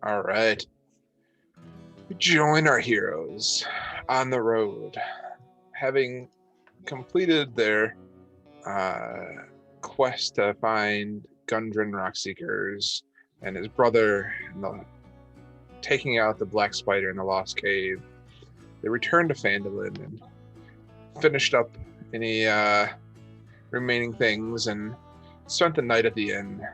All right. Join our heroes on the road, having completed their quest to find Gundren Rockseekers and his brother, and taking out the Black Spider in the Lost Cave. They returned to Phandalin and finished up any remaining things and spent the night at the inn.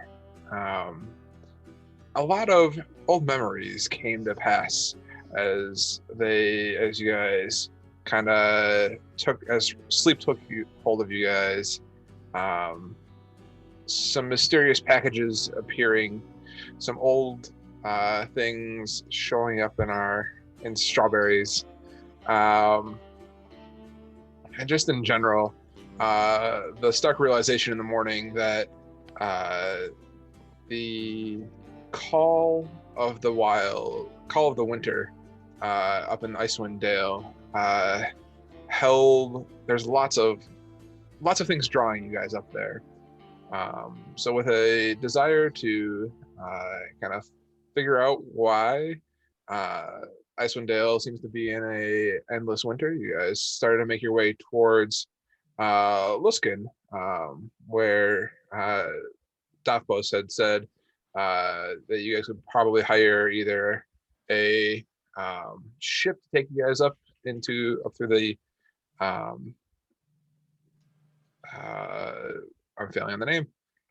A lot of old memories came to pass as you guys kind of as sleep took hold of you guys. Some mysterious packages appearing, some old things showing up in strawberries, and just in general, the stark realization in the morning that the call of the winter up in Icewind Dale there's lots of things drawing you guys up there. So with a desire to kind of figure out why Icewind Dale seems to be in a endless winter, you guys started to make your way towards Luskin, where Dafbos had said that you guys could probably hire either a ship to take you guys up through the I'm failing on the name,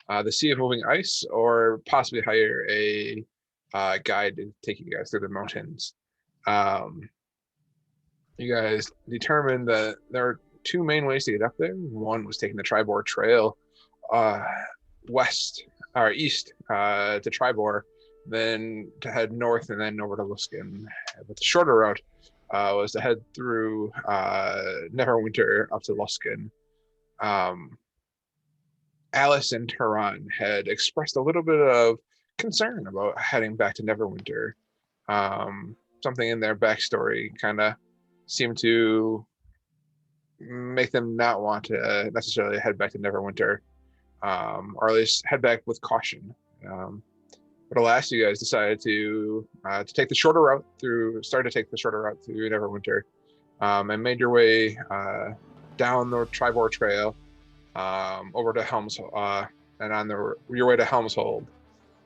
the Sea of Moving Ice, or possibly hire a guide to take you guys through the mountains. You guys determined that there are two main ways to get up there. One was taking the Tribor Trail west or east to Tribor, then to head north and then over to Luskin. But the shorter route was to head through Neverwinter up to Luskin. Alice and Tehran had expressed a little bit of concern about heading back to Neverwinter. Something in their backstory kind of seemed to make them not want to necessarily head back to Neverwinter, or at least head back with caution. But alas, you guys decided to take the shorter route through Neverwinter, and made your way down the Tribor Trail over to Helm's, and on your way to Helmshold,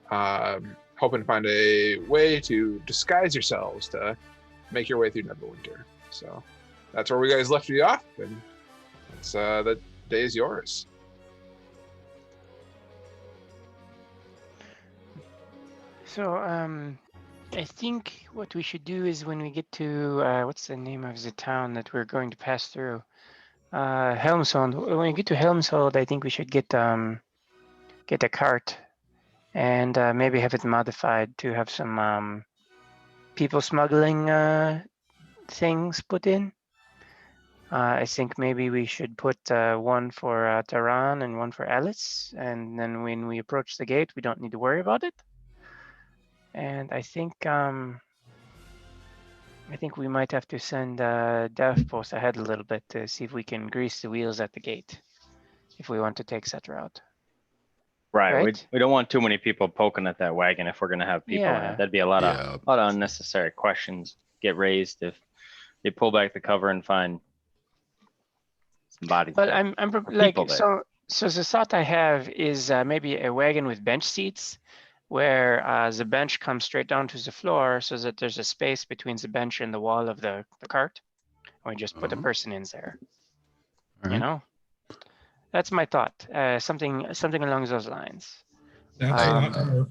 hoping to find a way to disguise yourselves to make your way through Neverwinter. So that's where we guys left you off, and it's the day is yours. So, I think what we should do is when we get to, what's the name of the town that we're going to pass through? Helmshold. When we get to Helmshold, I think we should get a cart and maybe have it modified to have some people smuggling things put in. I think maybe we should put one for Tehran and one for Alice, and then when we approach the gate, we don't need to worry about it. And I think we might have to send Dev Post ahead a little bit to see if we can grease the wheels at the gate if we want to take that route. Right. We don't want too many people poking at that wagon if we're going to have people in it. That'd be a lot of unnecessary questions get raised if they pull back the cover and find some bodies. But I'm like, so the thought I have is maybe a wagon with bench seats, where the bench comes straight down to the floor so that there's a space between the bench and the wall of the cart. And we just put a person in there. Right. You know? That's my thought. Something along those lines. That's a lot more.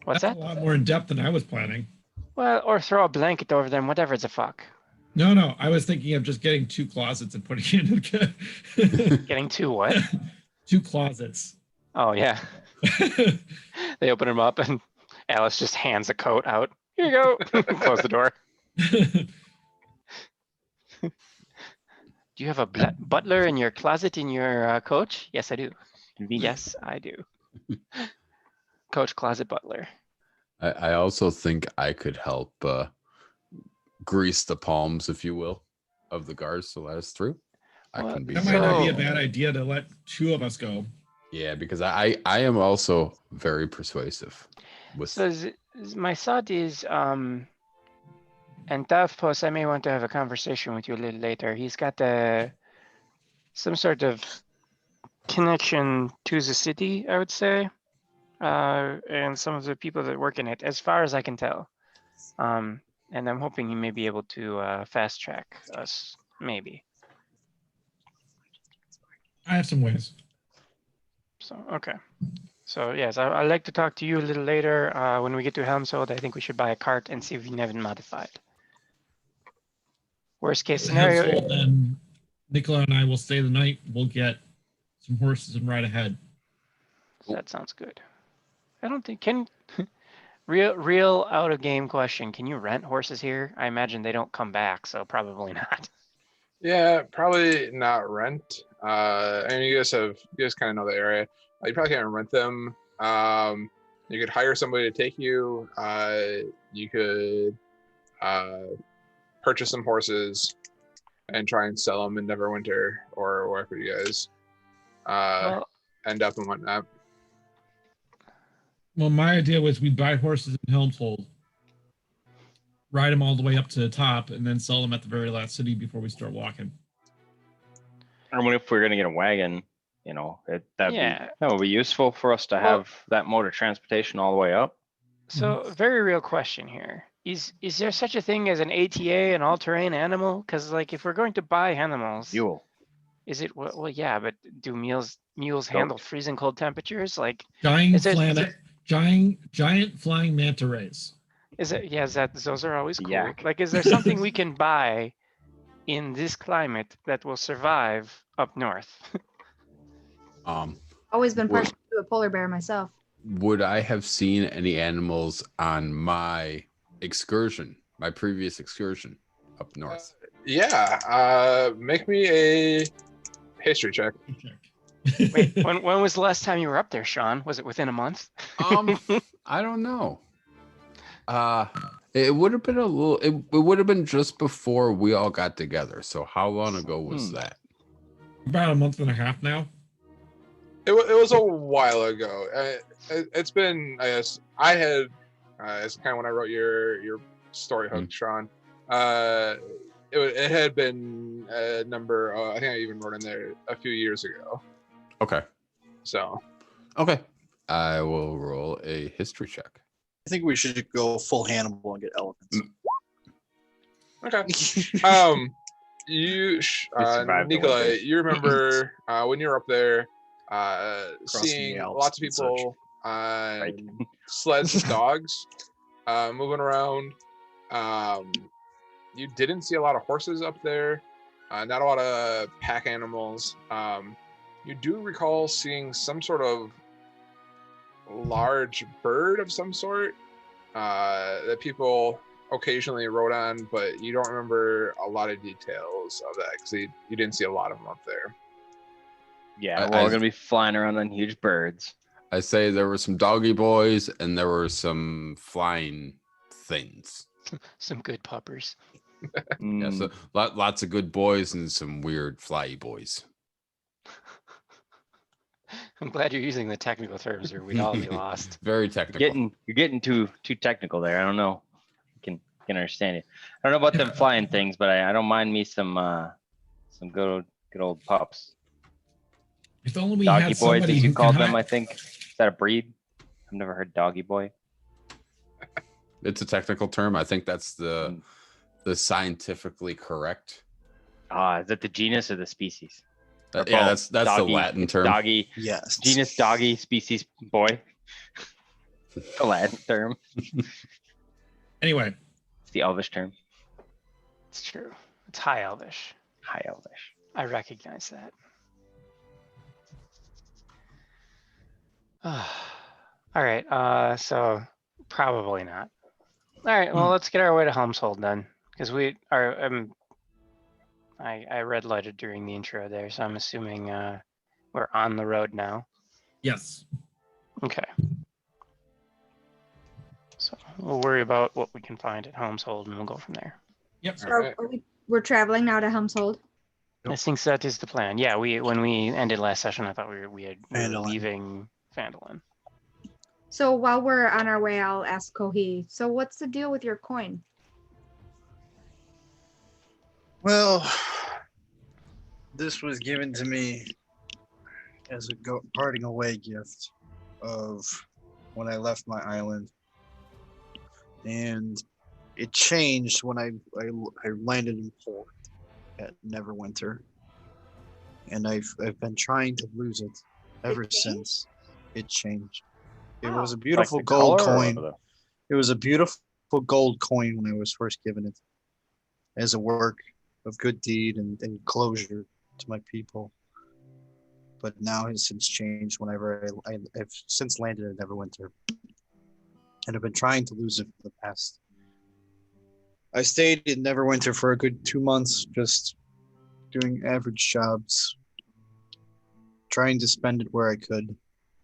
What's that? A lot more in depth than I was planning. Well, or throw a blanket over them, whatever the fuck. No. I was thinking of just getting two closets and putting it in. Getting two what? Two closets. Oh, yeah. They open them up and Alice just hands a coat out. Here you go. Close the door. Do you have a butler in your closet in your coach? Yes, I do. Yes, I do. Coach, closet, butler. I also think I could help grease the palms, if you will, of the guards to let us through. That might not be a bad idea to let two of us go. Yeah, because I am also very persuasive. with So my thought is, and Davpos, I may want to have a conversation with you a little later. He's got some sort of connection to the city, I would say, and some of the people that work in it, as far as I can tell. And I'm hoping he may be able to fast track us, maybe. I have some ways. So, okay. So yes, I'd like to talk to you a little later. When we get to Helmshold, I think we should buy a cart and see if we can have it modified. Worst case scenario. Household, and Nicola and I will stay the night. We'll get some horses and ride ahead. That sounds good. I don't think real out of game question. Can you rent horses here? I imagine they don't come back, so probably not. Yeah, probably not rent. I mean, you guys kind of know the area. You probably can't rent them. You could hire somebody to take you. You could purchase some horses and try and sell them in Neverwinter or wherever you guys end up and whatnot. Well, my idea was we'd buy horses in Helmshold, ride them all the way up to the top, and then sell them at the very last city before we start walking. Or what if we're gonna get a wagon? You know, that would be useful for us to have that mode of transportation all the way up. So, very real question here. Is there such a thing as an ATA, an all-terrain animal? Because like, if we're going to buy animals, Mule. is it well? Yeah, but do mules handle freezing cold temperatures? Like giant flying manta rays. Is it? Yeah, those are always cool. Yak. Like, is there something we can buy in this climate that will survive up north? Always been partial to a polar bear myself. Would I have seen any animals on my previous excursion up north? Yeah. Make me a history check. Wait, when was the last time you were up there, Sean? Was it within a month? I don't know. It would have been it would have been just before we all got together. So how long ago was that? About a month and a half now. It was a while ago. It's been, I guess, it's kind of when I wrote your story hook, Sean. It had been a number, I think I even wrote in there a few years ago. Okay. So. Okay. I will roll a history check. I think we should go full Hannibal and get elephants. Okay. Nicola, you remember when you were up there, seeing lots of people on sleds with dogs moving around. You didn't see a lot of horses up there, not a lot of pack animals. You do recall seeing some sort of large bird of some sort that people occasionally rode on, but you don't remember a lot of details of that because you didn't see a lot of them up there. Yeah, we're all gonna be flying around on huge birds. I say there were some doggy boys and there were some flying things. Some good puppers. Yeah, so lots of good boys and some weird flyy boys. I'm glad you're using the technical terms, or we'd all be lost. Very technical. You're getting too technical there. I don't know. Can understand it. I don't know about them flying things, but I don't mind me some good old pups. If only we doggy had boys, somebody as you who called can them, I think. Is that a breed? I've never heard doggy boy. It's a technical term. I think that's the scientifically correct. Is that the genus or the species? Yeah, that's doggy, the Latin term. Doggy. Yes. Genus doggy, species boy. The Latin term. Anyway. It's the Elvish term. It's true. It's High Elvish. High Elvish. I recognize that. All right. So probably not. All right. Well, let's get our way to Helmshold then, because we are. I red lighted during the intro there, so I'm assuming we're on the road now. Yes. Okay. So we'll worry about what we can find at Helmshold, and we'll go from there. Yep. So we're traveling now to Helmshold. I think that is the plan. Yeah, when we ended last session, I thought we were leaving Phandalin. So while we're on our way, I'll ask Kohi. So what's the deal with your coin? Well, this was given to me as a parting away gift of when I left my island, and it changed when I landed in Poland at Neverwinter, and I've been trying to lose it ever since. It changed. It was a beautiful gold coin. It was a beautiful gold coin when I was first given it as a work of good deed and closure to my people. But now it's since changed whenever I've since landed at Neverwinter. And I've been trying to lose it for the past. I stayed in Neverwinter for a good 2 months, just doing average jobs, trying to spend it where I could,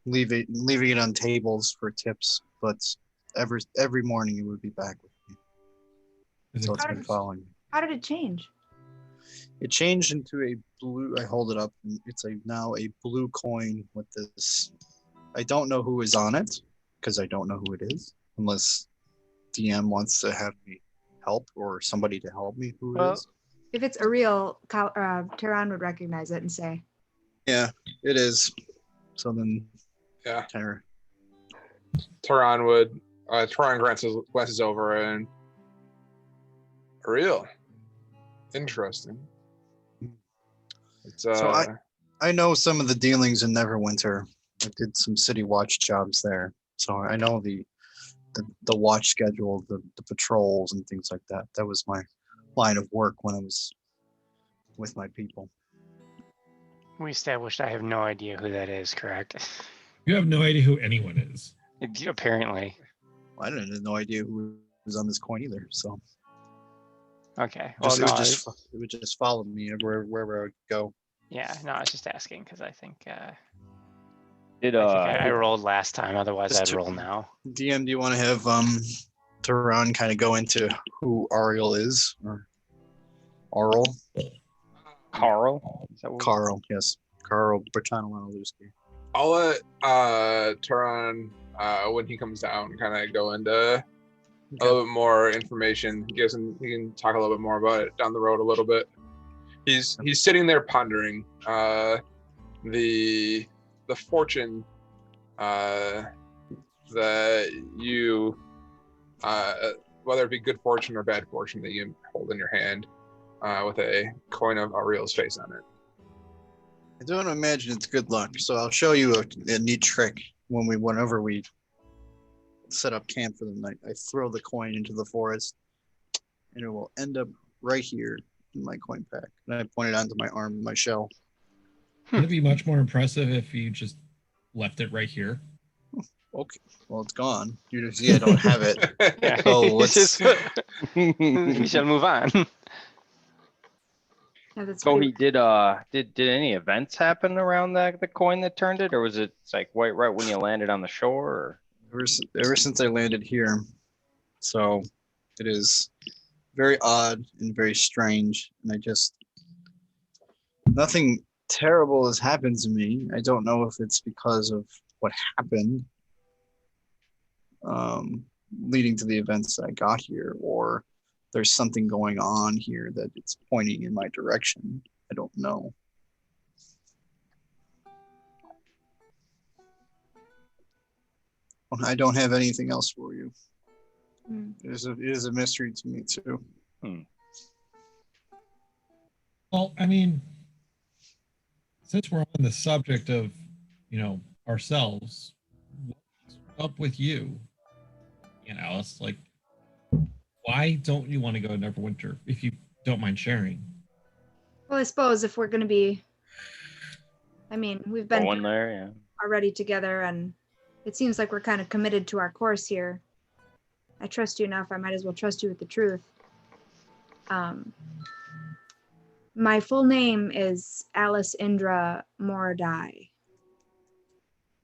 leaving it on tables for tips, but every morning it would be back with me. So it's been following me. How did it change? It changed into a blue. I hold it up, and it's now a blue coin with this. I don't know who is on it because I don't know who it is, unless DM wants to have me help or somebody to help me who it is. If it's a real, Tehran would recognize it and say. Yeah, it is. So then, yeah, Tehran would. Tehran glances over and real. Interesting. It's, so I know some of the dealings in Neverwinter. I did some city watch jobs there, so I know the watch schedule, the patrols and things like that. That was my line of work when I was with my people. We established I have no idea who that is, correct? You have no idea who anyone is. Apparently. I had no idea who was on this coin either, so. Okay. Well, it would just follow me wherever I would go. Yeah, no, I was just asking because I think I rolled last time. Otherwise, I'd roll now. DM, do you want to have Tehran kind of go into who Ariel is, or Arl? Carl? Carl, yes. Carl Bertano-Laluski. I'll let Tehran, when he comes down, kind of go into a little bit more information. He can talk a little bit more about it down the road a little bit. He's sitting there pondering the fortune that you, whether it be good fortune or bad fortune, that you hold in your hand with a coin of Ariel's face on it. I don't imagine it's good luck, so I'll show you a neat trick whenever we set up camp for the night. I throw the coin into the forest, and it will end up right here in my coin pack. And I point it onto my arm, my shell. It'd be much more impressive if you just left it right here. Okay, well, it's gone. You just see I don't have it. Yeah. So let's. We shall move on. Yeah, that's So did any events happen around the coin that turned it, or was it like right when you landed on the shore? Or? Ever since I landed here, so it is very odd and very strange, and nothing terrible has happened to me. I don't know if it's because of what happened leading to the events that I got here, or there's something going on here that it's pointing in my direction. I don't know. I don't have anything else for you. It is a mystery to me too. Well, I mean, since we're on the subject of, ourselves, what's up with you? Alice, like, why don't you want to go to Neverwinter, if you don't mind sharing? Well, I suppose if we're going to be, we've been going there, yeah, already together, and it seems like we're kind of committed to our course here. I trust you enough. I might as well trust you with the truth. My full name is Alice Indra Mordai.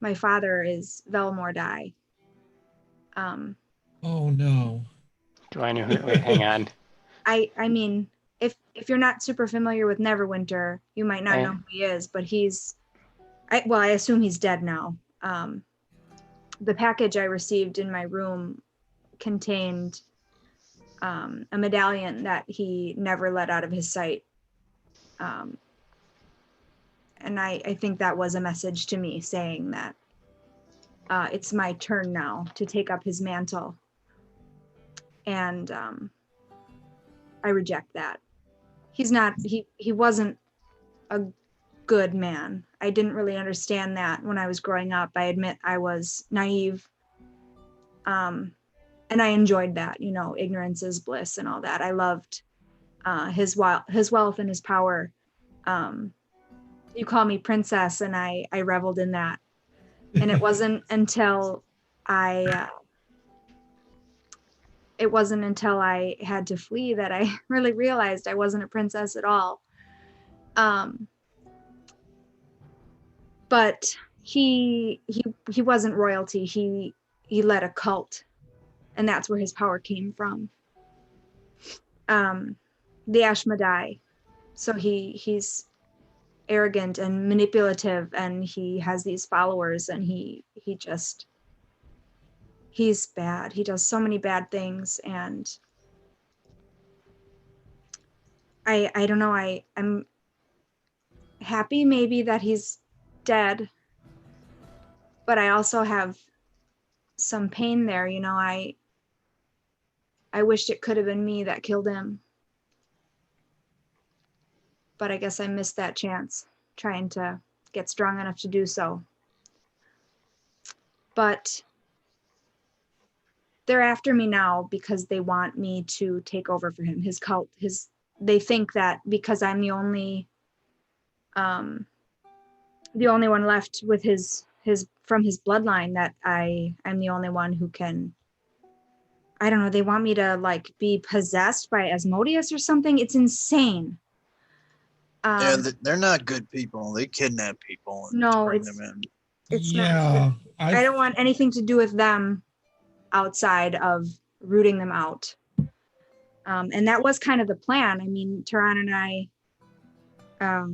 My father is Vel Mordai. Oh no. Do I know who? Wait, hang on. I mean, if you're not super familiar with Neverwinter, you might not know who he is, but I assume he's dead now. the package I received in my room contained a medallion that he never let out of his sight. And I think that was a message to me saying that it's my turn now to take up his mantle. And I reject that. He wasn't a good man. I didn't really understand that when I was growing up. I admit I was naive. And I enjoyed that, you know, ignorance is bliss and all that. I loved his wealth and his power. You call me princess, and I reveled in that. And it wasn't until I had to flee that I really realized I wasn't a princess at all. But he wasn't royalty. He led a cult, and that's where his power came from. The Ashmedai. So he's arrogant and manipulative, and he has these followers, and he's bad. He does so many bad things, and I don't know. I'm happy maybe that he's dead, but I also have some pain there. You know, I wished it could have been me that killed him. But I guess I missed that chance trying to get strong enough to do so. But they're after me now because they want me to take over for him. His cult, they think that because I'm the only one left with his from his bloodline, that I'm the only one who can, I don't know, they want me to like be possessed by Asmodeus or something. It's insane. Yeah, they're not good people. They kidnap people and bring them in. It's not. I don't want anything to do with them outside of rooting them out. And that was kind of the plan. I mean, Tehran and I,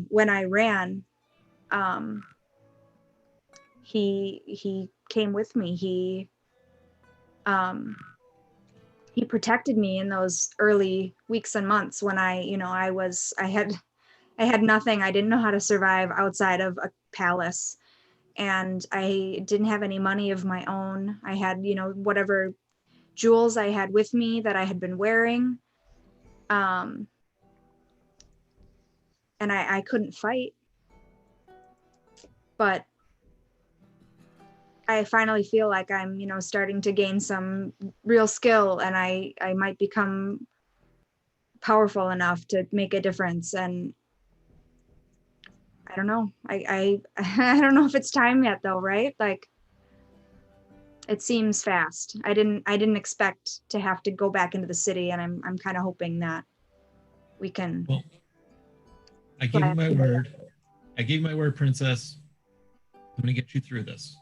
when I ran, he came with me. He protected me in those early weeks and months when I had nothing. I didn't know how to survive outside of a palace, and I didn't have any money of my own. I had, whatever jewels I had with me that I had been wearing. And I couldn't fight. But I finally feel like I'm, starting to gain some real skill, and I might become powerful enough to make a difference. And I don't know. I don't know if it's time yet though, right? Like, it seems fast. I didn't expect to have to go back into the city, and I'm kind of hoping that we can. Well, I gave you my word. I gave my word, princess. I'm gonna get you through this.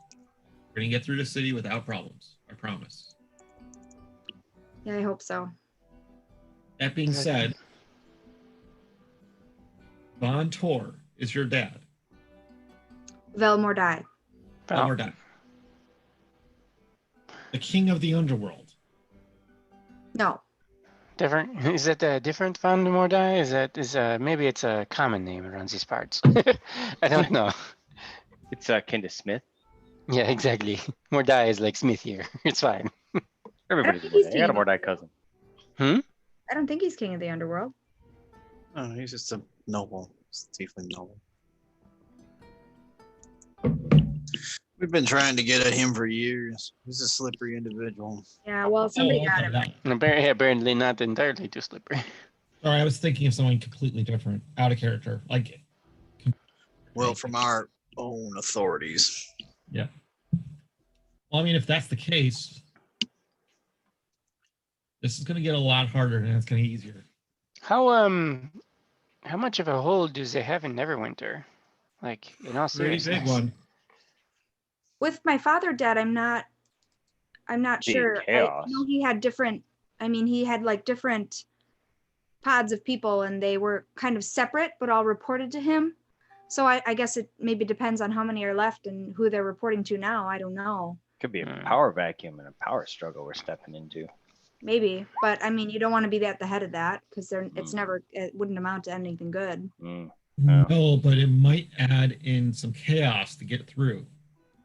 We're gonna get through the city without problems. I promise. Yeah, I hope so. That being said, Von Tor is your dad. Velmordai. Velmordai. The king of the underworld. No. Different? Is that a different Van Mordai? Maybe it's a common name around these parts. I don't know. It's kind of Smith. Yeah, exactly. Mordai is like Smith here. It's fine. Everybody's a Mordai. I got a Mordai cousin. I don't think he's king of the underworld. No, he's just a noble. Tiefling noble. We've been trying to get at him for years. He's a slippery individual. Yeah, well, somebody got him. Apparently not entirely too slippery. Sorry, I was thinking of someone completely different, out of character. Well, from our own authorities. Yeah. Well, I mean, if that's the case, this is going to get a lot harder, and it's going to get easier. How much of a hold do they have in Neverwinter? Like, in all seriousness. Pretty big one. With my father dead, I'm not sure. I know he had different pods of people, and they were kind of separate, but all reported to him. So I guess it maybe depends on how many are left and who they're reporting to now. I don't know. Could be a power vacuum and a power struggle we're stepping into. Maybe, but I mean, you don't want to be at the head of that because it wouldn't amount to anything good. No, but it might add in some chaos to get through.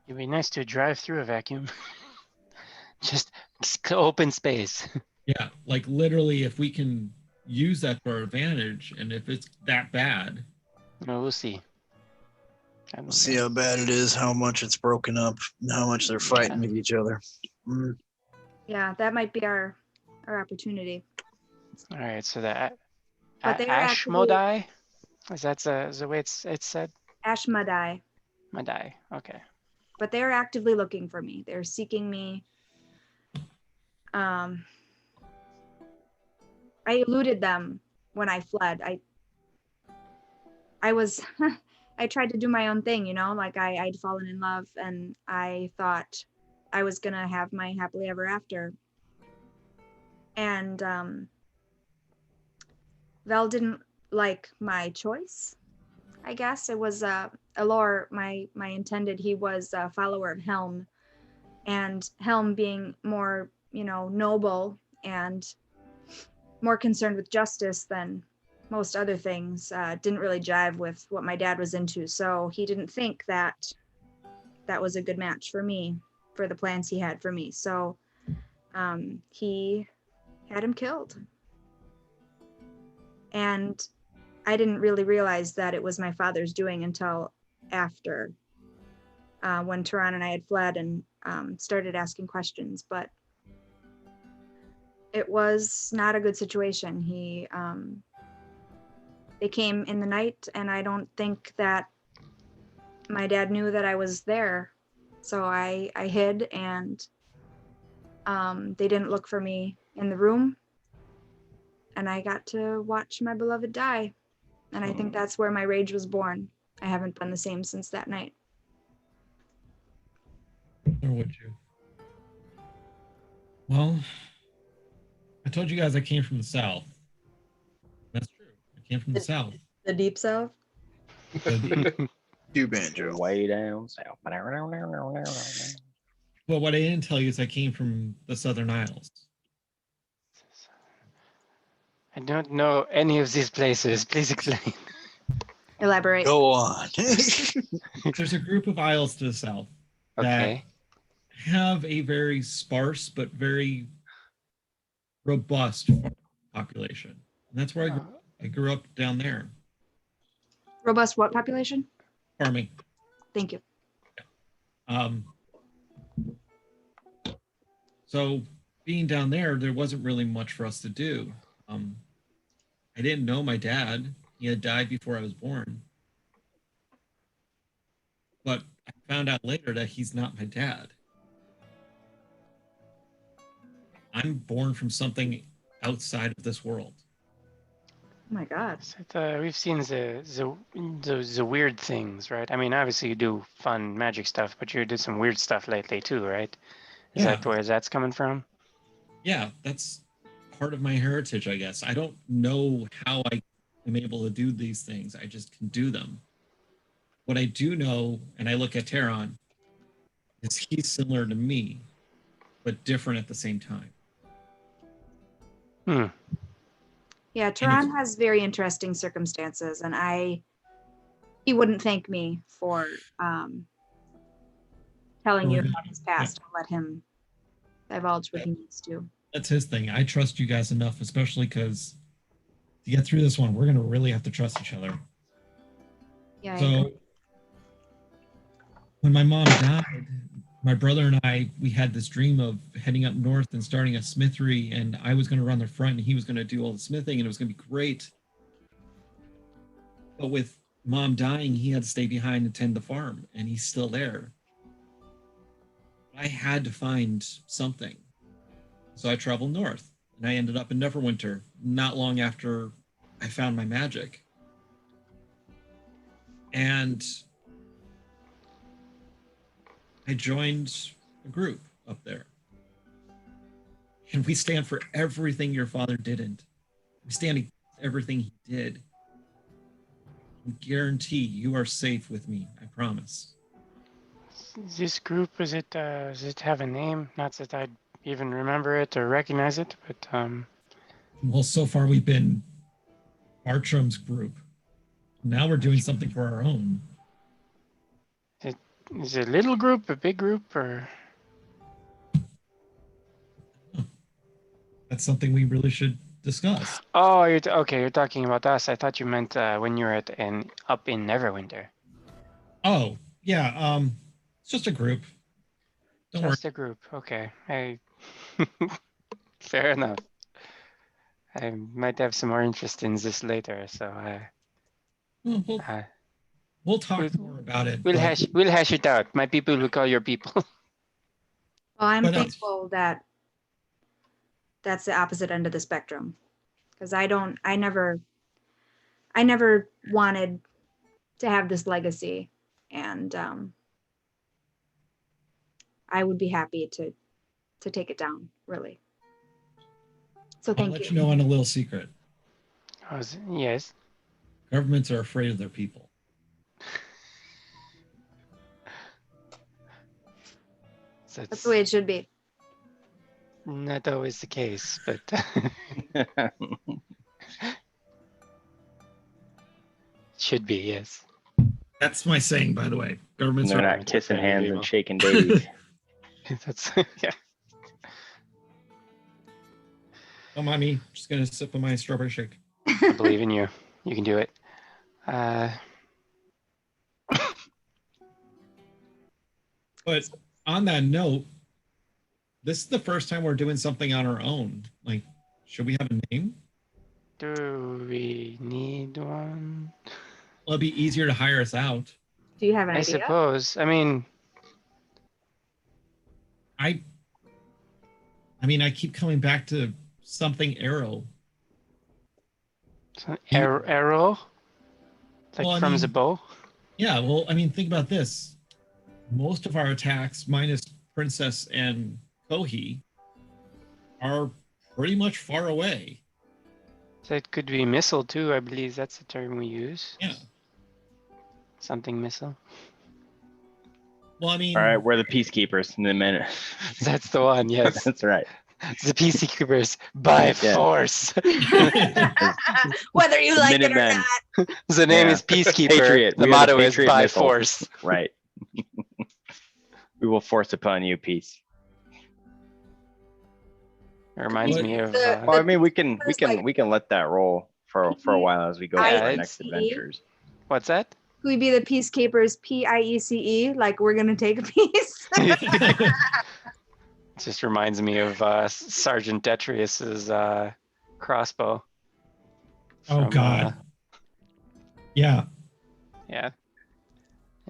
It'd be nice to drive through a vacuum. Just open space. Yeah, like literally, if we can use that to our advantage, and if it's that bad, well, we'll see. We'll see how bad it is, how much it's broken up, and how much they're fighting with each other. Yeah, that might be our opportunity. All right, so the Ashmodai, is that the way it's said? Ashmodai. Madai, okay. But they're actively looking for me. They're seeking me. I eluded them when I fled. I was I tried to do my own thing, like I'd fallen in love and I thought I was gonna have my happily ever after. And Vel didn't like my choice. I guess it was Alor, my intended. He was a follower of Helm, and Helm being more, noble and more concerned with justice than most other things, didn't really jive with what my dad was into. So he didn't think that was a good match for me, for the plans he had for me. So he had him killed. And I didn't really realize that it was my father's doing until after, when Tehran and I had fled and started asking questions. But it was not a good situation. They came in the night, and I don't think that my dad knew that I was there. So I hid, and they didn't look for me in the room. And I got to watch my beloved die. And I think that's where my rage was born. I haven't been the same since that night. Or would you? Well, I told you guys I came from the South. That's true. I came from the South. The deep South? You banjo. Way down south. Well, what I didn't tell you is I came from the Southern Isles. I don't know any of these places. Please explain. Elaborate. Go on. There's a group of isles to the south that have a very sparse but very robust population. And that's where I grew up down there. Robust what population? Farming. Thank you. So being down there wasn't really much for us to do. I didn't know my dad. He had died before I was born. But I found out later that he's not my dad. I'm born from something outside of this world. Oh my God. We've seen the weird things, right? I mean, obviously you do fun magic stuff, but you did some weird stuff lately too, right? Is that where that's coming from? Yeah, that's part of my heritage, I guess. I don't know how I am able to do these things. I just can do them. What I do know, and I look at Tehran, is he's similar to me, but different at the same time. Yeah, Tehran has very interesting circumstances, and he wouldn't thank me for telling you about his past. I'll let him divulge what he needs to. That's his thing. I trust you guys enough, especially because to get through this one, we're going to really have to trust each other. Yeah. So when my mom died, my brother and we had this dream of heading up north and starting a smithery, and I was going to run the front and he was going to do all the smithing, and it was going to be great. But with mom dying, he had to stay behind and tend the farm, and he's still there. I had to find something. So I traveled north, and I ended up in Neverwinter not long after I found my magic. And I joined a group up there. And we stand for everything your father didn't. We stand against everything he did. I guarantee you are safe with me, I promise. this group, does it have a name? Not that I'd even remember it or recognize it, but Well, so far we've been Bartram's group. Now we're doing something for our own. is it a little group, a big group, or? That's something we really should discuss. Oh, okay. You're talking about us. I thought you meant when you were up in Neverwinter. Oh, yeah. It's just a group. Don't Just a group. Okay. Fair enough. I might have some more interest in this later, so we'll talk more about it. We'll hash it out. My people will call your people. Well, I'm thankful that that's the opposite end of the spectrum, because I never wanted to have this legacy, and I would be happy to take it down, really. So thank you. I'll let you know on a little secret. Yes. Governments are afraid of their people. That's the way it should be. Not always the case, but should be, yes. That's my saying, by the way. Governments are not kissing hands and shaking babies. That's yeah. Don't mind me. Just gonna sip on my strawberry shake. I believe in you. You can do it. But on that note, this is the first time we're doing something on our own. Like, should we have a name? Do we need one? Well, it'd be easier to hire us out. Do you have an idea? I suppose. I mean, I keep coming back to something arrow. Arrow? Like from the bow? Yeah, well, I mean, think about this. Most of our attacks, minus Princess and Kohi, are pretty much far away. That could be missile too, I believe that's the term we use. Yeah. Something missile. Well, I mean... All right, we're the peacekeepers in a minute. That's the one, yes. That's right. The peacekeepers by force. Whether you like it or not. The name is Peacekeeper. Patriot. The motto is by force. Right. We will force upon you peace. It reminds me of. Well, I mean, we can let that roll for a while as we go on our next adventures. What's that? Could we be the peacekeepers? PIECE, like we're gonna take a piece. Just reminds me of Sergeant Detrius's crossbow. Oh God. Yeah. Yeah.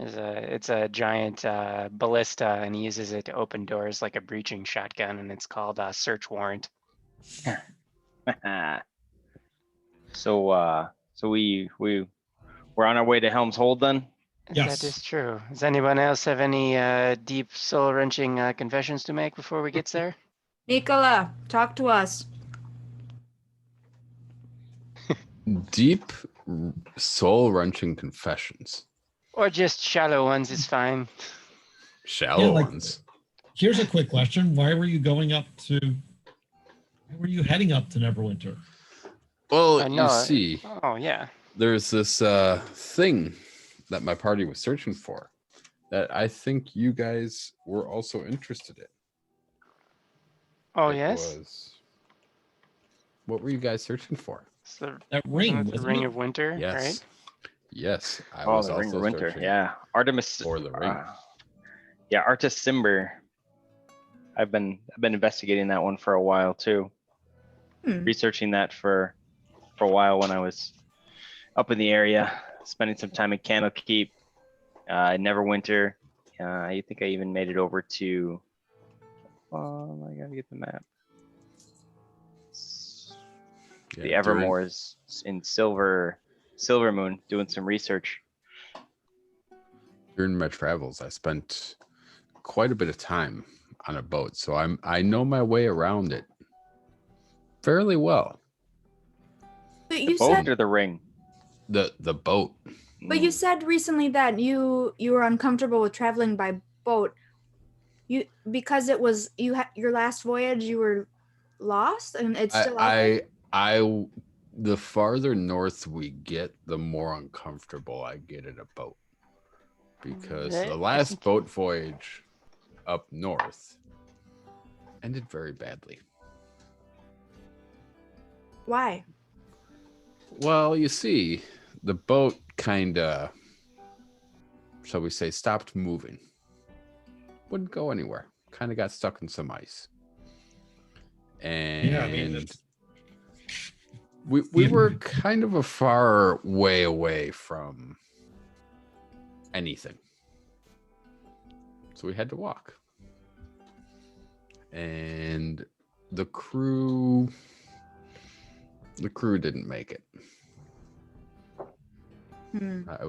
It's a giant ballista, and he uses it to open doors like a breaching shotgun, and it's called a search warrant. So we're on our way to Helm's Hold then? Yes. That is true. Does anyone else have any deep soul-wrenching confessions to make before we get there? Nicola, talk to us. Deep soul-wrenching confessions. Or just shallow ones is fine. Shallow ones. Here's a quick question. Why were you heading up to Neverwinter? Well, you see. Oh, yeah. There's this thing that my party was searching for that I think you guys were also interested in. Oh, yes? What were you guys searching for? That ring. The Ring of Winter, yes. Right? Yes. I was the Ring also of Winter. Yeah. Artemis. For the ring. Yeah, Artis Cimber. I've been investigating that one for a while too. Researching that for a while when I was up in the area, spending some time in Candlekeep, Neverwinter. I think I even made it over to. I gotta get the map. The Evermoors in Silver Moon, doing some research. During my travels, I spent quite a bit of time on a boat, so I know my way around it fairly well. But you boat said or the ring? The boat. But you said recently that you were uncomfortable with traveling by boat, because it was your last voyage, you were lost, and it's still out there? The farther north we get, the more uncomfortable I get in a boat, because the last boat voyage up north ended very badly. Why? Well, you see, the boat kind of, shall we say, stopped moving. Wouldn't go anywhere. Kind of got stuck in some ice. And Yeah, I mean, we were kind of a far way away from anything. So we had to walk. And the crew didn't make it.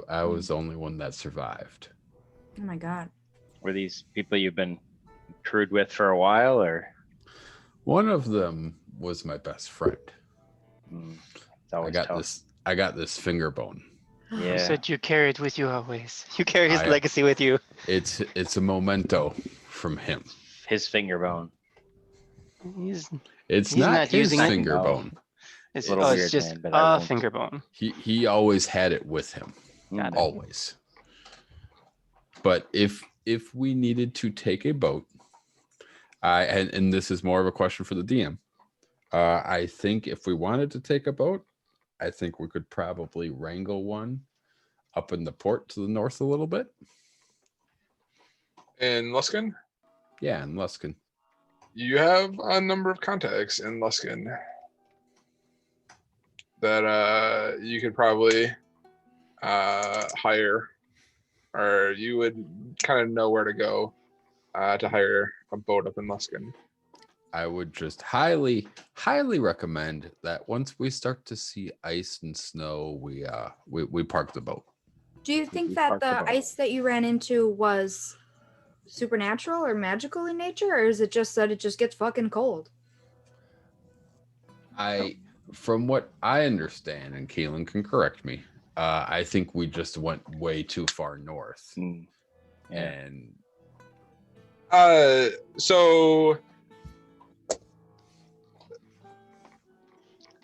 I was the only one that survived. Oh my God. Were these people you've been crewed with for a while, or? One of them was my best friend. I got this finger bone. Yeah. You said you carry it with you always. You carry his legacy with you. It's a memento from him. His finger bone. It's not his finger bone. It's weird, just man, but a finger bone. He always had it with him. Always. But if we needed to take a boat, and this is more of a question for the DM. I think if we wanted to take a boat, I think we could probably wrangle one up in the port to the north a little bit. In Luskin? Yeah, in Luskin. You have a number of contacts in Luskin that you could probably hire, or you would kind of know where to go to hire a boat up in Luskin. I would just highly recommend that once we start to see ice and snow, we park the boat. Do you think that the ice that you ran into was supernatural or magical in nature, or is it just that it just gets fucking cold? From what I understand, and Keelan can correct me, I think we just went way too far north. And so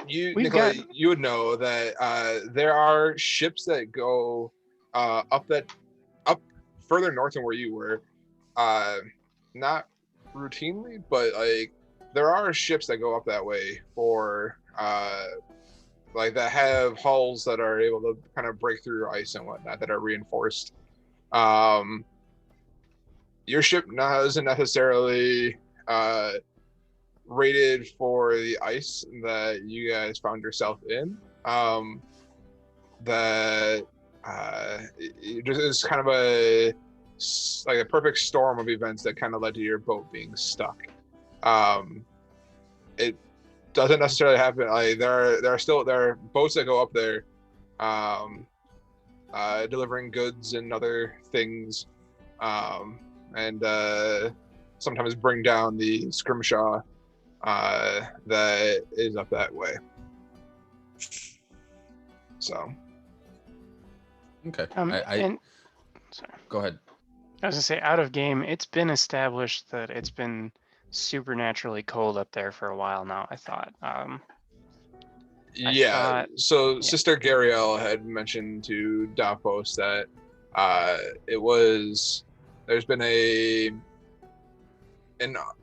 Nicola, you would know that there are ships that go up further north than where you were. Not routinely, but like there are ships that go up that way for like that have hulls that are able to kind of break through ice and whatnot, that are reinforced. Your ship isn't necessarily rated for the ice that you guys found yourself in. That it just is kind of a perfect storm of events that kind of led to your boat being stuck. It doesn't necessarily happen. Like there are boats that go up there, delivering goods and other things, and sometimes bring down the scrimshaw that is up that way. So okay. Sorry. Go ahead. I was gonna say, out of game, it's been established that it's been supernaturally cold up there for a while now, I thought. Sister Gariel had mentioned to Davos that there's been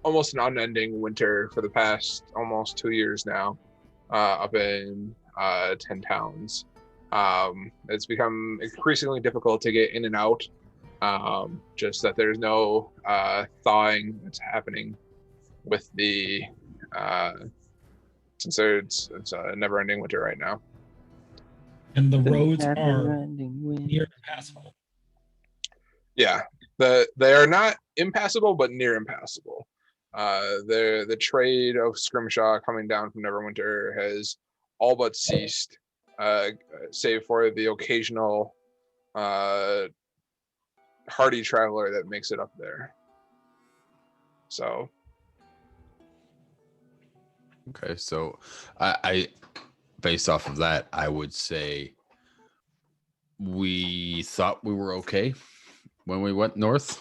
almost an unending winter for the past almost 2 years now, up in 10 towns. It's become increasingly difficult to get in and out. Just that there's no thawing that's happening with the since it's a never-ending winter right now. And the roads are near impassable. Yeah, they are not impassable, but near impassable. The trade of scrimshaw coming down from Neverwinter has all but ceased, save for the occasional hardy traveler that makes it up there. So okay, so I based off of that, I would say we thought we were okay when we went north.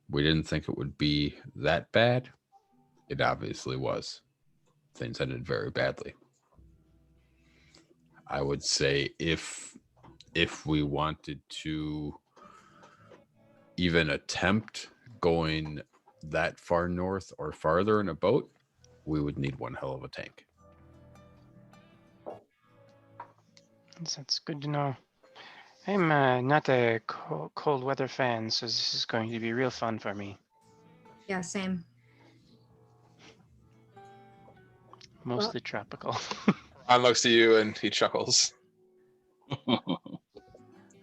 We didn't think it would be that bad. It obviously was. Things ended very badly. I would say if we wanted to even attempt going that far north or farther in a boat, we would need one hell of a tank. That's good to know. I'm not a cold weather fan, so this is going to be real fun for me. Yeah, same. Mostly tropical. Ron looks to you and he chuckles. Are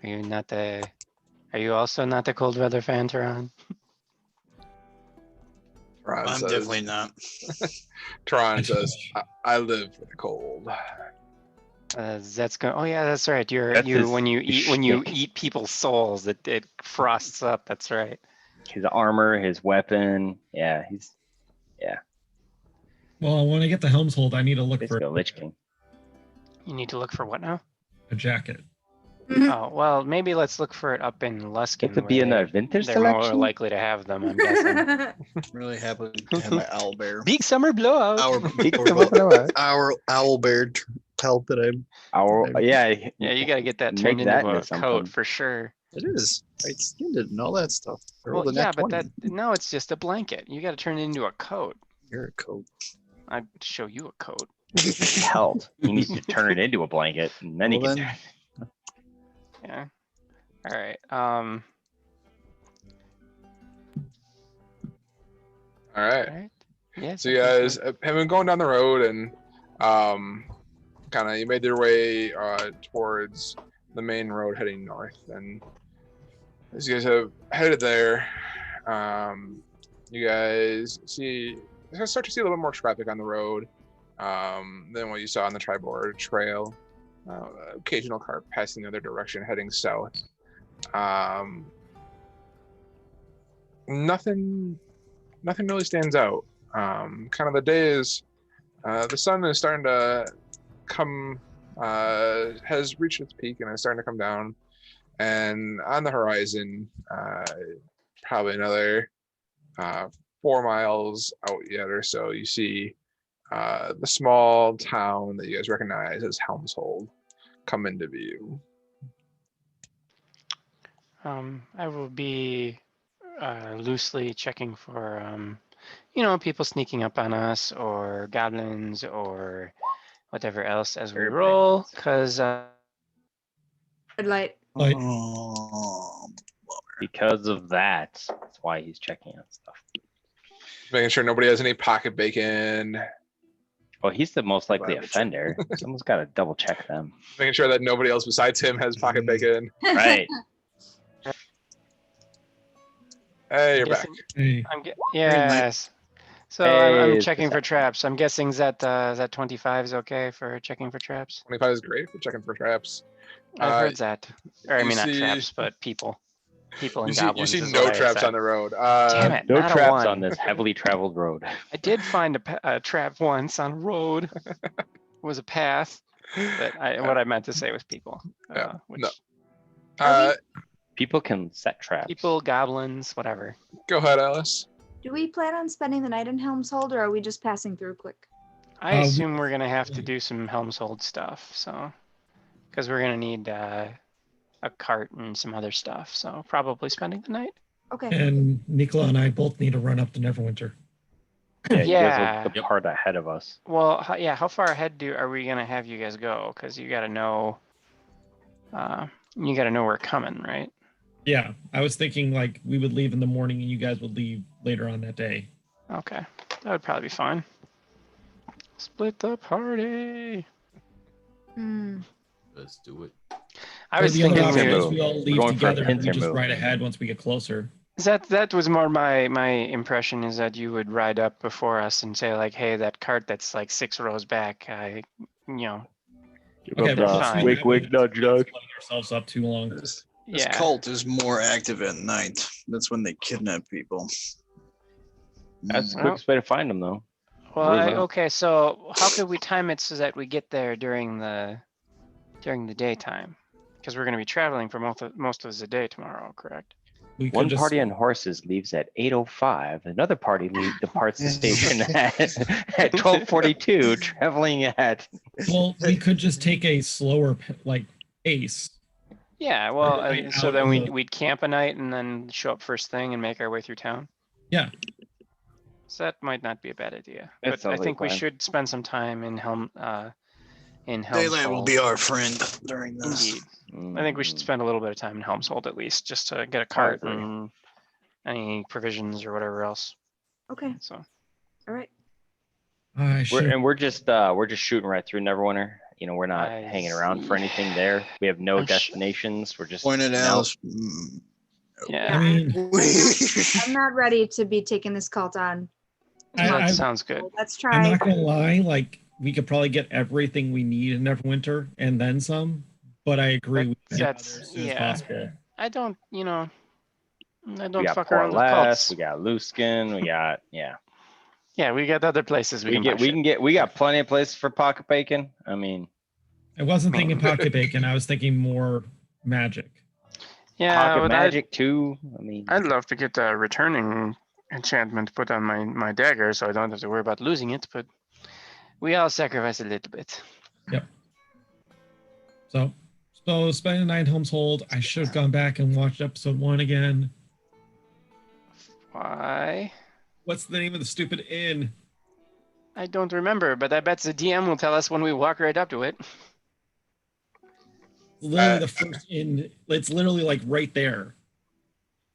you not the? Are you also not the cold weather fan, Taran? Tron I'm says, definitely not. Tron says, I live for the cold. That's going. Oh yeah, that's right. That's his when you shtick. eat people's souls, it frosts up. That's right. His armor, his weapon. Yeah, he's Well, when I get the Helm's Hold, I need to look for basically a Lich King. You need to look for what now? a jacket. Oh well, maybe let's look for it up in Luskin. It could be in where our winter they're more selection. likely to have them. I'm guessing. I'm really happy to have my owl bear. Big summer blowout. Our owl bear pelt that I'm. Yeah, Yeah, you got to get that Make turned into that a into something. coat for sure. It is. I skinned it and all that stuff. I rolled Well, a nat yeah, but 20. no, it's just a blanket. You got to turn it into a coat. You're a coat. I'd show you a coat. Hell, he needs to turn it into a blanket, and then he Well, can. then- Yeah. All right. All right. All right. Yes. So you guys have been going down the road and kind of you made your way towards the main road heading north. And as you guys have headed there, you guys start to see a little bit more traffic on the road than what you saw on the Tribord Trail. Occasional car passing the other direction heading south. Nothing really stands out. Kind of the day is the sun is starting to come, has reached its peak and is starting to come down, and on the horizon, probably another 4 miles out yet or so, you see the small town that you guys recognize as Helmshold come into view. I will be loosely checking for people sneaking up on us or goblins or whatever else as we roll, because Red light. Like- Because of that, that's why he's checking on stuff. Making sure nobody has any pocket bacon. Well, he's the most likely offender. Someone's got to double check them. Making sure that nobody else besides him has pocket bacon. Right. Hey, you're back. Hey, yes. So Hey, I'm it's checking the for traps. I'm guessing that 25 is okay for checking for traps. 25 is great for checking for traps. I've heard that. Or I you mean, not see- traps, but people. People and You goblins. see is no what I traps said. on the road. Damn it! No not a traps one. on this heavily traveled road. I did find a trap once on a road. It was a path, but what I meant to say was people. Yeah, Which no. People can set traps. people, goblins, whatever. Go ahead, Alice. Do we plan on spending the night in Helmshold, or are we just passing through quick? I we- assume we're gonna have to do some Helmshold stuff, so because we're gonna need a cart and some other stuff, so probably spending the night. Okay. and Nicola and I both need to run up to Neverwinter. Yeah, you guys Yeah. are the part ahead of us. Well, how far ahead are we gonna have you guys go? Because you gotta know we're coming, right? Yeah, I was thinking like we would leave in the morning and you guys would leave later on that day. Okay, that would probably be fine. Split the party. Hmm. Let's do it. I was the other thinking option we- is we all leave going for a together and we pincer just move. ride ahead once we get closer. that was more my impression, is that you would ride up before us and say like, hey, that cart that's like 6 rows back, Okay, they're well, let's fine. do Wake, that. wake, We're nudge, nudge. letting ourselves up too long. This Yeah. cult is more active at night. That's when they kidnap people. That's the Well- quickest way to find them, though. Well, Believe it. okay, so how could we time it so that we get there during the daytime? Because we're going to be traveling for most of the day tomorrow, correct? One party on horses leaves at 8:05. Another party departs the station at 12:42, traveling at. Well, we could just take a slower pace. Yeah, well, Right so out then of we'd the- we'd camp a night and then show up first thing and make our way through town. Yeah. So that might not be a bad idea. That But I sounds like think a we plan. should spend some time in Helmshold. Daylight will be our friend during this. Indeed. I think we should spend a little bit of time in Helmshold at least, just to get a I cart agree. and any provisions or whatever else. Okay. So All right. We're just shooting right through Neverwinter. You know, we're not hanging around for anything there. We have no destinations. We're just Pointed out. yeah, I mean, I'm not ready to be taking this cult on. that sounds good. Let's I'm try. not gonna lie, like we could probably get everything we need in Neverwinter and then some. But I agree we should get there as soon as possible. I don't, I we don't got fuck around with Portlass, cults. we got Luskin, we got Yeah, we got other places we got plenty of places for pocket bacon. I mean, I wasn't thinking pocket bacon. I was thinking more magic. Yeah, pocket magic too. I mean, I'd love to get a returning enchantment put on my dagger, so I don't have to worry about losing it. But we all sacrifice a little bit. Yep. So spending the night in Helmshold. I should have gone back and watched episode 1 again. Why? What's the name of the stupid inn? I don't remember, but I bet the DM will tell us when we walk right up to it. Literally the first inn. It's literally like right there.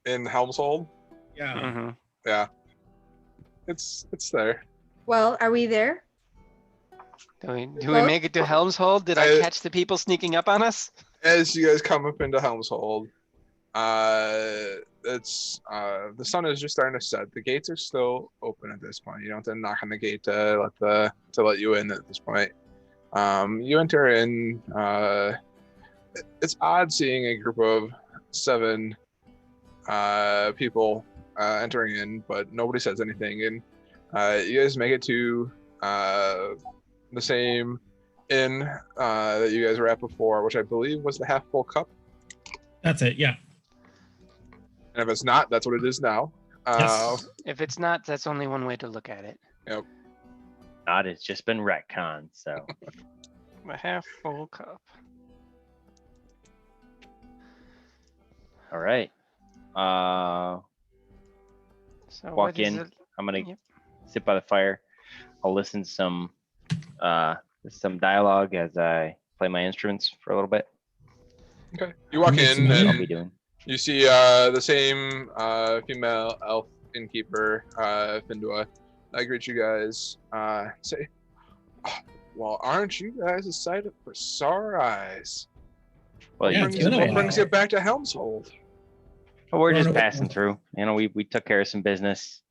In Helmshold? Yeah. Mm-hmm. Yeah. It's there. Well, are we there? Do we make it to Helmshold? Did I catch the people sneaking up on us? As you guys come up into Helmshold, it's the sun is just starting to set. The gates are still open at this point. You don't have to knock on the gate to let you in at this point. You enter in. It's odd seeing a group of 7 people entering in, but nobody says anything. And you guys make it to the same inn that you guys were at before, which I believe was the Half Full Cup. That's it. Yeah. And if it's not, that's what it is now. Yes. If it's not, that's only one way to look at it. Yep. not. It's just been retconned. So A half full cup. all right. So Walk what is in. it? I'm gonna Yep. sit by the fire. I'll listen to some dialogue as I play my instruments for a little bit. Okay. You walk Makes in sense. I'll and be doing. you see the same female elf innkeeper, Findua. I greet you guys. Say, "Oh, well, aren't you guys excited for sore eyes? Well, Yeah, you it's too, been a What man. brings you back to Helmshold? Well, we're just Run away. passing through. You know, we took care of some business.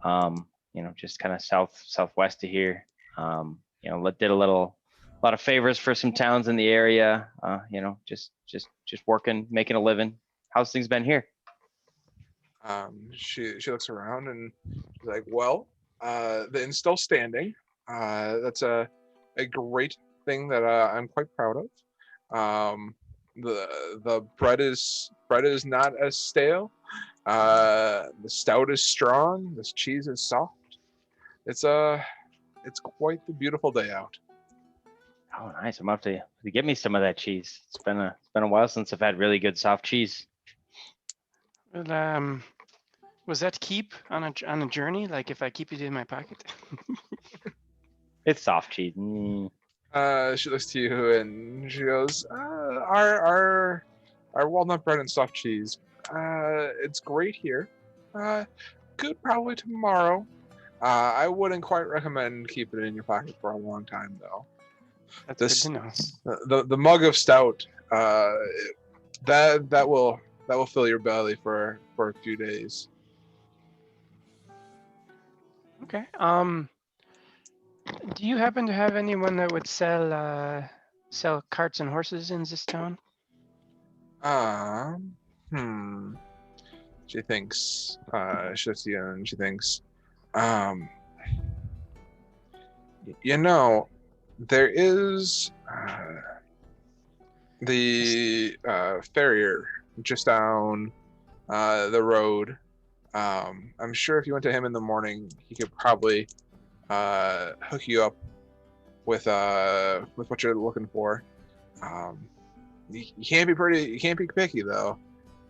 You know, just kind of southwest of here. You know, did a lot of favors for some towns in the area. You know, just working, making a living. How's things been here? She looks around and she's like, well, the inn's still standing. That's a great thing that I'm quite proud of. The bread is not as stale. The stout is strong. This cheese is soft. It's quite the beautiful day out. Oh, nice. I'm gonna have to get me some of that cheese. It's been a while since I've had really good soft cheese. Well, was that keep on a journey? Like if I keep it in my pocket? It's soft cheese. She looks to you and she goes, our walnut bread and soft cheese. It's great here. Good probably tomorrow. I wouldn't quite recommend keeping it in your pocket for a long time though. That's good to know. The mug of stout, that will fill your belly for a few days. Okay. Do you happen to have anyone that would sell carts and horses in this town? She thinks. She looks at you and she thinks. You know, there is the farrier just down the road. I'm sure if you went to him in the morning, he could probably hook you up with what you're looking for. You can't be picky though.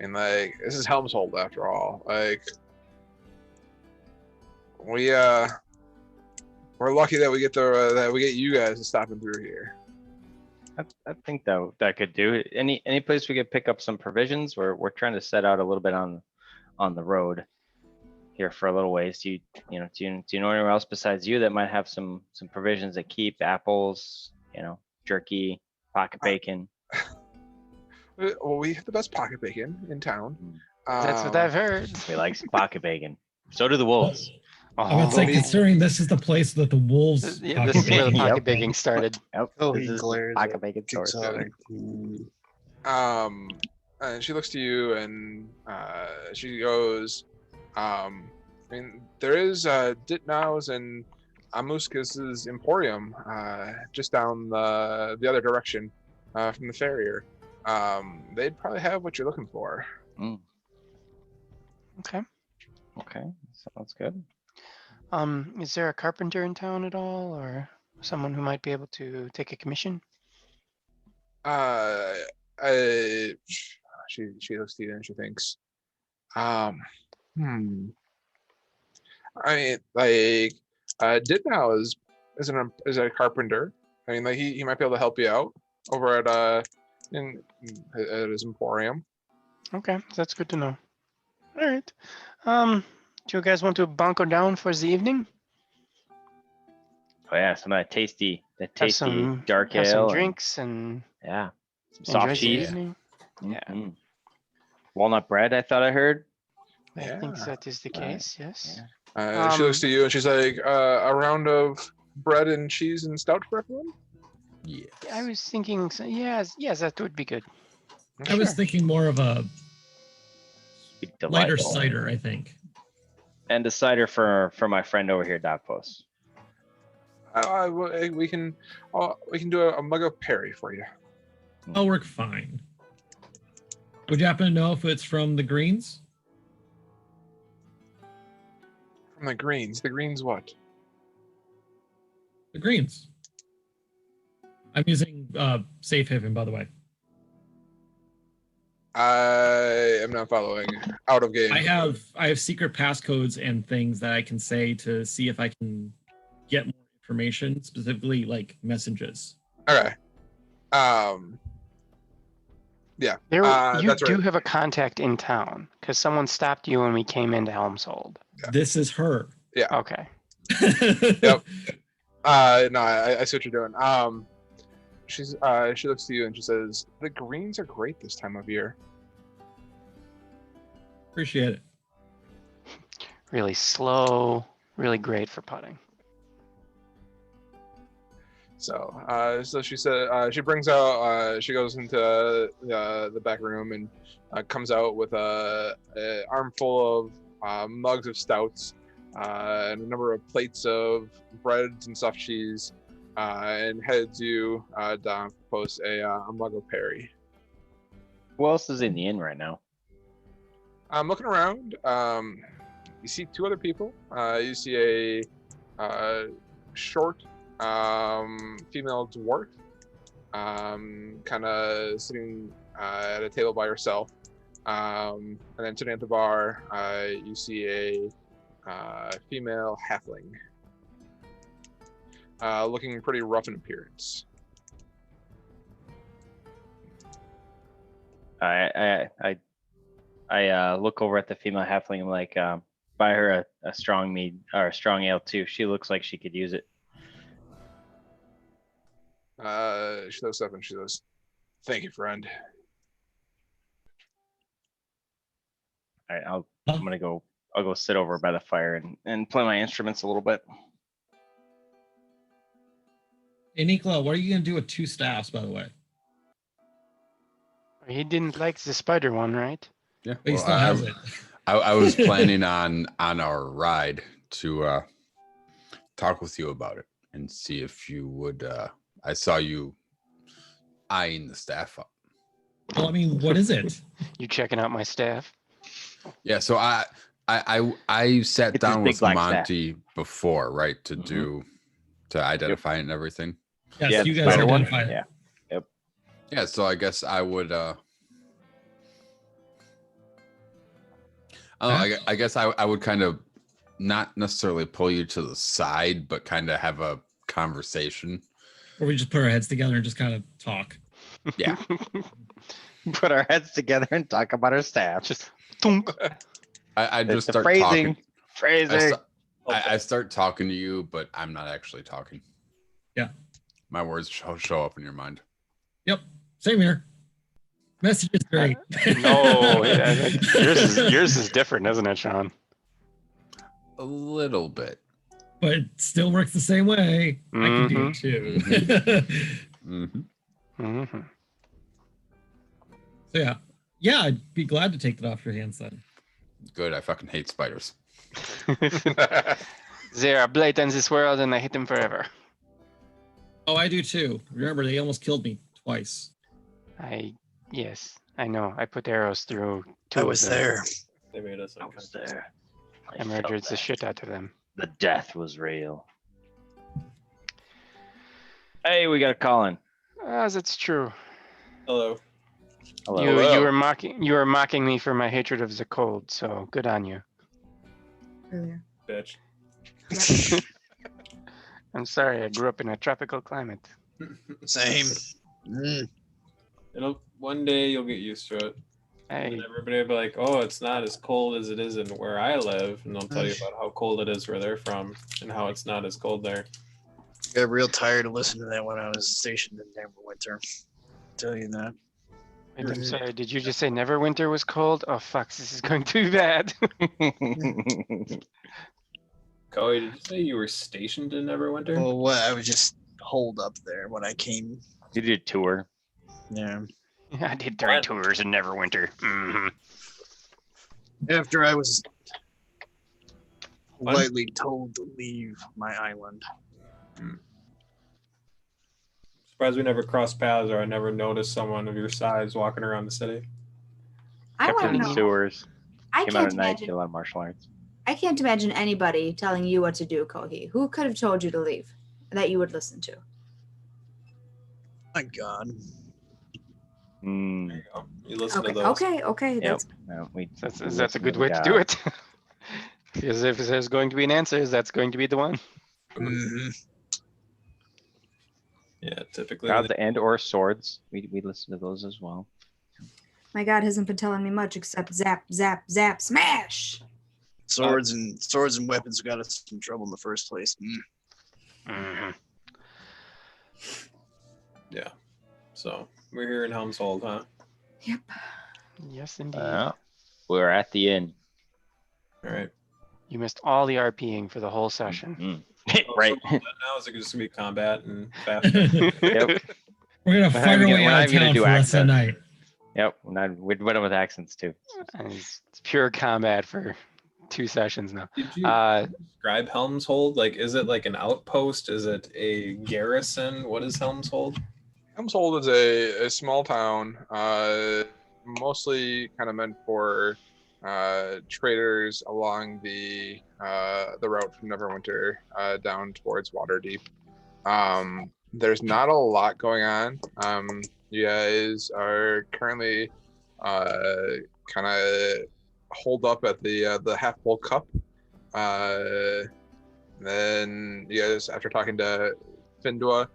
And like, this is Helmshold after all. Like, we're lucky that we get you guys stopping through here. I think that could do it. Any place we could pick up some provisions. We're trying to set out a little bit on the road here for a little ways. Do you know anyone else besides you that might have some provisions that keep apples, jerky, pocket bacon? Well, we have the best pocket bacon in town. That's what I've heard. We like some pocket bacon. So do the wolves. I would say, considering this is the place that the wolves. This is where the pocket baking started. Yep. Oh, This he is glares pocket at bacon source. Exotic. And she looks to you and she goes, I mean, there is Ditnau's and Amuskas's Emporium just down the other direction from the farrier. They'd probably have what you're looking for. Okay. Sounds good. Is there a carpenter in town at all, or someone who might be able to take a commission? She looks to you and she thinks, I mean, like, Ditnau is a carpenter. I mean, like, he might be able to help you out over at his Emporium. Okay, that's good to know. All right. Do you guys want to bunker down for the evening? Oh yeah, some of that tasty some, dark have ale. Some drinks and some enjoy soft the cheese. evening. Yeah. Mm-hmm. Walnut bread, I thought I heard. I think that is the case, yes. Yeah. She looks to you and she's like, a round of bread and cheese and stout for everyone? Yes. I was thinking, yes, that would be good. I was thinking more of a lighter Delightful. cider, I think. And a cider for my friend over here, Doc Post. We can do a mug of Perry for you. I'll work fine. Would you happen to know if it's from the Greens? From the Greens. The Greens what? The Greens. I'm using Safe Haven, by the way. I am not following. Out of game. I have secret passcodes and things that I can say to see if I can get more information, specifically like messages. Okay. Yeah. You do have a contact in town because someone stopped you when we came into Helmshold. Yeah. This is her. Yeah. Okay. Yep. No, I see what you're doing. She looks to you and she says, "The greens are great this time of year." Appreciate it. Really slow, really great for putting. So she said she brings out she goes into the back room and comes out with a armful of mugs of stouts and a number of plates of breads and soft cheese and heads you down to post a mug of Perry. Who else is in the inn right now? I'm looking around. You see two other people. You see a short female dwarf kind of sitting at a table by herself. And then sitting at the bar, you see a female halfling looking pretty rough in appearance. I look over at the female halfling. I'm like, buy her a strong mead or a strong ale too. She looks like she could use it. She looks up and she goes, "Thank you, friend." All right, I'll go sit over by the fire and play my instruments a little bit. Hey, Nicola, what are you gonna do with 2 staffs, by the way? He didn't like the spider one, right? Yeah, But he still has it. I was planning on our ride to talk with you about it and see if you would. I saw you eyeing the staff up. Well, I mean, what is it? You checking out my staff? Yeah, so I sat It's his down big with black Monty before, right, to Mhm. to identify it and everything. Yes, Yeah, you the guys spider one. identified. Yeah. Yeah, so I guess I would I don't know, I guess I would kind of not necessarily pull you to the side, but kind of have a conversation. Or we just put our heads together and just kind of talk. Yeah. Put our heads together and talk about our staff. Just thunk. I It's just the start phrasing. talking. Phrasing. I start talking to you, but I'm not actually talking. Yeah. My words show up in your mind. Yep. Same here. Message is great. No, yeah, yours is different, isn't it, Sean? A little bit. But it still works the same way. I can do it too. Mm-hmm. Mm-hmm. So yeah. Yeah, I'd be glad to take that off your hands then. Good. I fucking hate spiders. There are blight in this world, and I hate them forever. Oh, I do too. Remember, they almost killed me twice. Yes, I know. I put arrows through two I of was them. there. They made us I was unconscious. there. I murdered the shit out of them. The death was real. Hey, we got a call in. As it's true. Hello. Hello. You were mocking me for my hatred of the cold, so good on you. Earlier. Bitch. I'm sorry, I grew up in a tropical climate. Same. Mm. One day you'll get used to it. And I everybody will be like, oh, it's not as cold as it is in where I live. And they'll tell you about how cold it is where they're from and how it's not as cold there. Got real tired of listening to that when I was stationed in Neverwinter. Tell you that. wait, I'm sorry, did you just say Neverwinter was cold? Oh fuck, this is going to be bad. Coey, did you say you were stationed in Neverwinter? Well, what? I was just holed up there when I came. You did a tour. Yeah. I did 3 tours in Neverwinter. Mm-hmm. After I was politely told to leave my island. Surprised we never crossed paths or I never noticed someone of your size walking around the city. I Kept want in to the know. sewers. I Came out can't at night, imagine. did a lot of martial arts. I can't imagine anybody telling you what to do, Kohi. Who could have told you to leave that you would listen to? My God. There you go. You listen Okay, to those. okay. Yep. That's No, That's a good way to do it. Because if there's going to be an answer, that's going to be the one. Mhm. Yeah, typically. Gods and or swords. We listen to those as well. my God hasn't been telling me much except zap, zap, zap, smash. Swords and weapons got us in trouble in the first place. Mhm. Yeah. So we're here in Helmshold, huh? Yep. Yes, indeed. We're at the inn. All right. You missed all the RPing for the whole session. Mhm. Oh, Right. so now is it just gonna be combat and fast? Yep. We're gonna fight our way out of town for the rest of the night. Yep. We're doing with accents too. And it's pure combat for 2 sessions now. Did you Uh, describe Helmshold? Like, is it like an outpost? Is it a garrison? What is Helmshold? Helmshold is a small town, mostly kind of meant for traders along the route from Neverwinter down towards Waterdeep. There's not a lot going on. You guys are currently kind of holed up at the Half Bowl Cup. Then you guys, after talking to Findua,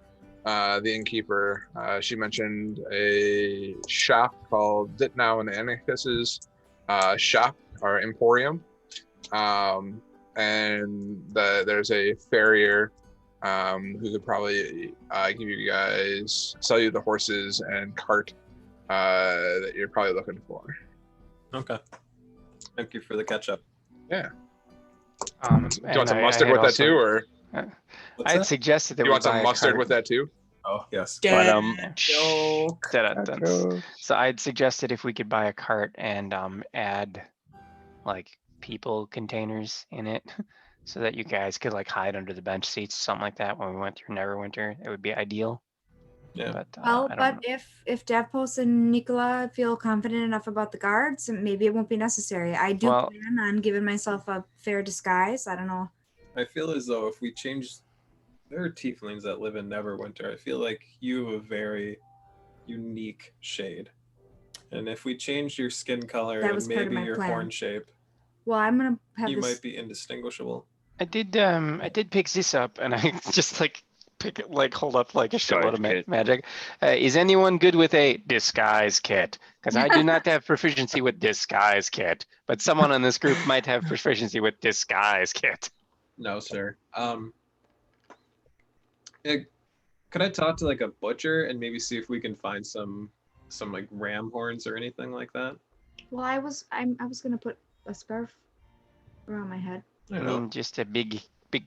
the innkeeper, she mentioned a shop called Ditnow and Anarchist's shop or emporium, and there's a farrier who could probably give you guys, sell you the horses and cart that you're probably looking for. Okay. Thank you for the catch up. Yeah. Do you want some I mustard had with that also- too, or What's I had that? suggested that you we want buy some a mustard cart. with that too? Oh, yes. But So I'd suggested if we could buy a cart and add like people containers in it so that you guys could like hide under the bench seats, something like that when we went through Neverwinter. It would be ideal. Yeah. But, Well, I don't but know. if Davpos and Nicola feel confident enough about the guards, maybe it won't be necessary. I do Well- plan on giving myself a fair disguise. I don't know. I feel as though if we change, there are tieflings that live in Neverwinter. I feel like you have a very unique shade, and if we change your skin color That and was part of maybe my your plan. horn shape, Well, I'm gonna have you this. might be indistinguishable. I did pick this up, and I just like hold up like a shitload of magic. Is anyone good with a disguise kit? Because I do not have proficiency with disguise kit, but someone in this group might have proficiency with disguise kit. No, sir. Could I talk to like a butcher and maybe see if we can find some like ram horns or anything like that? Well, I was gonna put a scarf around my head. I I don't know. mean, just a big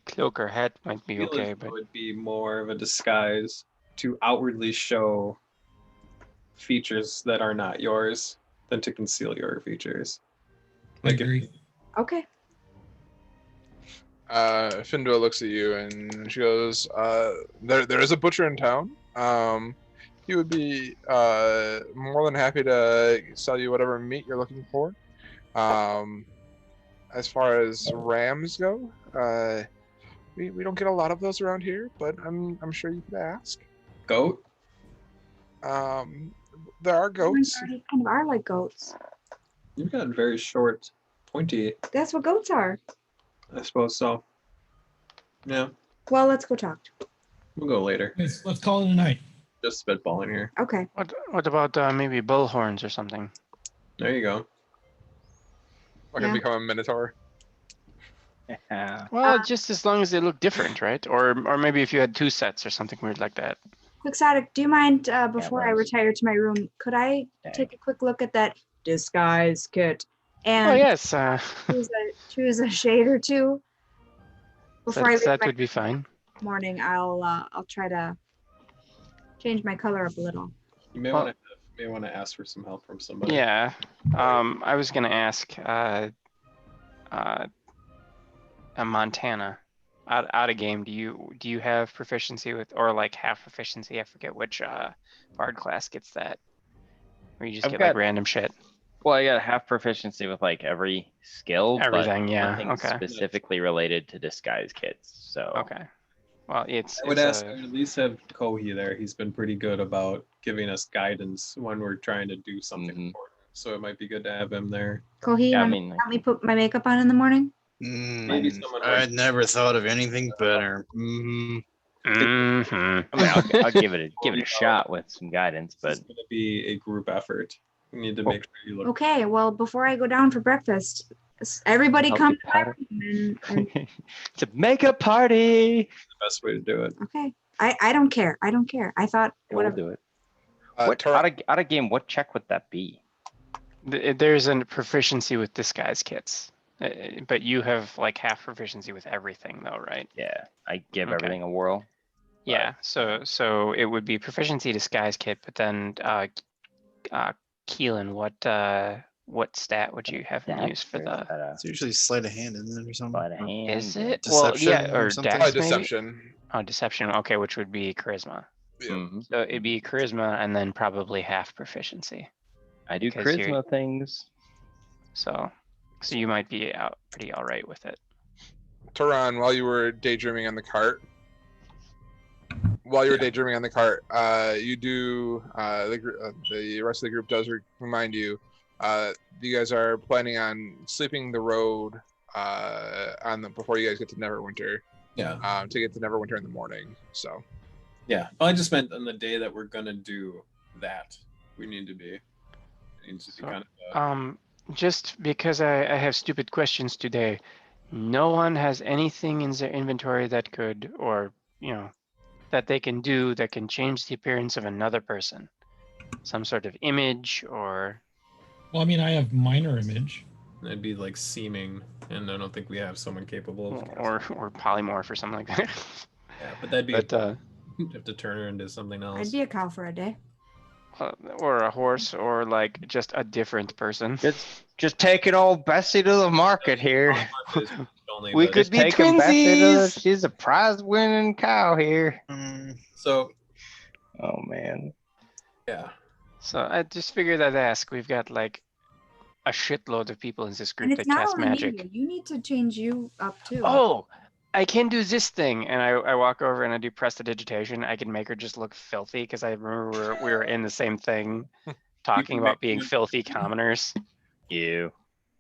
cloak or hat might be I feel okay, as though but it would be more of a disguise to outwardly show features that are not yours than to conceal your features. I Like agree. Okay. Findua looks at you and she goes, there is a butcher in town. He would be more than happy to sell you whatever meat you're looking for. As far as rams go, we don't get a lot of those around here, but I'm sure you could ask. goat. There are goats. Already kind of are like goats. You've got very short, pointy. That's what goats are. I suppose so. Yeah, Well, let's go talk. we'll go later. Let's call it a night. Just spitballing here. Okay. what about maybe bull horns or something? There you go. I can Yeah. become a minotaur. Well, just as long as they look different, right? Or maybe if you had two sets or something weird like that. Quixotic, do you mind before I Antlers. retire to my room, could I take a quick look at that disguise kit Oh and yes, choose a shade or two before I leave that my would be fine. morning? I'll try to change my color up a little. You may Well- want to ask for some help from somebody. Yeah. I was gonna ask Montana. Out of game, do you have proficiency with, or like half proficiency? I forget which bard class gets that. Where you just I've get like got- random shit. Well, I got half proficiency with like every skill, Everything, but yeah, nothing okay. specifically related to disguise kits. So Okay. Well, it's I would it's ask a- at least have Kohi there. He's been pretty good about giving us guidance when we're trying to do something Mhm. important. So it might be good to have him there. Kohi, Yeah, I you mean, help me put my makeup on in the morning? Maybe someone I'd never thought of anything better. Mhm. I mean, I'll give it a shot with some guidance, but It's going to be a group effort. We need to Well- make sure you look. Okay, well, before I go down for breakfast, everybody Help come you to my powder. room and it's a makeup party. The best way to do it. okay. I don't care. I don't care. I thought We'll whatever. do it. Uh, Out of game? What check would that be? There's a proficiency with disguise kits, but you have like half proficiency with everything, though, right? Yeah, I give Okay. everything a whirl. Yeah. So it would be proficiency disguise kit, but then Keelan, what stat would you have him use for the? It's usually sleight of hand, isn't it, or something? Sleight of hand. Is it? Deception Well, yeah, or or something? dex maybe? Deception. Oh, deception. Okay, which would be charisma. Yeah. Mhm. So it'd be charisma and then probably half proficiency. I do Because you're- charisma things. So you might be out pretty all right with it. Taran, while you were daydreaming on the cart, you do the rest of the group does remind you. You guys are planning on sleeping the road before you guys get to Neverwinter. Yeah. To get to Neverwinter in the morning. So Yeah. Well, I just meant on the day that we're going to do that, we need to be. It needs to be So, kind of. Just because I have stupid questions today, no one has anything in their inventory that could, or that they can do that can change the appearance of another person. Some sort of image or. Well, I mean, I have minor image. It'd be like seeming, and I don't think we have someone capable of. Or polymorph or something like that. Yeah, but that'd be. But You have to turn her into something else. I'd be a cow for a day. or a horse, or like just a different person. Just taking old Bessie to the market here. Only, We but- could be Taking Bessie to twinsies. she's a prize winning cow here. So Oh man. Yeah. So I just figured I'd ask. We've got like a shitload of people in this And group it's that not cast only magic. me. You need to change you up too. Oh, I can do this thing, and I walk over and I do prestidigitation. I can make her just look filthy because I remember we were in the same thing, talking can about make being me- filthy commoners. You.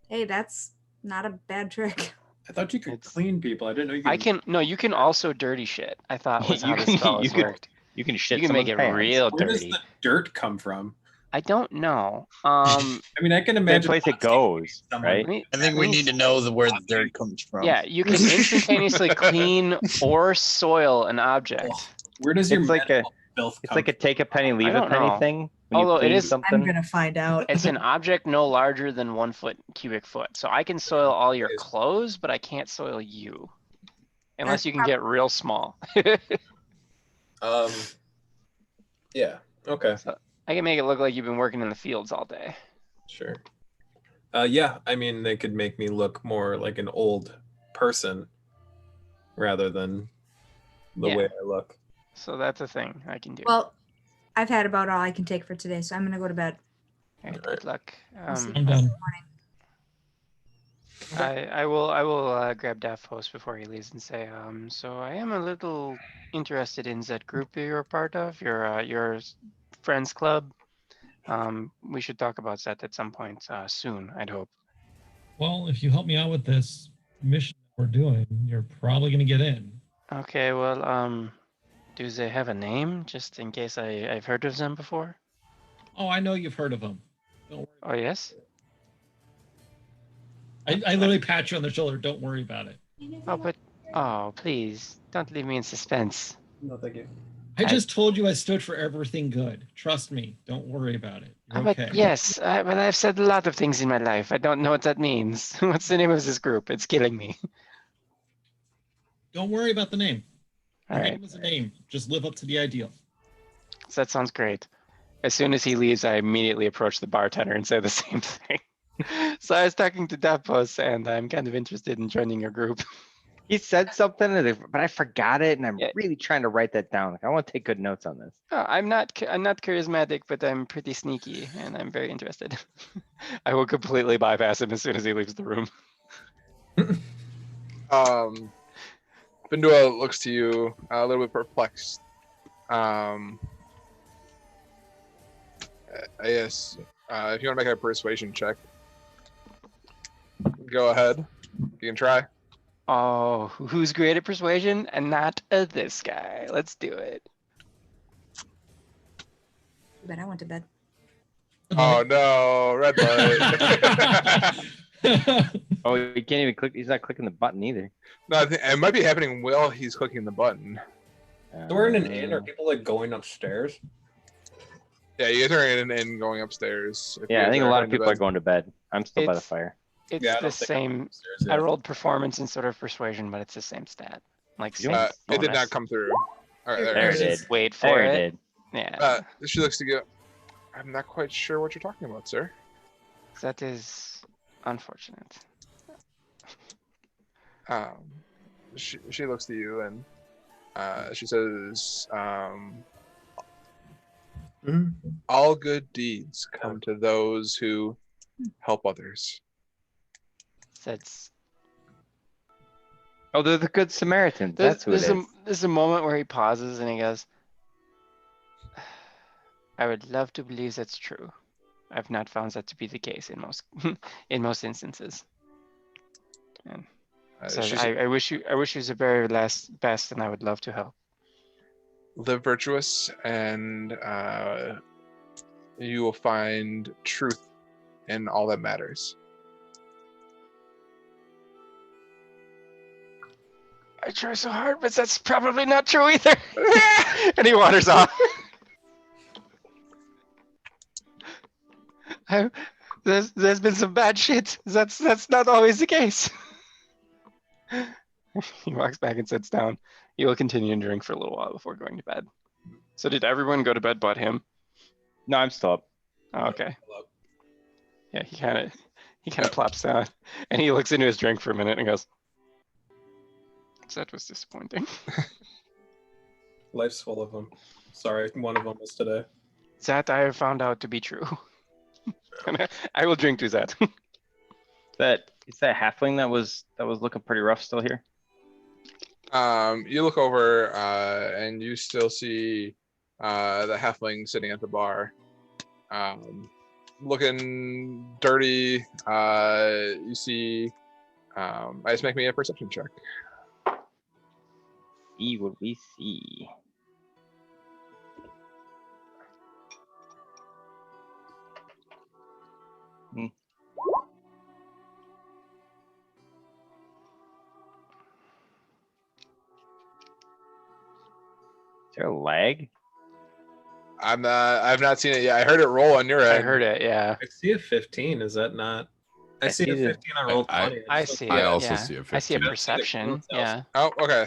Hey, that's not a bad trick. I thought you could It's- clean people. I didn't know you could. I can no. You can also dirty shit. I thought was how the spells worked. You can shit You can make someone's it pants. real Where does dirty. the dirt come from? I don't know. I mean, I can The imagine. place it goes, someone- right? I think we need to know where the dirt comes from. Yeah, you can instantaneously clean or soil an object. Where does your It's like medical filth It's come like a take a penny, leave a don't penny know. thing. When Although you it clean is- something. I'm gonna find out. It's an object no larger than 1 foot cubic foot. So I can soil all your clothes, but I can't soil you. Unless you can get real small. Um. Yeah. Okay. I can make it look like you've been working in the fields all day. Sure. Yeah. I mean, they could make me look more like an old person rather than the Yeah. way I look. So that's a thing I can do. Well, I've had about all I can take for today, so I'm gonna go to bed. All right, good luck. see. I'm done. I will grab Davos before he leaves and say, so I am a little interested in that group you're a part of, your friends club. We should talk about that at some point soon, I'd hope. Well, if you help me out with this mission that we're doing, you're probably going to get in. Okay, well, do they have a name, just in case I've heard of them before? Oh, I know you've heard of them. Don't worry. Oh, yes? I literally pat you on the shoulder. Don't worry about it. Oh, please, don't leave me in suspense. No, thank you. I just told you I stood for everything good. Trust me. Don't worry about it. You're But okay. yes, but I've said a lot of things in my life. I don't know what that means. What's the name of this group? It's killing me. Don't worry about the name. All Your right, name is a name. Just live up to the ideal. so that sounds great. As soon as he leaves, I immediately approach the bartender and say the same thing. So I was talking to Davos, and I'm kind of interested in joining your group. He said something, but I forgot it, and I'm Yeah. really trying to write that down. Like, I want to take good notes on this. Oh, I'm not charismatic, but I'm pretty sneaky, and I'm very interested. I will completely bypass him as soon as he leaves the room. Bindua looks to you a little bit perplexed. Yes. If you want to make a persuasion check, go ahead. You can try. Oh, who's great at persuasion? And not this guy. Let's do it. But I went to bed. Oh no, red light. Oh, he can't even click. He's not clicking the button either. No, I think it might be happening while he's clicking the button. So we're in an inn. Are people like going upstairs? Yeah, you guys are in and going upstairs. If you Yeah, I guys think a are lot going of to people are bed. going to bed. I'm still by the It's- fire. It's Yeah, I the don't think I'm same. upstairs I yet. rolled performance instead of persuasion, but it's the same stat. Like You same It did bonus. not come through. All right, there, There it it is. did. Wait for There it. it did. Yeah, She looks to go. I'm not quite sure what you're talking about, sir. that is unfortunate. She looks to you and she says, all good deeds come to those who help others. That's Oh, they're the Good Samaritans. there's, That's who it there's is. there's a moment where he pauses and he goes, I would love to believe that's true. I've not found that to be the case in most in most instances. So I wish you the very best, and I would love to help. Live virtuous, and you will find truth in all that matters. I try so hard, but that's probably not true either. And he wanders off. There's been some bad shit. That's not always the case. He walks back and sits down. He will continue to drink for a little while before going to bed. So did everyone go to bed but him? No, I'm still up. Oh, okay. Yeah, he kind of plops down and he looks into his drink for a minute and goes, that was disappointing. Life's full of them. Sorry, one of them was today. That I have found out to be true. I will drink to that. Is that halfling that was looking pretty rough still here? You look over and you still see the halfling sitting at the bar, looking dirty. You see, I just make me a perception check. See what we see. Hmm. Is there a lag? I've not seen it yet. I heard it roll on your end. I heard it, yeah. I see a 15. Is that not? I see a 15 on roll 20. I see it. I also yeah. see a 15. I see a perception. Yeah. Oh, okay.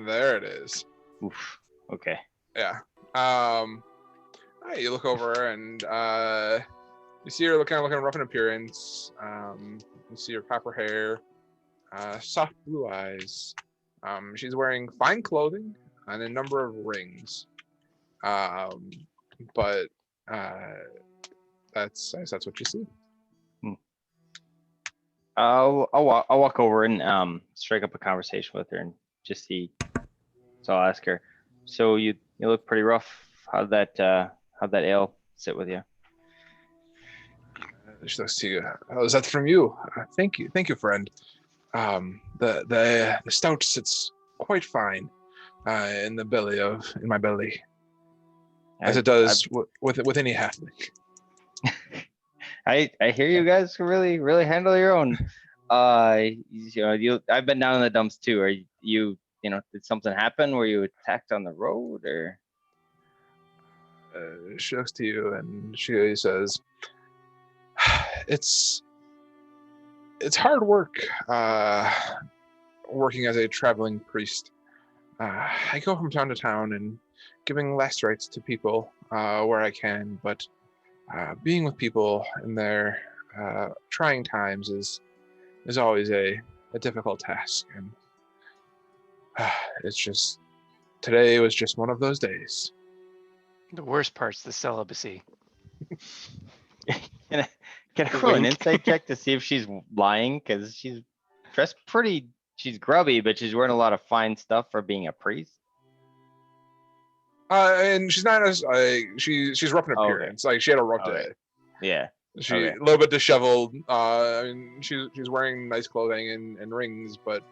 There it is. Oof. Okay. Yeah. You look over and you see her looking rough in appearance. You see her copper hair, soft blue eyes. She's wearing fine clothing and a number of rings. But that's what you see. I'll walk over and strike up a conversation with her and just see. So I'll ask her. So you look pretty rough. How'd that ale sit with you? She looks to you. Oh, is that from you? Thank you, friend. The stout sits quite fine in my belly, as it does with any halfling. I hear you guys can really handle your own. I've been down in the dumps too. Are you did something happen? Were you attacked on the road or? She looks to you and she says, "It's hard work working as a traveling priest. I go from town to town and giving last rites to people where I can, but being with people in their trying times is always a difficult task, and it's just today was just one of those days." The worst part's the celibacy. Can I roll an insight check to see if she's lying? Because she's dressed pretty. She's grubby, but she's wearing a lot of fine stuff for being a priest. And she's not as she's rough in appearance. Like she had a rough day. Yeah. She a little bit disheveled. I mean, she's wearing nice clothing and rings, but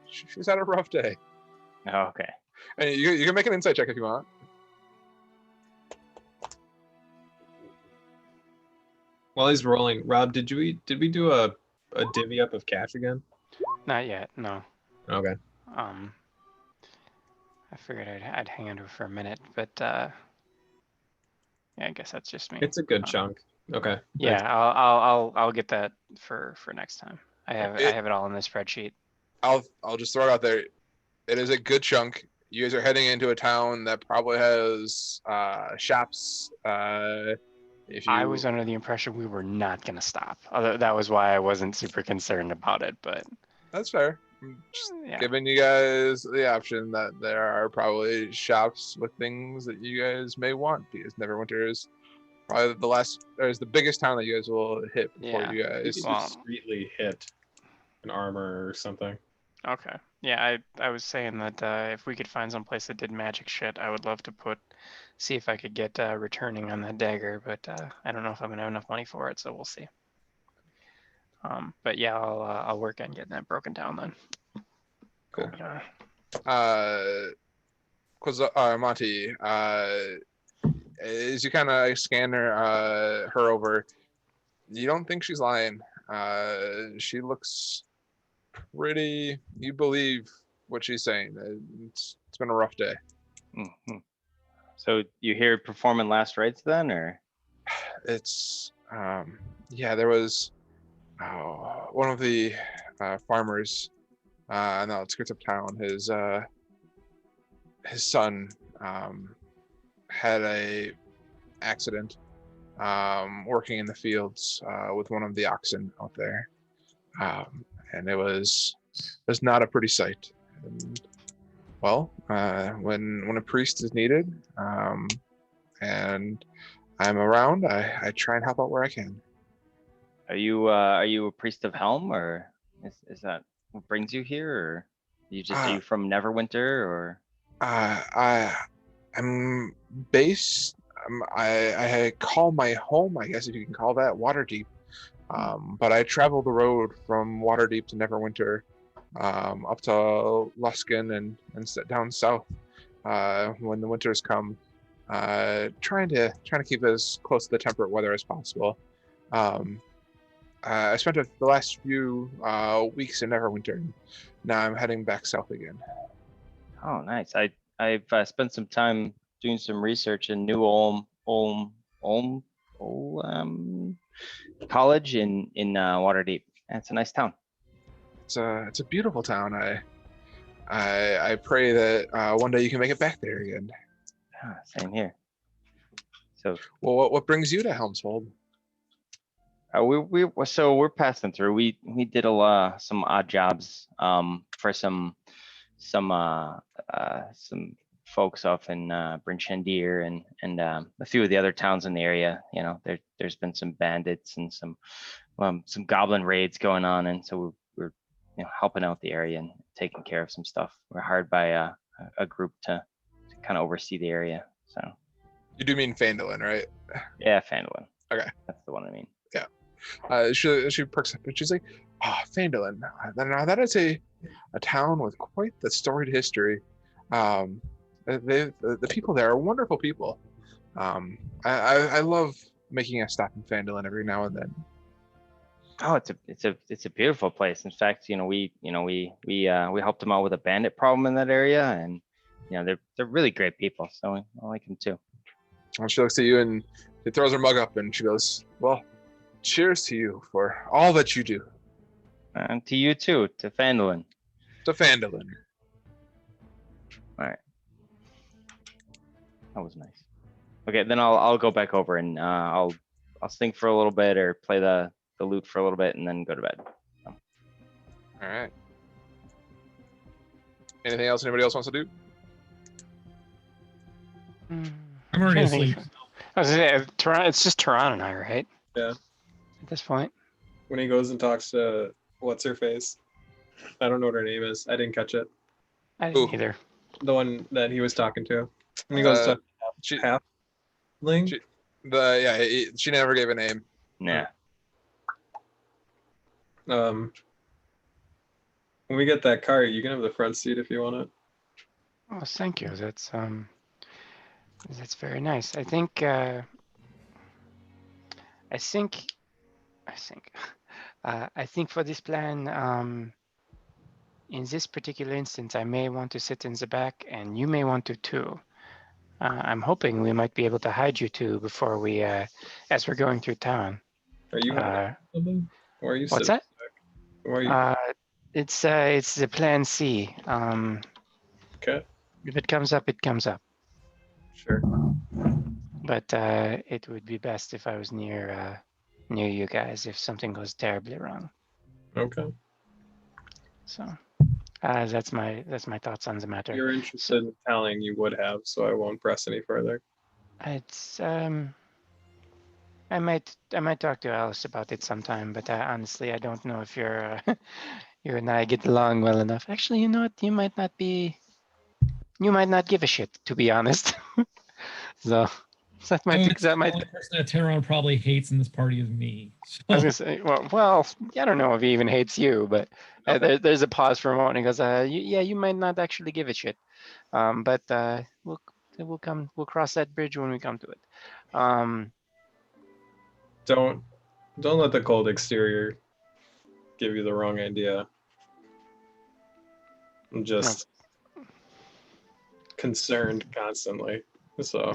she's had a rough day. Oh, okay. And you can make an insight check if you want. While he's rolling, Rob, did we do a divvy up of cash again? Not yet, no. Okay. I figured I'd hang on to it for a minute, but yeah, I guess that's just me. It's a good chunk. Okay. Yeah, I'll get that for next time. I have it all in the spreadsheet. I'll just throw it out there. It is a good chunk. You guys are heading into a town that probably has shops. I was under the impression we were not going to stop. That was why I wasn't super concerned about it, but that's fair. I'm just giving you guys the option that there are probably shops with things that you guys may want, because Neverwinter is probably the biggest town that you guys will hit before you guys discreetly hit an armor or something. Okay. Yeah, I was saying that if we could find some place that did magic shit, I would love to see if I could get returning on that dagger, but I don't know if I'm gonna have enough money for it, so we'll see. But yeah, I'll work on getting that broken down then. Cool. Monty, as you kind of scan her over, you don't think she's lying. She looks pretty. You believe what she's saying. It's been a rough day. Mm-hmm. So you hear performing last rites then, or? It's there was one of the farmers on the outskirts of town. His son had a accident working in the fields with one of the oxen out there, and it was not a pretty sight. And Well, when a priest is needed, and I'm around, I try and help out where I can. Are you a priest of Helm, or is that what brings you here, or are you from Neverwinter, or? I'm based. I call my home, I guess if you can call that, Waterdeep. But I travel the road from Waterdeep to Neverwinter, up to Luskin and down south when the winters come. Trying to keep as close to the temperate weather as possible. I spent the last few weeks in Neverwinter. Now I'm heading back south again. Oh, nice. I've spent some time doing some research in New Ulm College in Waterdeep. It's a nice town. It's a beautiful town. I pray that one day you can make it back there again. Same here. So, well, what brings you to Helmsfold? We're passing through. We did some odd jobs for some folks off in Brinchendier and a few of the other towns in the area. You know, there's been some bandits and some goblin raids going on, and so we're helping out the area and taking care of some stuff. We're hired by a group to kind of oversee the area. So you do mean Phandalin, right? Yeah, Phandalin. Okay, that's the one I mean. Yeah. She perks up and she's like, "Oh, Phandalin. Now that is a town with quite the storied history. The people there are wonderful people. I love making a stop in Phandalin every now and then." Oh, it's a beautiful place. In fact, we helped them out with a bandit problem in that area, and they're really great people. So I like them too. Well, she looks at you and she throws her mug up and she goes, "Well, cheers to you for all that you do." And to you too, to Phandalin. To Phandalin. All right. That was nice. Okay, then I'll go back over and I'll sing for a little bit or play the lute for a little bit and then go to bed. So. All right. Anything else anybody else wants to do? I'm already asleep. I was gonna say, it's just Tehran and I, right? Yeah. At this point. When he goes and talks to what's her face, I don't know what her name is. I didn't catch it. I didn't either. The one that he was talking to. When he goes to halfling. She never gave a name. Yeah. When we get that car, you can have the front seat if you want it. Oh, thank you. That's very nice. I think for this plan, in this particular instance, I may want to sit in the back, and you may want to too. I'm hoping we might be able to hide you two before we, as we're going through town. Are you? Or are you? What's that? Or are you? It's the plan C. Okay. If it comes up, it comes up. Sure. But it would be best if I was near you guys if something goes terribly wrong. Okay. So that's my thoughts on the matter. If you're interested in telling, you would have, so I won't press any further. It's I might talk to Alice about it sometime, but honestly, I don't know if you and I get along well enough. Actually, you know what? You might not give a shit, to be honest. So that might the only person that Tehran probably hates in this party is me. So. I was gonna say, well, I don't know if he even hates you, but there's a pause for a moment. And he goes, you might not actually give a shit, but we'll cross that bridge when we come to it. Don't let the cold exterior give you the wrong idea. I'm just concerned constantly. So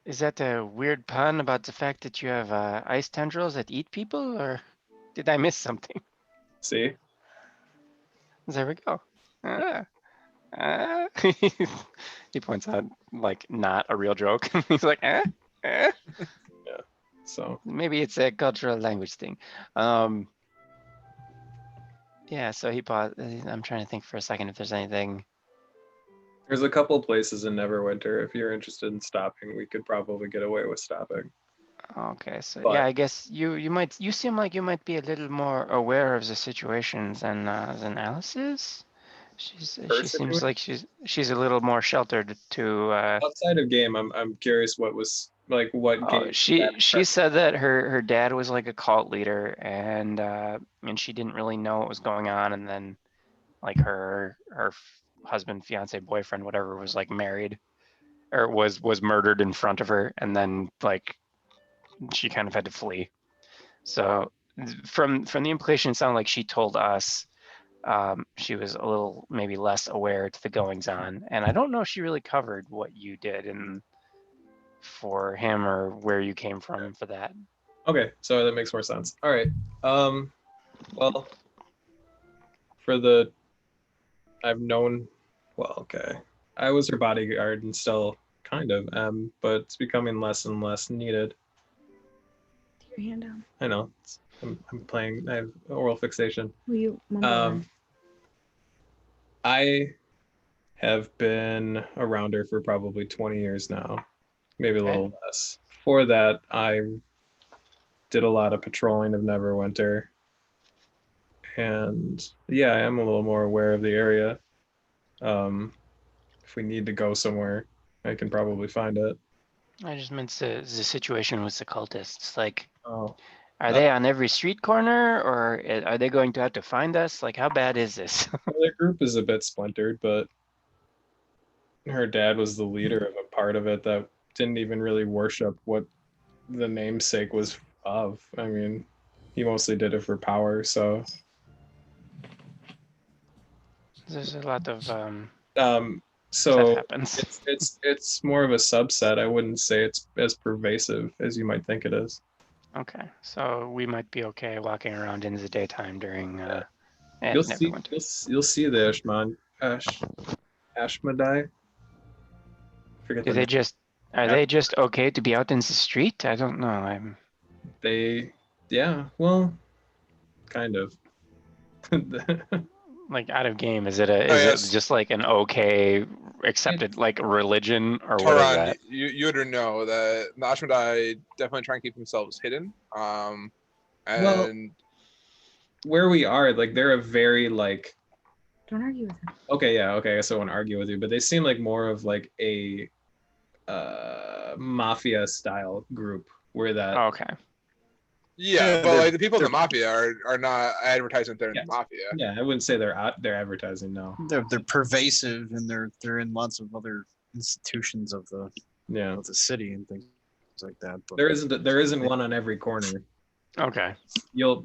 is that a weird pun about the fact that you have ice tendrils that eat people, or did I miss something? See? There we go. He points out like not a real joke. He's like, Yeah. So maybe it's a cultural language thing. Yeah. So he paused. I'm trying to think for a second if there's anything. There's a couple places in Neverwinter. If you're interested in stopping, we could probably get away with stopping. Okay, so But- yeah, I guess you seem like you might be a little more aware of the situations than Alice is. She seems like she's a little more sheltered to. Outside of game, I'm curious what was like what game. She said that her dad was like a cult leader, and she didn't really know what was going on, and then like her husband, fiance, boyfriend, whatever, was like married or was murdered in front of her, and then like she kind of had to flee. So from the implication, it sounded like she told us she was a little maybe less aware to the goings on, and I don't know if she really covered what you did and for him or where you came from for that. Okay, so that makes more sense. All right. Well, for the I've known. Well, okay. I was her bodyguard and still kind of am, but it's becoming less and less needed. Take your hand down. I know. I'm playing. I have oral fixation. Will you mumble on? I have been around her for probably 20 years now, maybe a little less. Before that, I did a lot of patrolling of Neverwinter. And yeah, I am a little more aware of the area. If we need to go somewhere, I can probably find it. I just meant the situation with the cultists. Like, Oh, are they on every street corner, or are they going to have to find us? Like, how bad is this? the group is a bit splintered, but her dad was the leader of a part of it that didn't even really worship what the namesake was of. I mean, he mostly did it for power, so There's a lot of so that happens. it's more of a subset. I wouldn't say it's as pervasive as you might think it is. Okay, so we might be okay walking around in the daytime during You'll see Neverwinter. you'll see the Ashmedai. Forget Do the they name. are they just okay to be out in the street? I don't know. Yeah, well, kind of. Like out of game. Is it it just like an okay accepted like religion or what is that? You would know that the Ashmedai definitely try and keep themselves hidden. And well, where we are, like they're a very like. Don't argue with him. Okay, yeah, okay. I guess I won't argue with you, but they seem like more of like a mafia style group where that. Oh, okay. Yeah, but like the people in the mafia are not advertising they're in the mafia. Yeah, I wouldn't say they're advertising. No, they're pervasive and they're in lots of other institutions of the of the city and things like that. But there isn't one on every corner. Okay.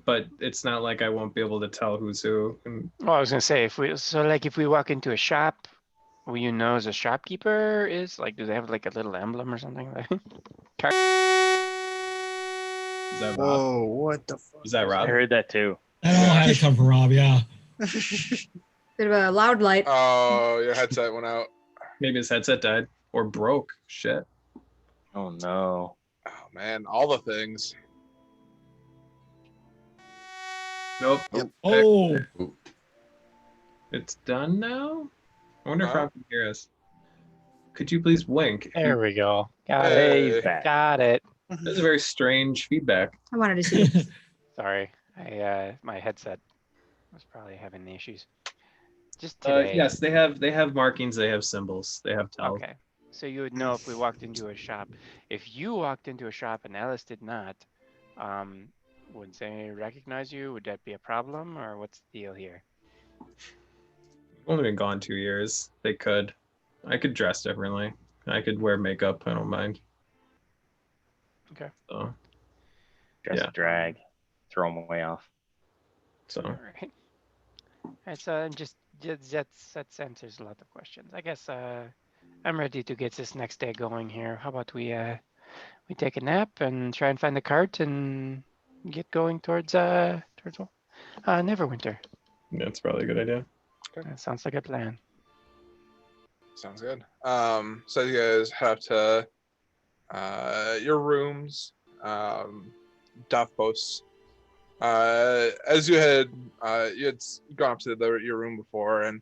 But it's not like I won't be able to tell who's who. Well, I was gonna say if we walk into a shop, will you know the shopkeeper is like? Do they have like a little emblem or something like? Is that Rob? Whoa, what the fuck? Is that Rob? I heard that too. That all had to come from Rob, yeah. Bit of a loud light. Oh, your headset went out. Maybe his headset died or broke. Shit. Oh no. Oh man, all the things. Nope. Yep. Oh, It's done now? I wonder if Rob can hear us. Could you please wink? There we go. Got Hey. it. Got it. That's a very strange feedback. I wanted to see. Sorry, my headset was probably having issues. Just today. Yes, they have markings, they have symbols, they have tells. Okay, so you would know if we walked into a shop. If you walked into a shop and Alice did not, would they recognize you? Would that be a problem, or what's the deal here? Only been gone 2 years. They could. I could dress differently. I could wear makeup. I don't mind. Okay. So, Just Yeah. drag. Throw them way off. so All right. All right. So that answers a lot of questions. I guess I'm ready to get this next day going here. How about we take a nap and try and find the cart and get going towards Neverwinter. that's probably a good idea. That sounds like a plan. Sounds good. So you guys have to your rooms, dock posts. As you had gone up to your room before, and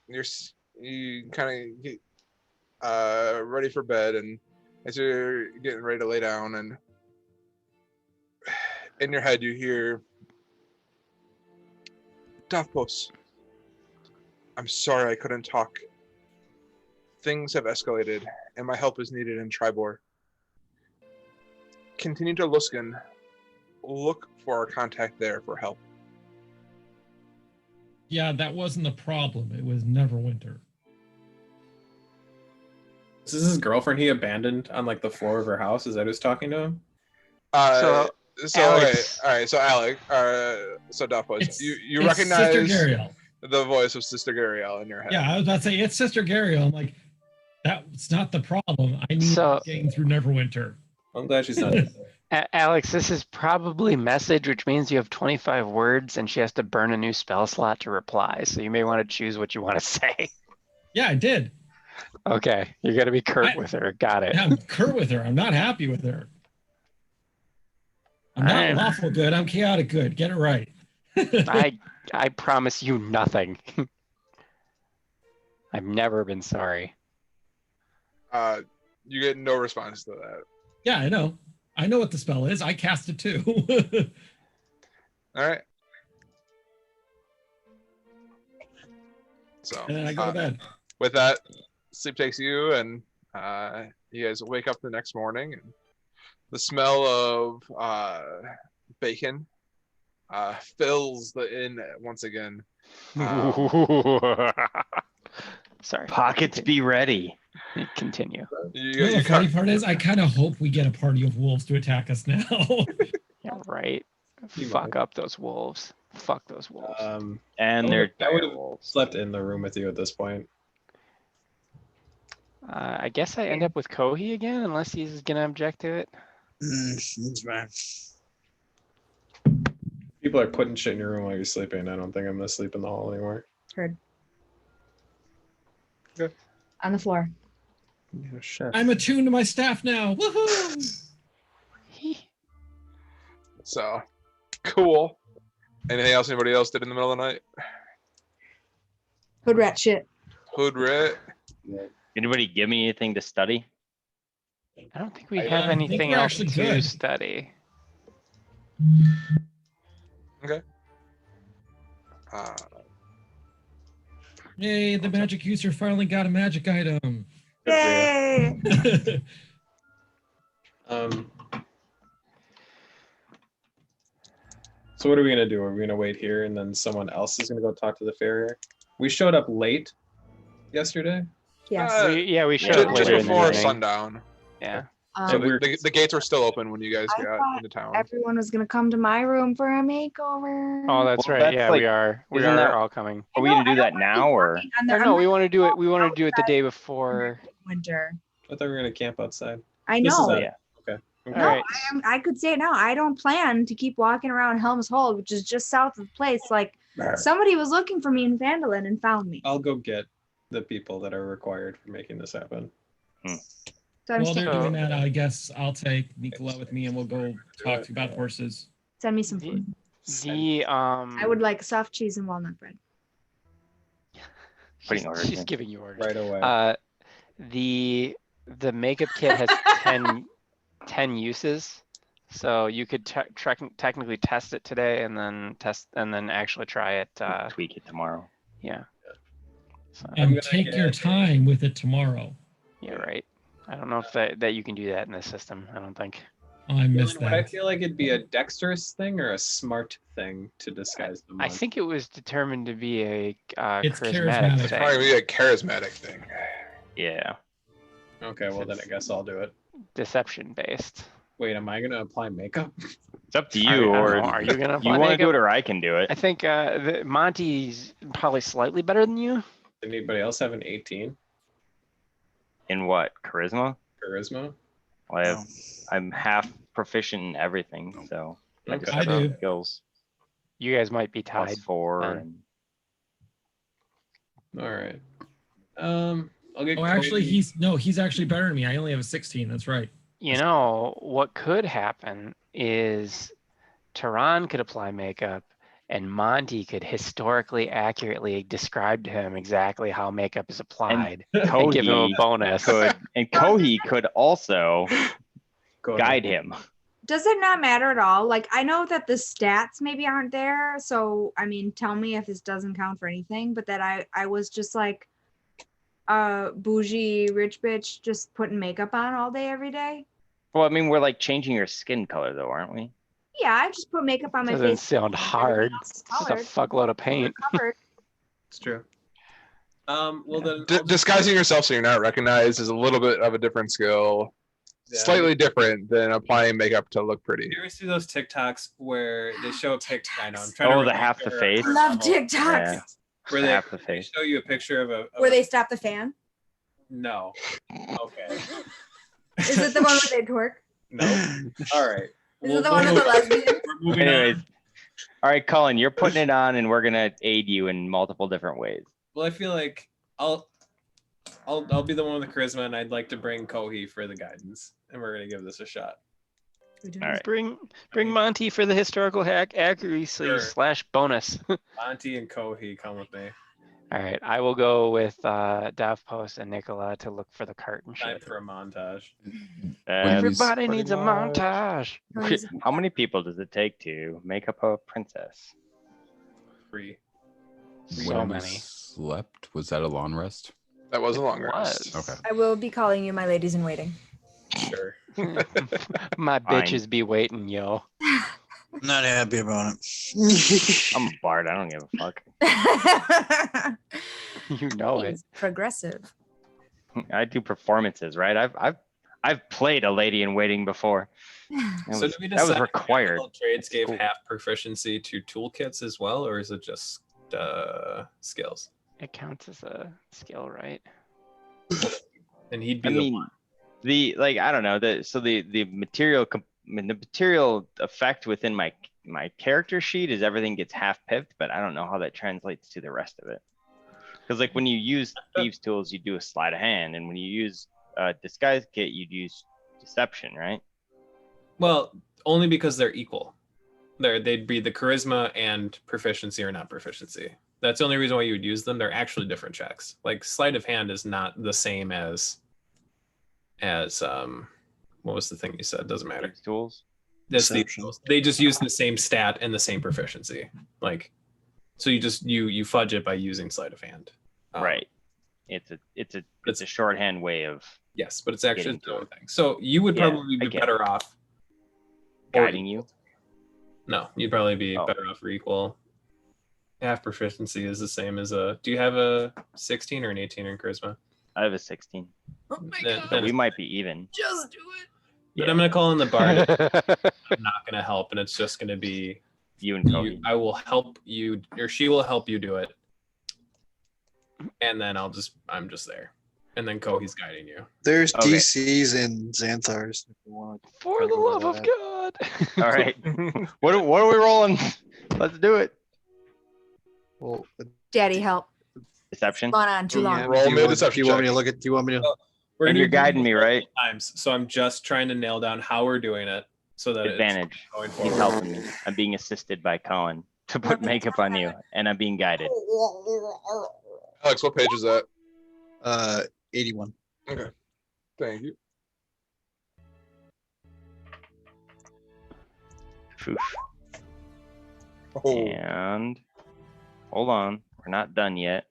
you kind of get ready for bed, and as you're getting ready to lay down, and in your head you hear, Davpos, I'm sorry I couldn't talk. Things have escalated, and my help is needed in Tribor. Continue to Luskan. Look for our contact there for help. Yeah, that wasn't the problem. It was Neverwinter. This is his girlfriend he abandoned on like the floor of her house. Is that who's talking to him? So Alex. all right. So Alec, so Davpos, you it's recognize Sister Gariel. the voice of Sister Gariel in your head. Yeah, I was about to say it's Sister Gariel. I'm like, that's not the problem. I need getting through Neverwinter. I'm glad she's not. Alex, this is probably message, which means you have 25 words, and she has to burn a new spell slot to reply. So you may want to choose what you want to say. Yeah, I did. Okay, you got to be curt with her. Got it. Yeah, I'm curt with her. I'm not happy with her. I'm not lawful good. I'm chaotic good. Get it right. I promise you nothing. I've never been sorry. You get no response to that. Yeah, I know. I know what the spell is. I cast it too. All right. So and then I go to bed. With that, sleep takes you, and you guys wake up the next morning, and the smell of bacon fills the inn once again. Sorry. Pockets be ready. Continue. The funny part is, I kind of hope we get a party of wolves to attack us now. Yeah, right. Fuck up those wolves. Fuck those wolves. And they're I would have slept in the room with you at this point. I guess I end up with Kohi again, unless he's gonna object to it. That's right. People are putting shit in your room while you're sleeping. I don't think I'm gonna sleep in the hall anymore. Heard. Good. On the floor. Yeah, shit. I'm attuned to my staff now. Woohoo! So, cool. Anything else anybody else did in the middle of the night? Hood rat shit. Hood rat. Anybody give me anything to study? I don't think we have anything else to study. Okay. Yay, the magic user finally got a magic item. Yay! So what are we gonna do? Are we gonna wait here and then someone else is gonna go talk to the farrier? We showed up late yesterday. Yes. We showed up just later before in the sundown. Yeah. So the gates were still open when you guys got into town. Everyone was gonna come to my room for a makeover. Oh, that's right. Yeah, we are. We are all coming. Are we gonna do that now or? No, we want to do it. We want to do it the day before winter. I thought we were gonna camp outside. I know. Yeah. Okay. No, right. I could say it now. I don't plan to keep walking around Helm's Hold, which is just south of the place. Like somebody was looking for me in Vandalin and found me. I'll go get the people that are required for making this happen. So While they're doing that, I guess I'll take Nicola with me and we'll go talk about horses. Send me some food. I would like soft cheese and walnut bread. She's giving you orders right away. The makeup kit has 10 uses, so you could technically test it today and then actually try it. Tweak it tomorrow. Yeah. So, and take your time with it tomorrow. Yeah, right. I don't know if that you can do that in this system. I don't think. Oh, I missed Would that. I feel like it'd be a dexterous thing or a smart thing to disguise the monk? I think it was determined to be a It's charismatic It's thing. probably a charismatic thing. Yeah. Okay, well then I guess I'll do it. Deception based. Wait, am I gonna apply makeup? It's up to you, are you gonna? You want to do it, or I can do it. I think Monty's probably slightly better than you. Anybody else have an 18? In what? Charisma? Charisma? Well, I'm half proficient in everything, so Okay. I do. skills. You guys might be tied. +4 then. and All right. I'll get. Oh, actually, he's actually better than me. I only have a 16. That's right. You know what could happen is Tehran could apply makeup, and Monty could historically accurately describe to him exactly how makeup is applied and give him a bonus. Kohi could also guide him. Does it not matter at all? Like, I know that the stats maybe aren't there, so I mean, tell me if this doesn't count for anything, but that I was just like bougie rich bitch just putting makeup on all day every day. Well, I mean, we're like changing your skin color though, aren't we? Yeah, I just put makeup on my Doesn't face. sound hard. It's just a fuckload of paint. It's true. Well then, disguising yourself so you're not recognized is a little bit of a different skill. Yeah. Slightly different than applying makeup to look pretty. You ever see those TikToks where they show a picture? I know I'm trying to. The half the face. Love TikToks. Yeah. Where they show you a picture of where they stop the fan. No. Okay. Is it the one where they twerk? No. All right. Is it the one with the lesbian? Anyways, all right, Colin, you're putting it on, and we're gonna aid you in multiple different ways. Well, I feel like I'll be the one with the charisma, and I'd like to bring Kohi for the guidance, and we're gonna give this a shot. All right. Bring Monty for the historical accuracy / bonus. Monty and Kohi, come with me. All right, I will go with Davpost and Nicola to look for the cart and Time shit. for a montage. Everybody needs a montage. How many people does it take to make up a princess? 3. So many. Slept? Was that a long rest? That was a long rest. Okay. I will be calling you my ladies in waiting. Sure. My bitches be waiting, yo. I'm not happy about it. I'm a bard. I don't give a fuck. You know it. Progressive. I do performances, right? I've played a lady in waiting before. That was required. Trades gave half proficiency to toolkits as well, or is it just skills? It counts as a skill, right? And he'd be one. I don't know, the material effect within my character sheet is everything gets half pipped, but I don't know how that translates to the rest of it. Because like when you use thieves tools, you do a sleight of hand, and when you use disguise kit, you'd use deception, right? Well, only because they're equal. They'd be the charisma and proficiency or not proficiency. That's the only reason why you would use them. They're actually different checks. Like sleight of hand is not the same as what was the thing you said? Doesn't matter. Tools. They just use the same stat and the same proficiency. Like, so you just you fudge it by using sleight of hand. Right. It's a shorthand way of. Yes, but it's actually its own thing. So you would probably be better off guiding you. No, you'd probably be better off for equal. Half proficiency is the same as a. Do you have a 16 or an 18 in charisma? I have a 16. Oh my God. So we might be even. Just do it. But I'm gonna call in the bard. I'm not gonna help, and it's just gonna be you and Kohi. I will help you, or she will help you do it, and then I'm just there, and then Kohi's guiding you. There's DCs and Xanthars. For the love of God! All right, what are we rolling? Let's do it. Well, Daddy, help. Deception. Gone on too long. Roll me a deception. Do you want me to look at? Do you want me to? And you're guiding me, right? Times. So I'm just trying to nail down how we're doing it, so that advantage. He's helping me. I'm being assisted by Colin to put makeup on you, and I'm being guided. Alex, what page is that? 81. Okay. Thank you. Oh. And hold on, we're not done yet.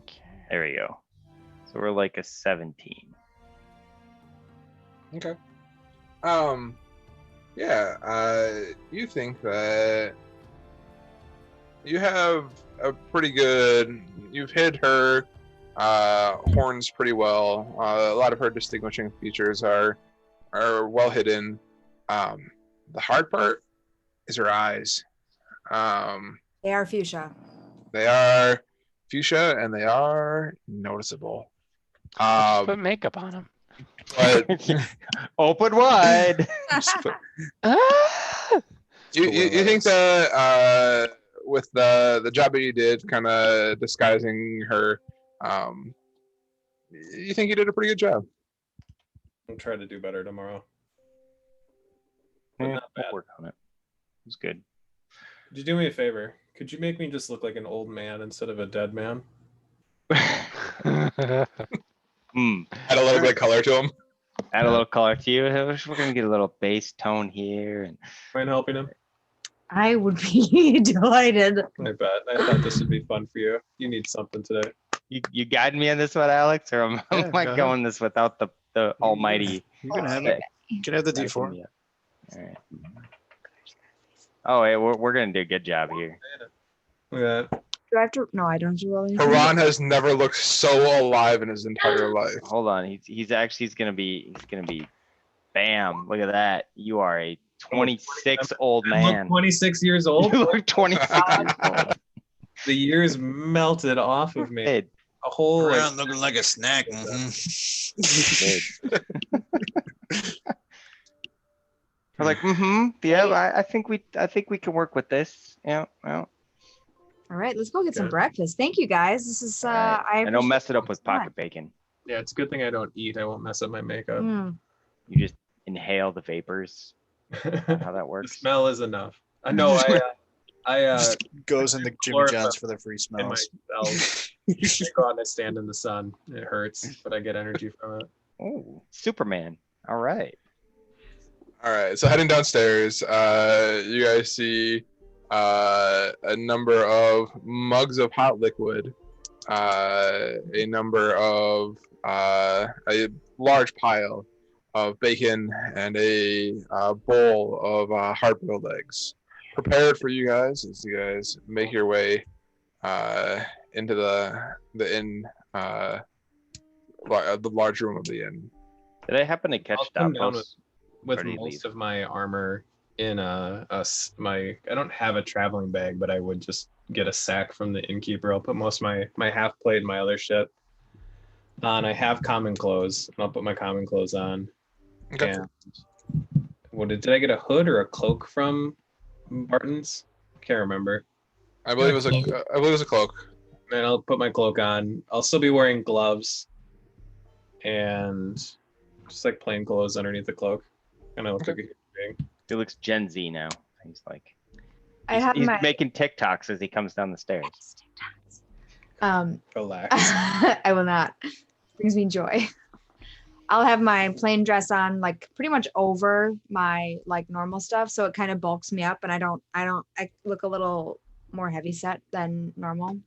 Okay. There we go. So we're like a 17. Okay. Yeah, you think that you have a pretty good, you've hid her horns pretty well. A lot of her distinguishing features are well hidden. The hard part is her eyes. They are fuchsia. They are fuchsia, and they are noticeable. Put makeup on them. But open wide. You think that with the job that you did, kind of disguising her, you think you did a pretty good job. I'll try to do better tomorrow. Yeah, not bad. we'll work on it. It's good. Could you do me a favor? Could you make me just look like an old man instead of a dead man? Add a little bit of color to him. Add a little color to you. We're gonna get a little bass tone here, and Mind helping him? I would be delighted. I bet. I thought this would be fun for you. You need something today. you guide me on this one, Alex, or am Yeah, I go going this without the almighty? You can have it. You can have the backing D4. me up? All right. Oh, hey, we're gonna do a good job here. Look at that. Do I have to? No, I don't have to roll anything. Haran has never looked so alive in his entire life. Hold on, he's gonna be bam, look at that. You are a 26 old I look man. 26 years old. You look 26 years old. The years melted off of me. Hey, A whole like, Around looking like a snack. dude. I was like, yeah, I think we can work with this. Yeah, well. All right, let's go get some Good. breakfast. Thank you guys. This is Right. I And don't mess it up with appreciate pocket bacon. yeah, it's a good thing I don't eat. I won't mess up my makeup. Mm. You just inhale the vapors. How that The works. smell is enough. I know. I Just goes into Jimmy Florida John's for the free in my smells. cells. I go out and I stand in the sun. It hurts, but I get energy from it. Oh, Superman. All right. All right, so heading downstairs, you guys see a number of mugs of hot liquid, a number of a large pile of bacon, and a bowl of hard-boiled eggs, prepared for you guys as you guys make your way into the inn, the large room of the inn. Did I happen to catch I'll come down Davos? With Or do you most leave? of my armor in my I don't have a traveling bag, but I would just get a sack from the innkeeper. I'll put most of my half plate and my other shit on. I have common clothes, and I'll put my common clothes on. Okay. And what did I get a hood or a cloak from Barton's? Can't remember. I believe it was a cloak. And I'll put my cloak on. I'll still be wearing gloves and just like plain clothes underneath the cloak. And I look like a human being. He looks Gen Z now. He's like, I have he's my making TikToks as he comes down the stairs. Relax. I will not. Brings me joy. I'll have my plain dress on, like pretty much over my like normal stuff, so it kind of bulks me up, and I look a little more heavy set than normal.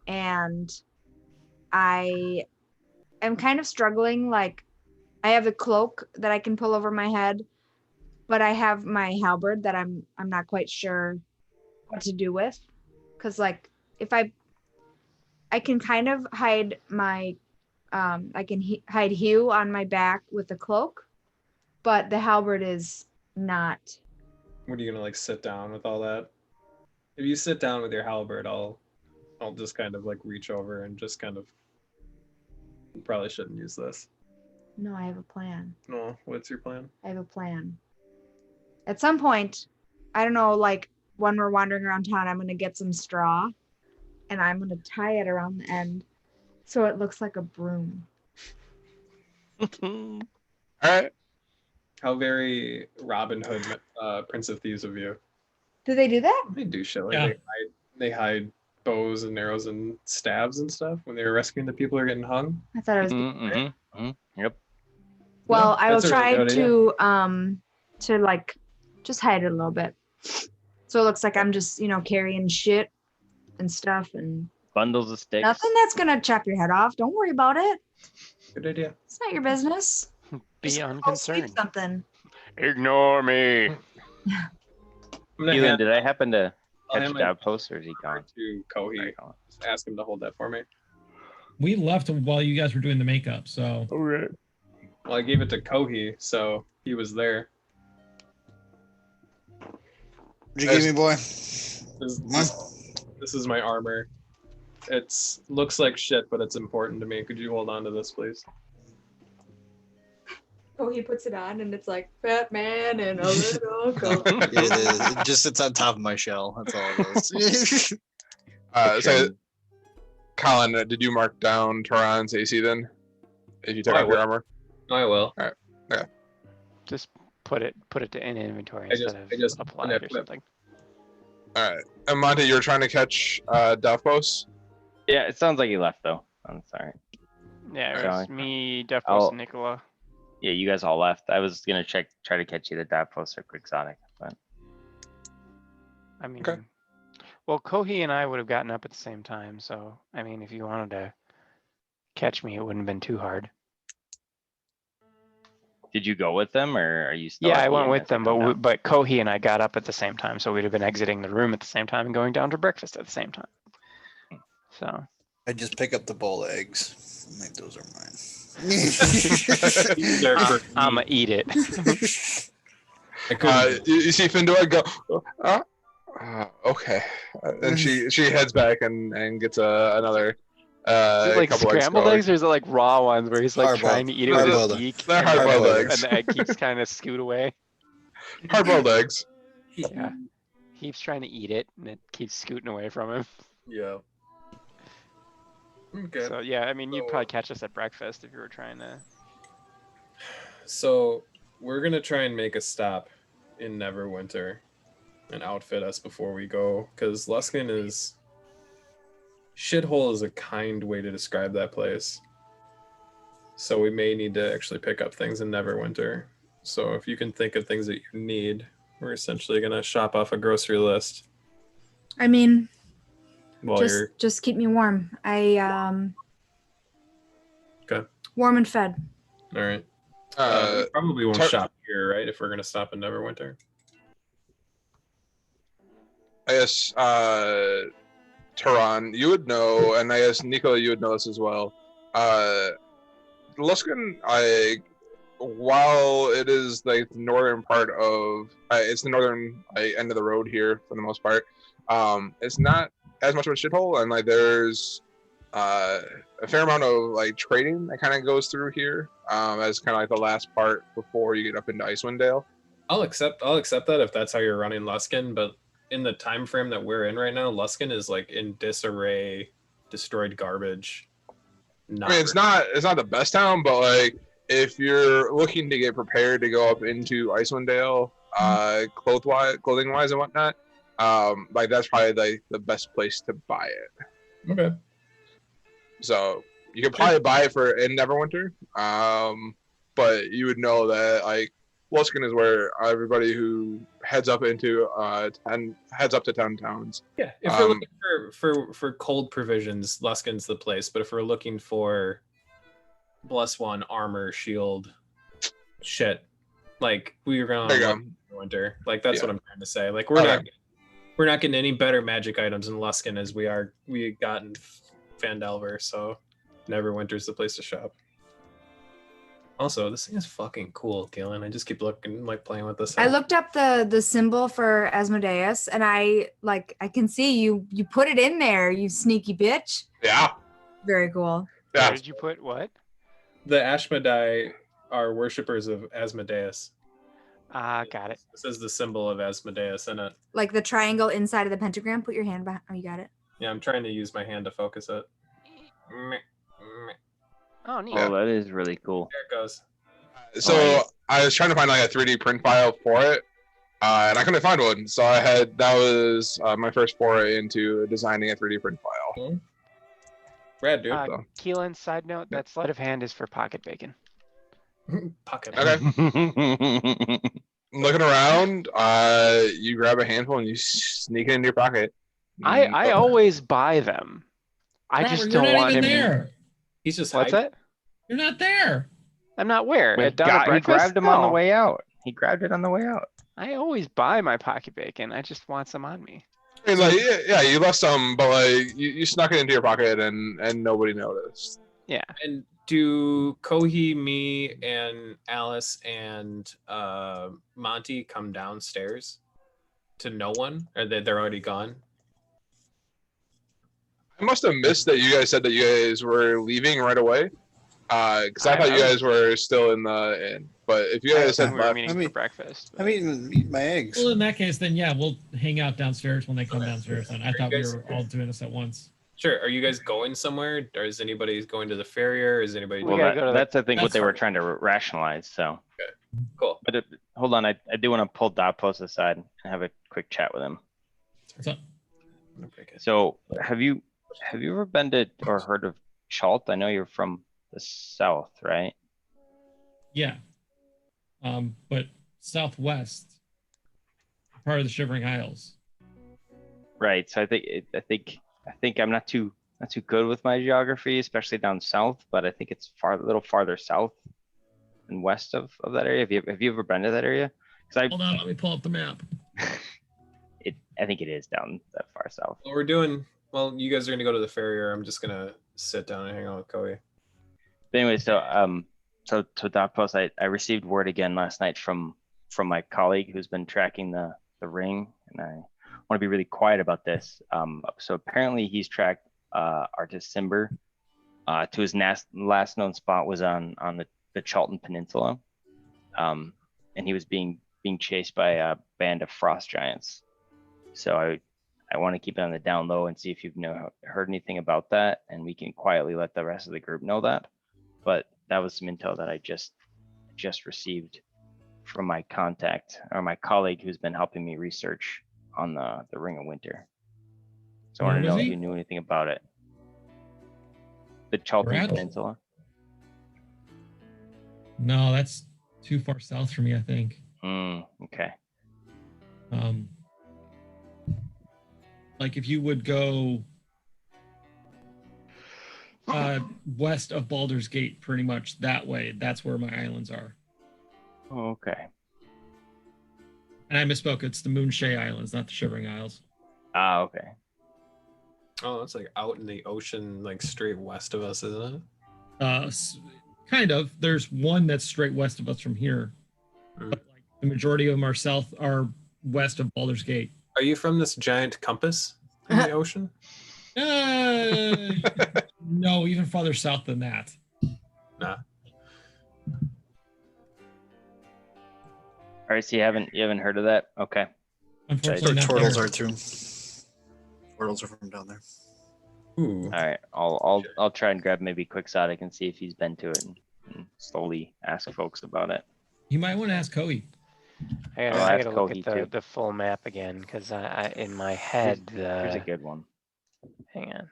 And I am kind of struggling. Like, I have the cloak that I can pull over my head, but I have my halberd that I'm not quite sure what to do with, because like if I can kind of hide my I can hide Hugh on my back with the cloak, but the halberd is not. What are you gonna like sit down with all that? If you sit down with your halberd, I'll just kind of like reach over and just kind of. You probably shouldn't use this. No, I have a plan. No, what's your plan? I have a plan. At some point, I don't know, like when we're wandering around town, I'm gonna get some straw, and I'm gonna tie it around the end, so it looks like a broom. All right. How very Robin Hood, Prince of Thieves of you. Do they do that? They do shit like Yeah. they hide bows and arrows and stabs and stuff when they were rescuing the people who are getting hung. I thought it was. Yep. Well, No, I will that's a really try good to like just hide it a little bit, so it looks like I'm just carrying shit and stuff and Bundles of sticks. nothing that's gonna chop your head off. Don't worry about it. Good idea. It's not your business. Be Just go sleep unconcerned. something. Ignore me. I'm gonna Keelan, hand, did I happen to I'll catch hand my Davos, or is he gone? to Kohi. Just ask him to hold that for me. We left while you guys were doing the makeup, so All right. Well, I gave it to Kohi, so he was there. What'd you give me, boy? This is my armor. It's looks like shit, but it's important to me. Could you hold on to this, please? Oh, he puts it on, and it's like Fat Man and a little girl. It just sits on top of my shell. That's all it is. So, Colin, did you mark down Taran's AC then? If you took I off your will. armor? I will. Just put it in inventory instead of apply it or something. All right. And Monty, you're trying to catch Duffos? Yeah, it sounds like he left though. I'm sorry. Yeah, it was me, Duffos, and Nicola. Yeah, you guys all left. I was gonna try to catch you the Duffos or Quixotic, but I mean, well, Kohi and I would have gotten up at the same time, so I mean, if you wanted to catch me, it wouldn't have been too hard. Did you go with them, or are you still? Yeah, I went with them, but Kohi and I got up at the same time, so we'd have been exiting the room at the same time and going down to breakfast at the same time. So I just pick up the bowl of eggs. I'm like, those are mine. I'ma eat it. You see Findor go, okay, and she heads back and gets another. Like couple scrambled eggs, or is it like raw ones where he's like trying to eat it with his beak? They're hard-boiled eggs, and the egg keeps kind of scoot away. Hard-boiled eggs. Yeah, he keeps trying to eat it, and it keeps scooting away from him. Yeah. Okay. So yeah, I mean, you'd probably catch us at breakfast if you were trying to. So we're gonna try and make a stop in Neverwinter and outfit us before we go, because Luskin is. Shithole is a kind way to describe that place. So we may need to actually pick up things in Neverwinter. So if you can think of things that you need, we're essentially going to shop off a grocery list. I mean, while just keep me warm. Okay. Warm and fed. All right. We probably won't shop here, right? If we're going to stop in Neverwinter. I guess Tehran, you would know, and I guess Nicola, you would know this as well. Luskin, while it is like the northern part of, it's the northern end of the road here for the most part. It's not as much of a shithole, and like there's a fair amount of like trading that kind of goes through here, as kind of like the last part before you get up into Icewind Dale. I'll accept that if that's how you're running Luskin, but in the time frame that we're in right now, Luskin is like in disarray, destroyed garbage. I mean, it's not the best town, but like if you're looking to get prepared to go up into Icewind Dale, clothing wise and whatnot, like that's probably like the best place to buy it. Okay. So you could probably buy it in Neverwinter, but you would know that like Luskin is where everybody who heads up into heads up to 10 towns. Yeah, if we're looking for cold provisions, Luskin's the place. But if we're looking for +1 armor, shield, shit, like we're gonna winter. Like that's what I'm trying to say. Like we're not getting any better magic items in Luskin as we got in Phandelver. So Neverwinter's the place to shop. Also, this thing is fucking cool, Gillen. I just keep looking, like playing with this. I looked up the symbol for Asmodeus, and I can see you put it in there, you sneaky bitch. Yeah. Very cool. Yeah. Where did you put what? The Ashmedai are worshippers of Asmodeus. Got it. This is the symbol of Asmodeus in it. Like the triangle inside of the pentagram. Put your hand behind. Oh, you got it. Yeah, I'm trying to use my hand to focus it. Oh, neat. Oh, that is really cool. There it goes. So I was trying to find like a 3D print file for it, and I couldn't find one. So that was my first foray into designing a 3D print file. Rad, dude. Keelan, side note, that sleight of hand is for pocket bacon. Pocket. Okay. Looking around, you grab a handful and you sneak it into your pocket. I always buy them. I just don't want him there. He's just What's that? You're not there. I'm not where? He grabbed him on the way out. He grabbed it on the way out. I always buy my pocket bacon. I just want some on me. I mean, like, yeah, you left some, but like you snuck it into your pocket and nobody noticed. Yeah. And do Kohi, me, and Alice and Monty come downstairs to no one? Or they're already gone? I must have missed that you guys said that you guys were leaving right away. Because I thought you guys were still in the inn. But if you guys had left, meeting for breakfast. I mean, eat my eggs. Well, in that case, then yeah, we'll hang out downstairs when they come downstairs. And I thought we were all doing this at once. Sure. Are you guys going somewhere? Or is anybody going to the farrier? Is anybody? Well, that's I think what they were trying to rationalize. So. Okay. Cool. But hold on, I do want to pull Dopos aside and have a quick chat with him. What's up? So have you ever been to or heard of Chalt? I know you're from the south, right? Yeah. But southwest, part of the Shivering Isles. Right. So I think I'm not too good with my geography, especially down south, but I think it's a little farther south and west of that area. Have you ever been to that area? Hold on, let me pull up the map. I think it is down that far south. Well, you guys are gonna go to the farrier. I'm just gonna sit down and hang out with Koei. But anyway, so Doc Post, I received word again last night from my colleague who's been tracking the ring, and I want to be really quiet about this. So apparently he's tracked Artis Simber to his last known spot was on the Chalton Peninsula, and he was being chased by a band of frost giants. So I want to keep it on the down low and see if you've heard anything about that, and we can quietly let the rest of the group know that. But that was some intel that I just received from my contact or my colleague who's been helping me research on the Ring of Winter. So I want to know if you knew anything about it. The Chalton Peninsula. No, that's too far south for me, I think. Okay. Like if you would go west of Baldur's Gate, pretty much that way, that's where my islands are. Oh, okay. And I misspoke. It's the Moonshay Islands, not the Shivering Isles. Ah, okay. Oh, it's like out in the ocean, like straight west of us, isn't it? Kind of. There's one that's straight west of us from here. But like the majority of them are west of Baldur's Gate. Are you from this giant compass in the ocean? No, even farther south than that. Nah. All right, so you haven't heard of that? Okay. Unfortunately, turtles are too. Turtles are from down there. Ooh. All right, I'll try and grab maybe Quixotic and see if he's been to it and slowly ask folks about it. You might want to ask Koei. I gotta look at the full map again because I in my head. Here's a good one. Hang on.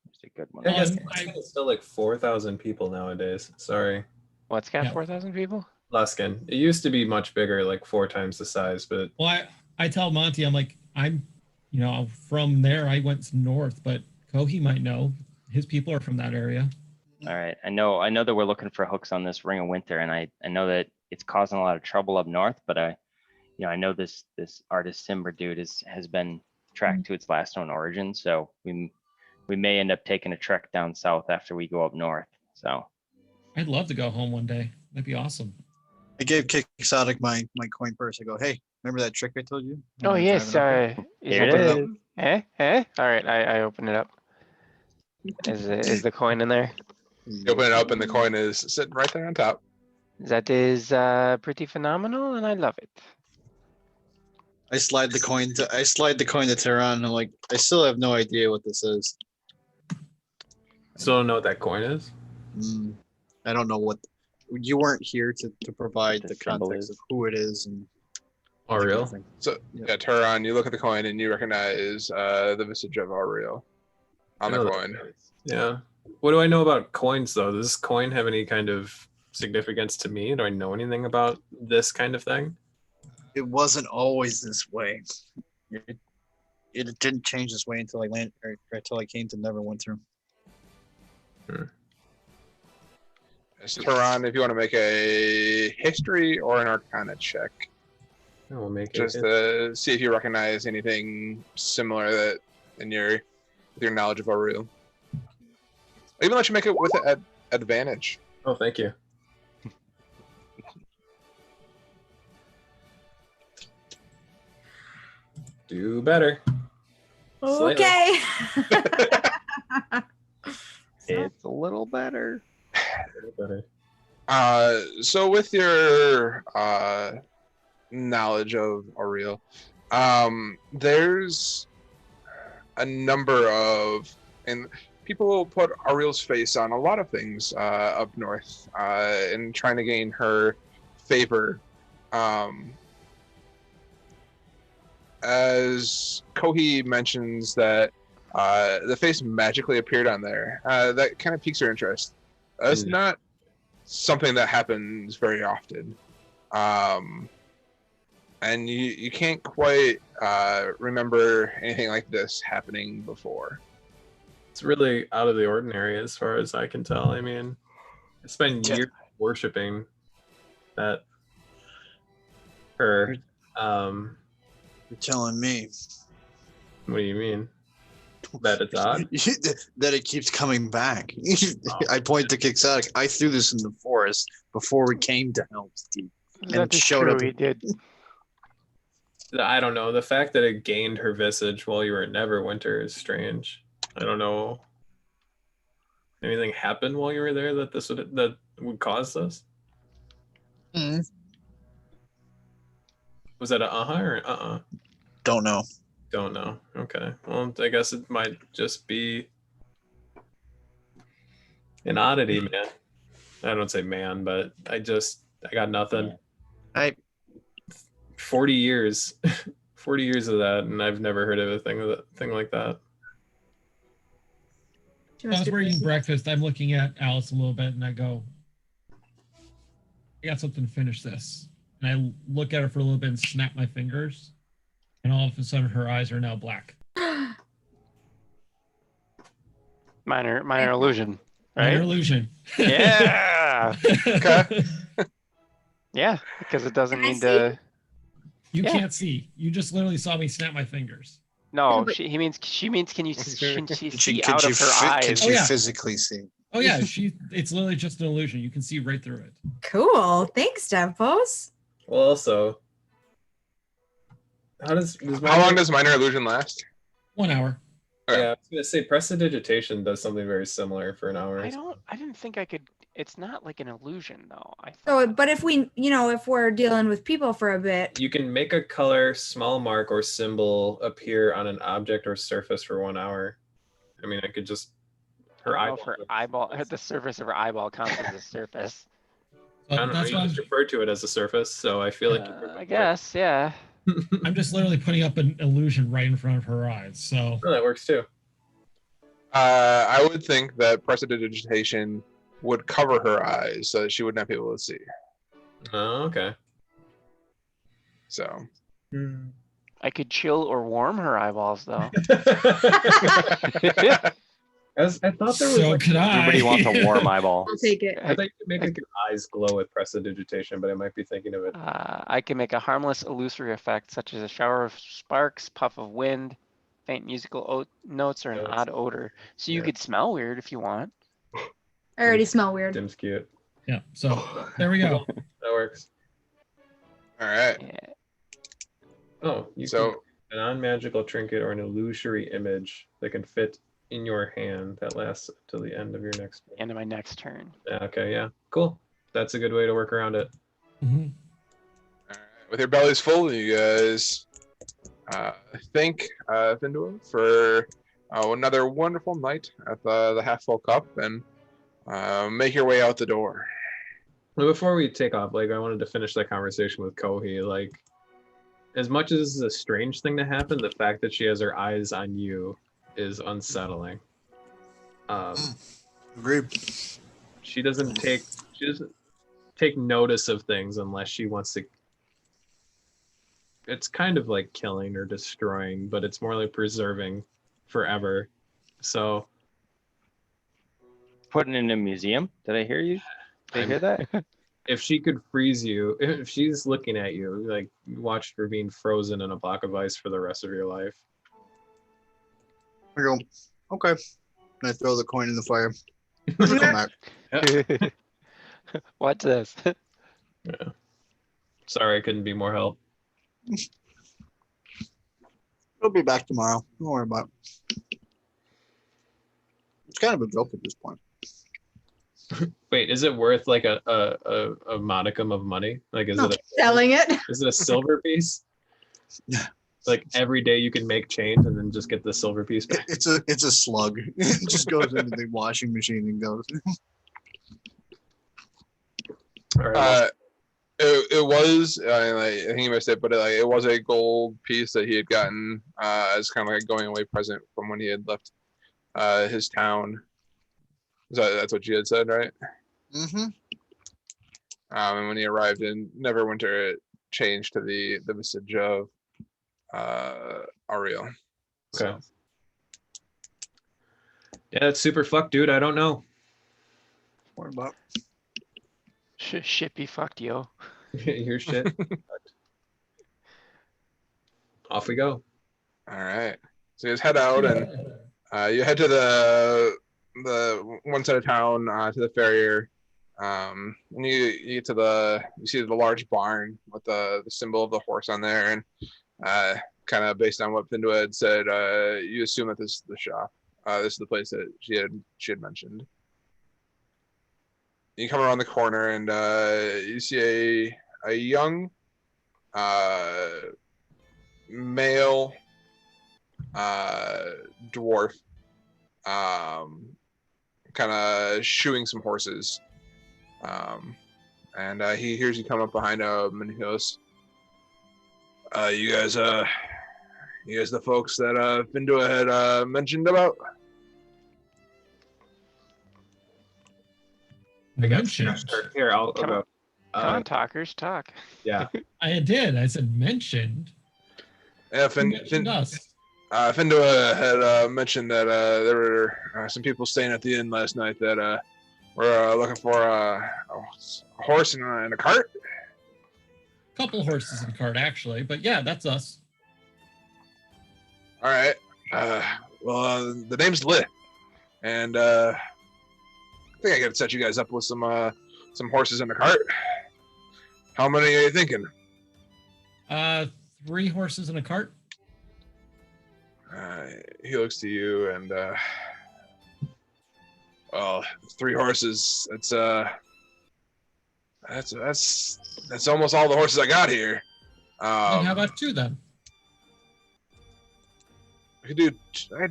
Here's a good one. It's still like 4,000 people nowadays. Sorry. What's got 4,000 people? Luskin. It used to be much bigger, like 4 times the size, but. Well, I tell Monty, I'm like, from there. I went north, but Koei might know. His people are from that area. All right. I know that we're looking for hooks on this Ring of Winter, and I know that it's causing a lot of trouble up north, but I know this Artis Simber dude has been tracked to its last known origin, so we may end up taking a trek down south after we go up north. So I'd love to go home one day. That'd be awesome. I gave Quixotic my coin purse. I go, hey, remember that trick I told you? Oh yes, Here it is. All right, I open it up. Is the coin in there? You open it up and the coin is sitting right there on top. That is pretty phenomenal, and I love it. I slide the coin to Tehran. I'm like, I still have no idea what this is. Still don't know what that coin is? I don't know what. You weren't here to provide the context of who it is and. Auriel. So yeah, Tehran, you look at the coin and you recognize the visage of Auriel on the coin. Yeah. What do I know about coins though? Does this coin have any kind of significance to me? Do I know anything about this kind of thing? It wasn't always this way. It didn't change this way until I came to Neverwinter. Tehran, if you want to make a history or an arcana check. We'll make just to see if you recognize anything similar that in your knowledge of Auriel. Even let you make it with advantage. Oh, thank you. Do better. Okay. It's a little better. So with your knowledge of Auriel, there's a number of, and people will put Auriel's face on a lot of things up north in trying to gain her favor. As Kohi mentions that the face magically appeared on there, that kind of piques her interest. It's not something that happens very often. And you can't quite remember anything like this happening before. It's really out of the ordinary as far as I can tell. I mean, I spent years worshiping that her. You're telling me. What do you mean? That it's odd? That it keeps coming back. I point to Quixotic. I threw this in the forest before we came to Helm's Deep. And That it is showed true, up. he did. I don't know. The fact that it gained her visage while you were in Neverwinter is strange. I don't know. Anything happened while you were there that would cause this? Mm-hmm. Was that a or Don't know. Don't know. Okay. Well, I guess it might just be an oddity, man. I don't say man, but I got nothing. 40 years. 40 years of that, and I've never heard of a thing like that. As we're eating breakfast, I'm looking at Alice a little bit, and I go, I got something to finish this. And I look at her for a little bit and snap my fingers, and all of a sudden her eyes are now black. Minor illusion, right? Minor illusion. Yeah. Okay. Yeah, because it doesn't Can I need to. You Yeah. can't see. You just literally saw me snap my fingers. No, but- she means can you see Can out of her Can eyes? she Oh, yeah. physically see? Oh yeah, it's literally just an illusion. You can see right through it. Cool. Thanks, Devos. Well, also, how long does minor illusion last? 1 hour. Yeah, I was gonna say prestidigitation does something very similar for an hour. I didn't think I could. It's not like an illusion though. So, but if we, if we're dealing with people for a bit, You can make a color, small mark, or symbol appear on an object or surface for 1 hour. I mean, I could just her I don't eyeball. know if her eyeball, the surface of her eyeball counts as a surface. I don't know. That's You why just refer to it as a surface, so I feel like I guess, yeah. I'm just literally putting up an illusion right in front of her eyes. So Oh, that works too. I would think that prestidigitation would cover her eyes so that she would not be able to see. Oh, okay. So. I could chill or warm her eyeballs though. I thought there was. So could I. Everybody wants a warm eyeball. I'll take it. I thought you could make your eyes glow with prestidigitation, but I might be thinking of it. I can make a harmless illusory effect such as a shower of sparks, puff of wind, faint musical notes, or an odd odor. So you could smell weird if you want. I already smell weird. Dim's cute. Yeah. So there we go. That works. All right. Yeah. Oh, you can a non-magical trinket or an illusory image that can fit in your hand that lasts till the end of your next turn. End of my next turn. Okay, yeah, cool. That's a good way to work around it. Mm-hmm. All right. With your bellies full, you guys thank Findua for another wonderful night at the Half Full Cup and make your way out the door. Well, before we take off, I wanted to finish that conversation with Kohi. As much as this is a strange thing to happen, the fact that she has her eyes on you is unsettling. Agreed. She doesn't take notice of things unless she wants to. It's kind of like killing or destroying, but it's more like preserving forever. So putting in a museum. Did I hear you? Did I hear that? If she could freeze you, if she's looking at you, watch her being frozen in a block of ice for the rest of your life. I go, okay. And I throw the coin in the fire. Come back. Watch this. Yeah. Sorry, I couldn't be more help. It'll be back tomorrow. Don't worry about it. It's kind of a joke at this point. Wait, is it worth a modicum of money? Selling it? Is it a silver piece? Every day you can make change and then just get the silver piece back. It's a slug. It just goes into the washing machine and goes. All right. It was. I think he missed it, but it was a gold piece that he had gotten as kind of like a going away present from when he had left his town. That's what you had said, right? Mm-hmm. And when he arrived in Neverwinter, it changed to the visage of Ariel. Okay. So. Yeah, it's super fucked, dude. I don't know. What about? Shit be fucked, yo. Your shit. Off we go. All right. So you guys head out, and you head to the one side of town to the farrier. And you get to you see the large barn with the symbol of the horse on there, and kind of based on what Findua had said, you assume that this is the shop. This is the place that she had mentioned. You come around the corner, and you see a young male dwarf kind of shoeing some horses. And he hears you come up behind him, and he goes, you guys the folks that Findua had mentioned about? I got here. I'll go. Come on, talkers, talk. Yeah. I did. I said mentioned. Yeah, Findua had mentioned that there were some people staying at the inn last night that were looking for a horse and a cart. Couple horses and a cart, actually, but yeah, that's us. All right. Well, the name's Lit, and I think I got to set you guys up with some horses and a cart. How many are you thinking? 3 horses and a cart. He looks to you, and well, 3 horses. That's almost all the horses I got here. And how about 2 then? I could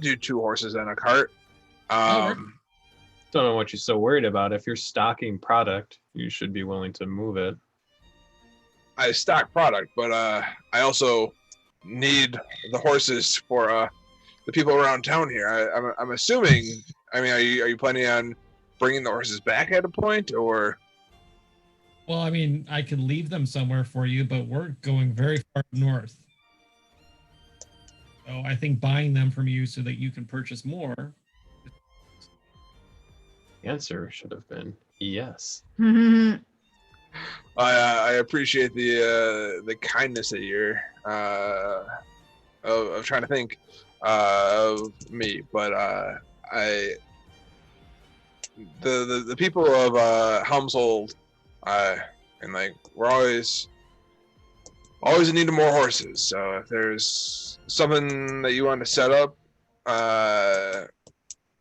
do 2 horses and a cart. Don't know what you're so worried about. If you're stocking product, you should be willing to move it. I stock product, but I also need the horses for the people around town here. I'm assuming. I mean, are you planning on bringing the horses back at a point, or? Well, I mean, I could leave them somewhere for you, but we're going very far north. So I think buying them from you so that you can purchase more. The answer should have been yes. I appreciate the kindness that you're of trying to think of me, but the people of Helmshold, and we're always in need of more horses. So if there's something that you want to set up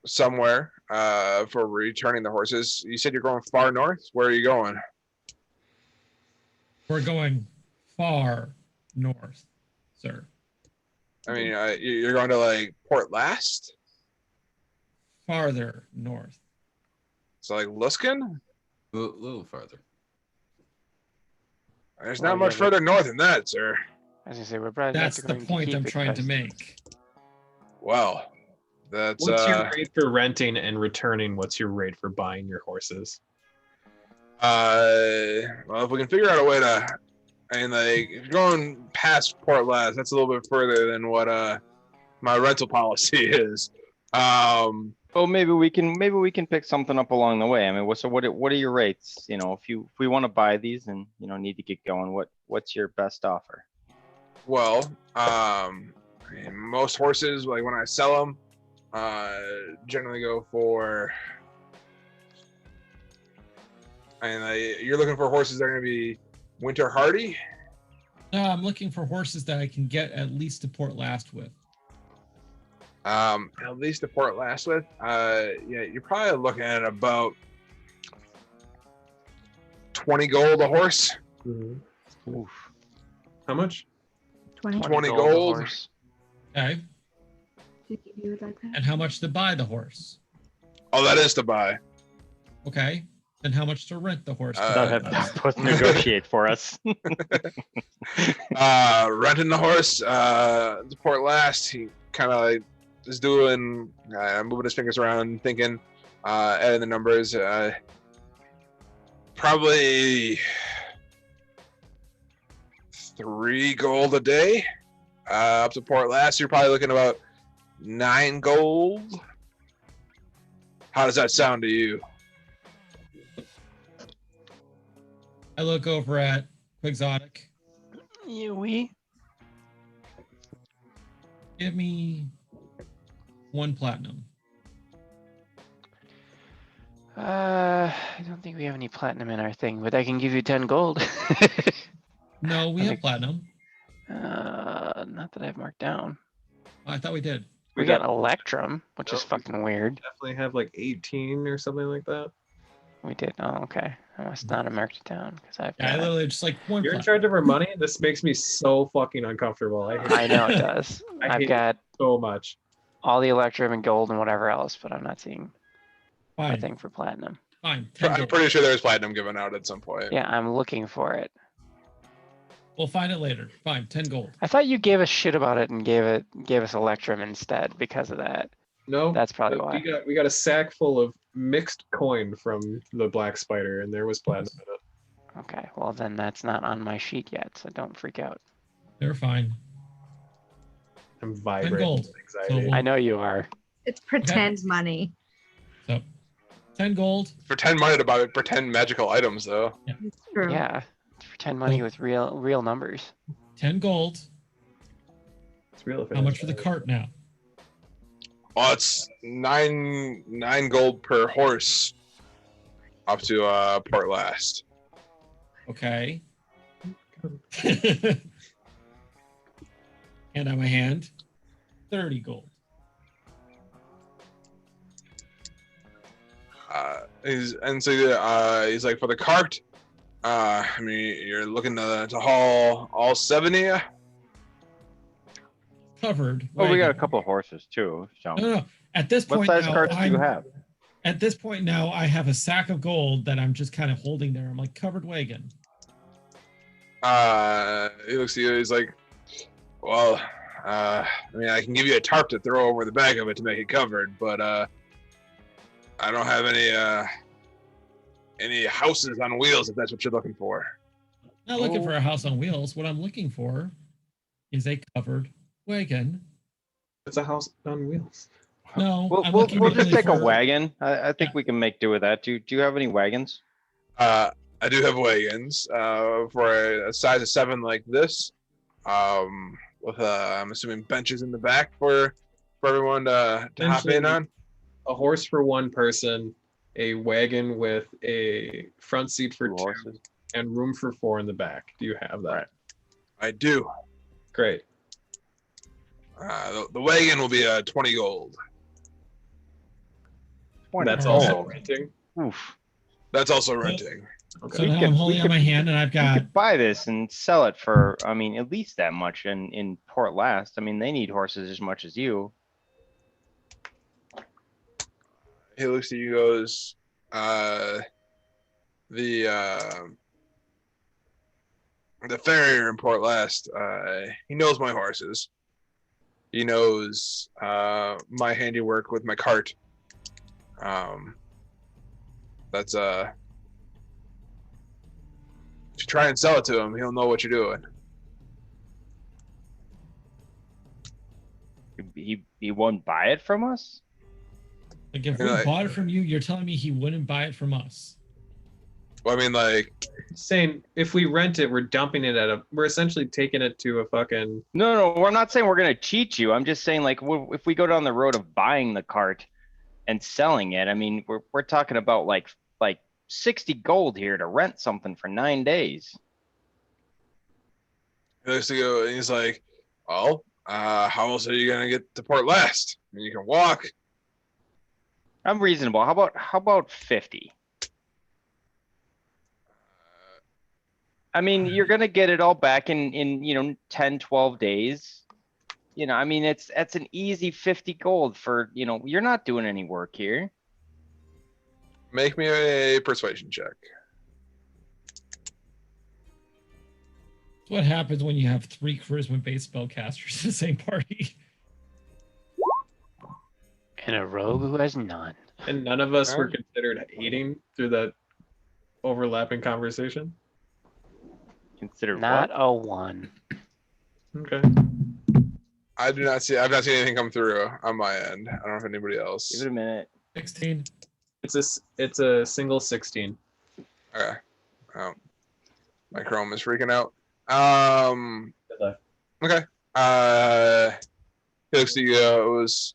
somewhere for returning the horses, you said you're going far north. Where are you going? We're going far north, sir. I mean, you're going to Port Last? Farther north. So Luskin? A little farther. There's not much further north than that, sir. As I say, we're probably that's the point I'm trying to make. Well, that's what's your rate for renting and returning? What's your rate for buying your horses? Well, if we can figure out a way to, if you're going past Port Last, that's a little bit further than what my rental policy is. Well, maybe we can pick something up along the way. I mean, what are your rates? You know, if we want to buy these and need to get going, what's your best offer? Well, most horses, when I sell them, generally go for. You're looking for horses that are going to be winter hardy? No, I'm looking for horses that I can get at least to Port Last with. At least to Port Last with? You're probably looking at about 20 gold a horse. Mm-hmm. Oof. How much? 20 gold. Okay. Like that. And how much to buy the horse? Oh, that is to buy. Okay. Then how much to rent the horse? Not have Tempos negotiate for us. Renting the horse to Port Last. He kind of like is doing, moving his fingers around, thinking, adding the numbers. Probably 3 gold a day. Up to Port Last, you're probably looking about 9 gold. How does that sound to you? I look over at Quixotic. Yeah, we. Give me 1 platinum. I don't think we have any platinum in our thing, but I can give you 10 gold. No, we have platinum. Not that I've marked down. I thought we did. We got Electrum, which is Nope. fucking weird. Definitely have like 18 or something like that. We did. Oh, okay. I must not have marked it down because I've Yeah, I got. literally just like 1 You're in platinum. charge of our money. This makes me so fucking uncomfortable. I know it does. I I've hate got so much. all the Electrum and gold and whatever else, but I'm not seeing a Fine. thing for platinum. Fine. 10 I'm gold. pretty sure there's platinum given out at some point. Yeah, I'm looking for it. We'll find it later. Fine. 10 gold. I thought you gave us shit about it and gave us Electrum instead because of that. No, That's probably why. we got a sack full of mixed coin from the Black Spider, and there was platinum in it. Okay, well then that's not on my sheet yet, so don't freak out. They're fine. I'm vibrating gold. with anxiety. So I know you are. It's pretend money. So 10 gold. Pretend money to buy pretend magical items, though. It's true. Yeah, pretend money with real numbers. 10 gold. It's real. How much for the cart now? Oh, it's nine gold per horse up to Port Last. Okay. Hand out my hand. 30 gold. He's like, for the cart, I mean, you're looking to haul all 70. Covered. Well, we got a wagon. couple of horses too. So No. At this what point size now, carts do you have? At this point now, I have a sack of gold that I'm just kind of holding there. I'm like, covered wagon. He looks at you. He's like, well, I mean, I can give you a tarp to throw over the back of it to make it covered, but I don't have any houses on wheels if that's what you're looking for. Not looking for a house on wheels. What I'm looking for is a covered wagon. It's a house on wheels. No, We'll, I'm we'll, looking we'll just really take a for- wagon. I think we can make do with that. Do you have any wagons? I do have wagons for a size of 7 like this, with I'm assuming benches in the back for everyone to hop in on. A horse for 1 person, a wagon with a front seat for 2, horses. and room for 4 in the back. Do you have that? Right. I do. Great. The wagon will be 20 gold. That's Oh. also renting. Oof. That's also renting. So Okay. now could- I'm we holding out could- my hand and I've We got could buy this and sell it for, I mean, at least that much in Port Last. I mean, they need horses as much as you. He looks at you, goes, the farrier in Port Last, he knows my horses. He knows my handiwork with my cart. That's if you try and sell it to him, he'll know what you're doing. He won't buy it from us? like if we Yeah, bought it from you, you're telling me he wouldn't buy it from us. Well, I mean, like, Saying if we rent it, we're dumping it we're essentially taking it to a fucking. No, we're not saying we're gonna cheat you. I'm just saying like if we go down the road of buying the cart and selling it, I mean, we're talking about like 60 gold here to rent something for 9 days. he looks to go, and he's like, "Well, how else are you gonna get to Port Last? I mean, you can walk." I'm reasonable. How about 50? I mean, you're gonna get it all back in 10, 12 days. I mean, that's an easy 50 gold for, you're not doing any work here. Make me a persuasion check. What happens when you have 3 charisma-based spellcasters in the same party? And a rogue who has none. And none of us were considered hating through that overlapping conversation. Considered Not what? a 1. Okay. I've not seen anything come through on my end. I don't know if anybody else. Give it a minute. 16. It's a single 16. Okay. Oh, my Chrome is freaking out. Okay. He looks at you, goes,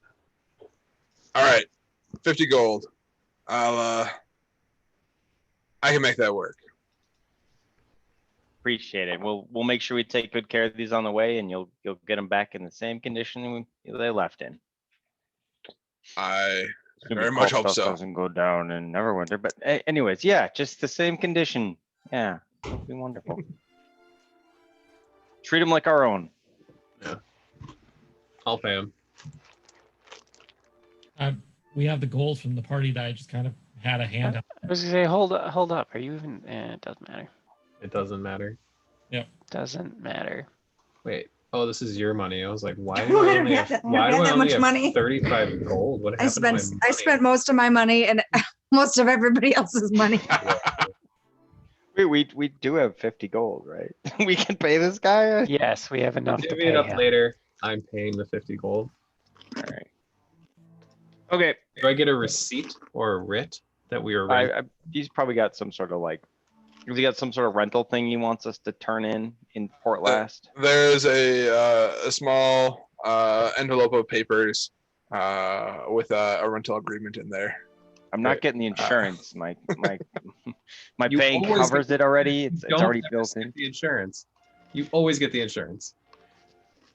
all right, 50 gold. I can make that work. Appreciate it. We'll make sure we take good care of these on the way, and you'll get them back in the same condition they left in. I Assuming very much coal hope stuff so. doesn't go down in Neverwinter, but anyways, yeah, just the same condition. Yeah, it'll be wonderful. Treat them like our own. Yeah. I'll pay him. We have the gold from the party that I just kind of had a hand up. I was gonna say, hold up. Are you even? It doesn't matter. It doesn't matter. Doesn't matter. Wait. Oh, this is your money. I was like, why do I only have, why do I only have money? 35 gold? What happened to my money? I spent most of my money and most of everybody else's money. We do have 50 gold, right? We can pay this guy. Yes, we have enough to Give me pay it up him. later. I'm paying the 50 gold. All right. Okay. Do I get a receipt or a writ that we were? He's probably got some sort of like. Has he got some sort of rental thing he wants us to turn in Port Last? There's a small envelope of papers with a rental agreement in there. I'm not getting the insurance. My You bank always covers it already. It's already built in. The insurance. You always get the insurance.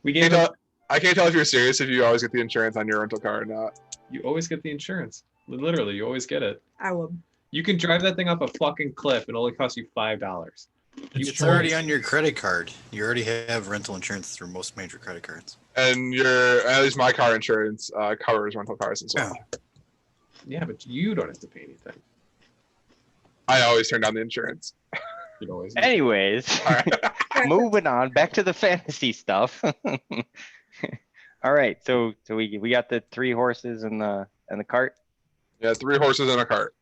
We I gave can't tell if you're serious if you always get the insurance on your rental car or not. You always get the insurance. Literally, you always get it. I will. You can drive that thing up a fucking cliff. It only costs you $5. It's already on your credit card. You already have rental insurance through most major credit cards. And at least my car insurance covers rental cars as well. Yeah, but you don't have to pay anything. I always turn down the insurance. You always. Anyways, moving on back to the fantasy stuff. All right, so we got the 3 horses and the cart. Yeah, 3 horses and a cart.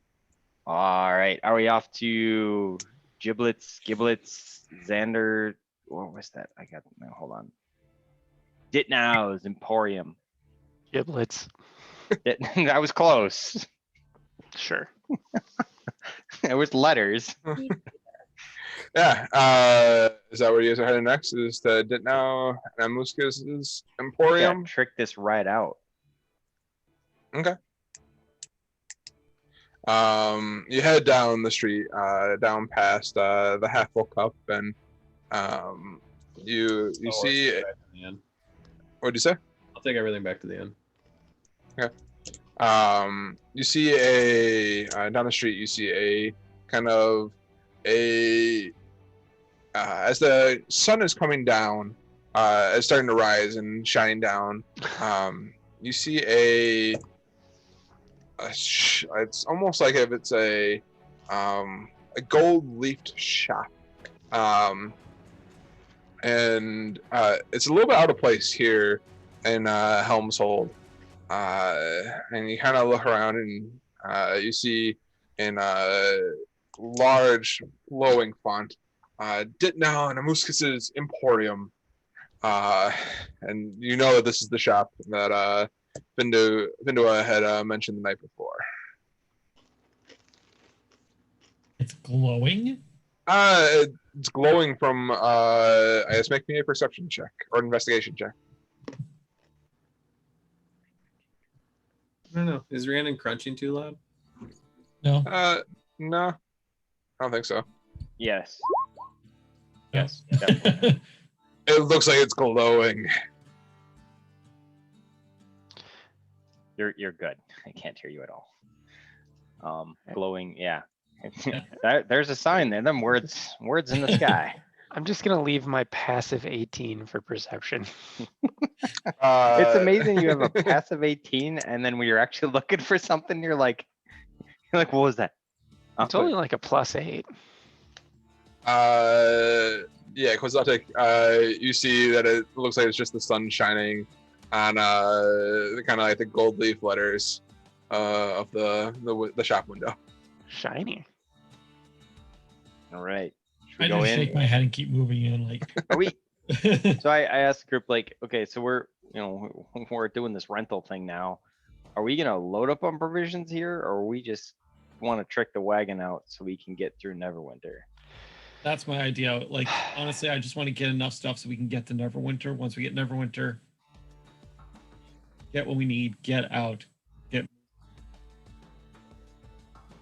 All right, are we off to Giblets, Xander? What was that? Hold on. Ditnow's Emporium. Giblets. That was close. Sure. It was letters. Yeah. Is that where you guys are heading next? Is the Ditnow and Musk's Emporium? Yeah, trick this right out. Okay. You head down the street, down past the Half Full Cup, and you see. What'd you say? I'll take everything back to the end. Okay. You see down the street. You see a kind of as the sun is coming down, it's starting to rise and shining down. You see it's almost like if it's a gold-leafed shop, and it's a little bit out of place here in Helmshold. And you kind of look around and you see in large, glowing font, Ditnow and Amuskis's Emporium, and you know that this is the shop that Vindua had mentioned the night before. It's glowing? It's glowing from, I guess make me a perception check or investigation check. I don't know. Is Rhiannon crunching too loud? No. No, I don't think so. Yes. Yes. Definitely. It looks like it's glowing. You're good. I can't hear you at all. Glowing, yeah. There's a sign there. Them words in the sky. I'm just gonna leave my passive 18 for perception. It's amazing you have a passive 18, and then when you're actually looking for something, you're like, Like, what was that? It's only like a +8. Yeah, Quixotic, you see that it looks like it's just the sun shining on kind of like the gold leaf letters of the shop window. Shiny. All right. I just shake my head and keep moving in. Like, are we? So I asked the group, like, okay, so we're doing this rental thing now. Are we gonna load up on provisions here, or we just want to trick the wagon out so we can get through Neverwinter? That's my idea. Like, honestly, I just want to get enough stuff so we can get to Neverwinter. Once we get Neverwinter, get what we need, get out.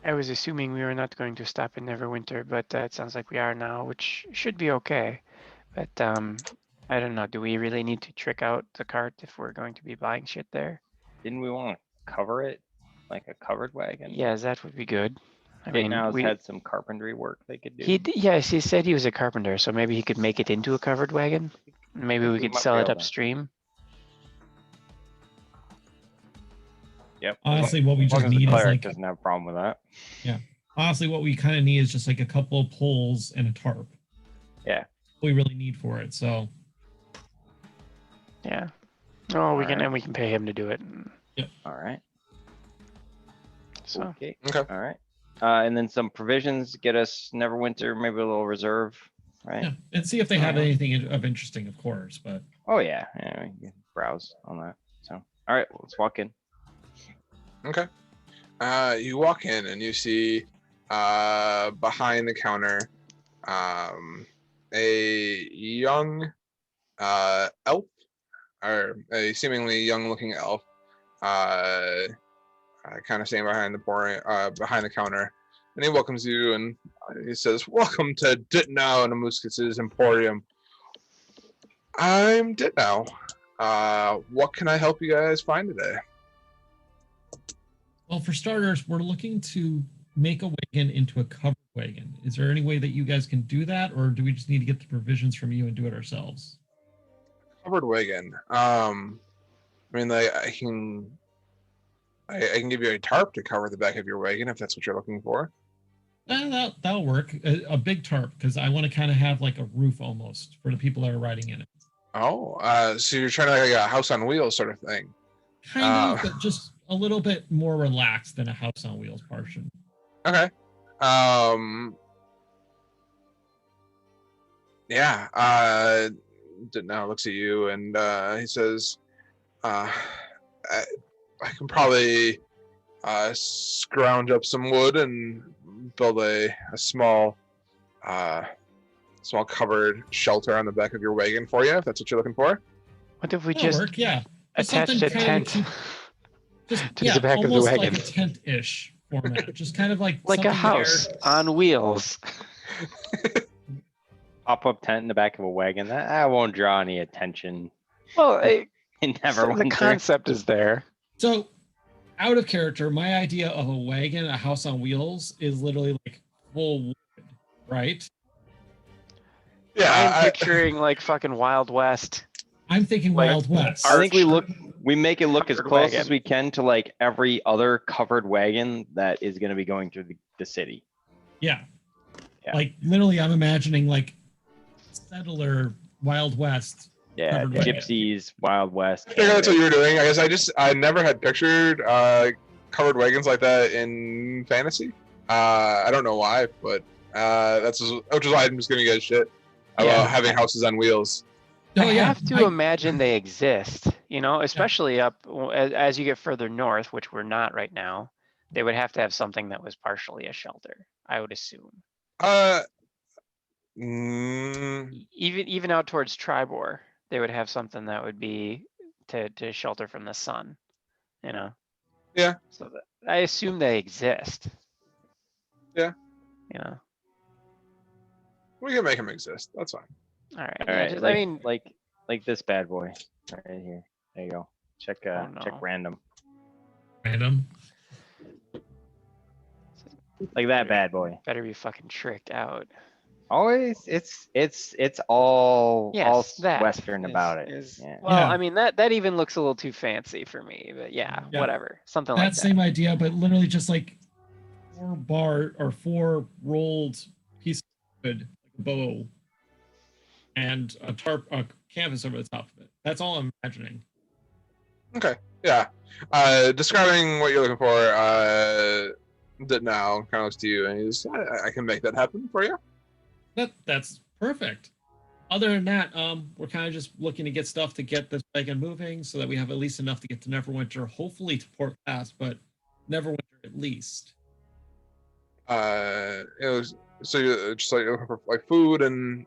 I was assuming we were not going to stop in Neverwinter, but it sounds like we are now, which should be okay. But I don't know. Do we really need to trick out the cart if we're going to be buying shit there? Didn't we want to cover it like a covered wagon? Yeah, that would be good. I mean, Now's we had some carpentry work they could do. Yes, he said he was a carpenter, so maybe he could make it into a covered wagon. Maybe we could sell it upstream. Yep. Honestly, what we just need is like doesn't have a problem with that. Yeah. Honestly, what we kind of need is just like a couple of poles and a tarp. Yeah. We really need for it. So. Yeah. Oh, we can we can pay him to do it. Yep. All right. So. Okay. Okay. All right. And then some provisions get us Neverwinter, maybe a little reserve, right? Yeah. And see if they have anything of interesting, of course. But. Oh yeah. Yeah. We can browse on that. So. All right. Let's walk in. Okay. You walk in and you see behind the counter a young elf, or a seemingly young-looking elf, kind of standing behind the counter, and he welcomes you and he says, "Welcome to Ditnow and Amuskus's Emporium. I'm Ditnow. What can I help you guys find today?" Well, for starters, we're looking to make a wagon into a covered wagon. Is there any way that you guys can do that, or do we just need to get the provisions from you and do it ourselves? Covered wagon. I mean, like, I can give you a tarp to cover the back of your wagon if that's what you're looking for. That'll work. A big tarp, because I want to kind of have like a roof almost for the people that are riding in it. Oh, so you're trying to like a house on wheels sort of thing. Kind of, but just a little bit more relaxed than a house on wheels portion. Okay. Yeah. Now looks at you and he says, I can probably scrounge up some wood and build a small covered shelter on the back of your wagon for you, if that's what you're looking for. What if we That'll just work, yeah. attached a tent to the back of the wagon? Like a tent-ish format. Just kind of like a house on wheels. Pop-up tent in the back of a wagon. That won't draw any attention. Well, Neverwinter. The concept is there. So, out of character, my idea of a wagon, a house on wheels, is literally like full wood, right? Yeah, I'm picturing like fucking Wild West. I'm thinking Like, Wild West. I think we make it look as Covered close wagon. as we can to like every other covered wagon that is going to be going through the city. Yeah. Yeah. Like literally, I'm imagining like settler Wild West. Yeah, covered wagon. gypsies, Wild West. I think that's what you were doing. I guess I never had pictured covered wagons like that in fantasy. I don't know why, but which is why I'm just giving you guys shit about having houses on wheels. Oh, I yeah. have to imagine they exist, especially up as you get further north, which we're not right now. They would have to have something that was partially a shelter, I would assume. Even out towards Tribor, they would have something that would be to shelter from the sun, Yeah. So I assume they exist. Yeah. All We can make them exist. That's fine. right. All Yeah, right, just- like, I mean, like this bad boy right here. There you go. Check no. check random. Random. Like that bad boy. better be fucking tricked out. Always, it's all Yes, that Western is- about it. is- Yeah. Well, Yeah. I mean that even looks a little too fancy for me, but yeah, Yeah. whatever. Something That like that. same idea, but literally just like 4 rolled pieces of wood, like a bow, and a canvas over the top of it. That's all I'm imagining. Okay. Yeah. Describing what you're looking for, that now kind of looks to you, and he's, I can make that happen for you. That's perfect. Other than that, we're kind of just looking to get stuff to get this wagon moving so that we have at least enough to get to Neverwinter, hopefully to Port Pass, but Neverwinter at least. It was so you're just like looking for like food and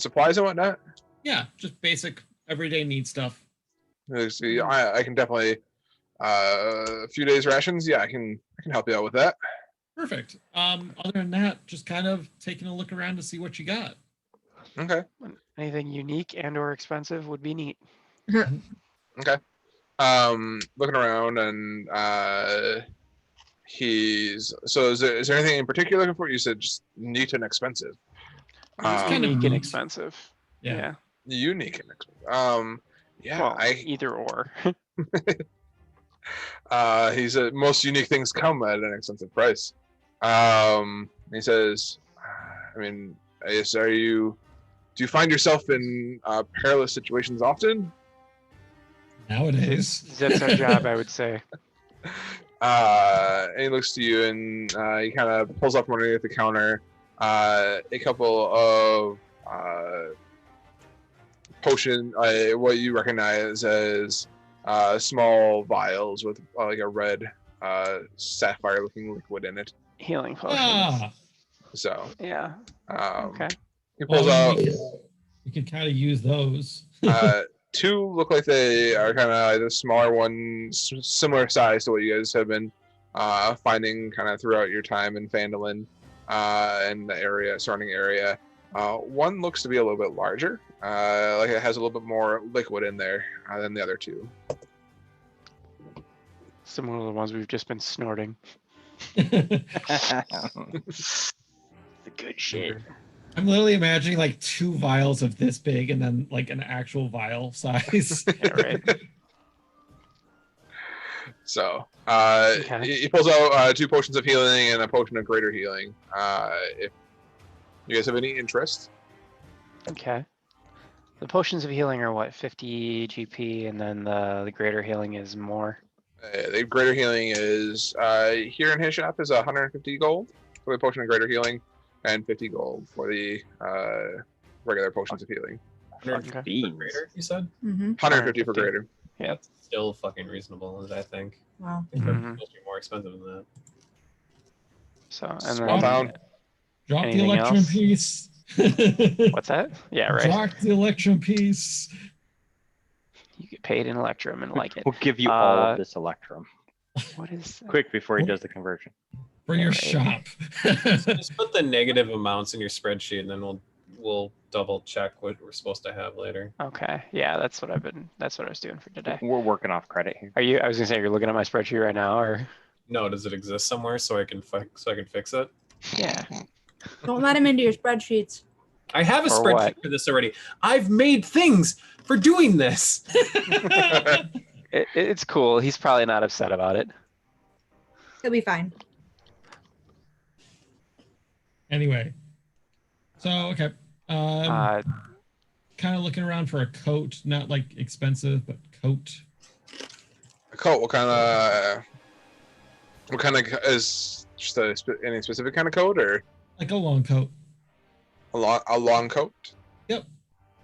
supplies and whatnot. Yeah, just basic everyday need stuff. See, I can definitely a few days rations. Yeah, I can help you out with that. Perfect. Other than that, just kind of taking a look around to see what you got. Okay. Anything unique and or expensive would be neat. Okay. Looking around and is there anything in particular looking for? You said just neat and expensive. Unique and expensive. Yeah. Unique and expensive. Yeah, well, either or. He said most unique things come at an expensive price. He says, I mean, I guess do you find yourself in perilous situations often? Nowadays. That's our job, I would say. And he looks to you and he kind of pulls up underneath the counter a couple of potion, what you recognize as small vials with like a red sapphire looking liquid in it. Healing potions. So yeah. Okay. He pulls out. You can kind of use those. 2 look like they are kind of the smaller ones, similar size to what you guys have been finding kind of throughout your time in Phandalin and the surrounding area. 1 looks to be a little bit larger, like it has a little bit more liquid in there than the other 2. Similar to the ones we've just been snorting. The good shit. I'm literally imagining like 2 vials of this big and then like an actual vial size. Yeah, right. So he pulls out 2 potions of healing and a potion of greater healing. If you guys have any interest. Okay. The potions of healing are what, 50 GP, and then the greater healing is more. The greater healing is here in his shop is 150 gold for the potion of greater healing, and 50 gold for the regular potions of healing. 150 for greater, you said? 150 for greater. Yeah, that's still fucking reasonable, I think. Wow. I think that's supposed to be more expensive than that. So, and Small then town. Drop the Electrum piece. What's that? Yeah, right. Drop the Electrum piece. You get paid in Electrum and like it. We'll give you all of this Electrum. What is that? Quick before he does the conversion. For your shop. Just put the negative amounts in your spreadsheet, and then we'll double check what we're supposed to have later. Okay. Yeah, that's what I was doing for today. We're working off credit here. I was gonna say, you're looking at my spreadsheet right now, or? No, does it exist somewhere so I can fix it? Yeah. Don't let him into your spreadsheets. I have a spreadsheet for this already. I've made things for doing this. It's cool. He's probably not upset about it. He'll be fine. Anyway, so okay, kind of looking around for a coat, not like expensive, but coat. A coat. What kind of is just any specific kind of coat, or like a long coat? A long coat. Yep.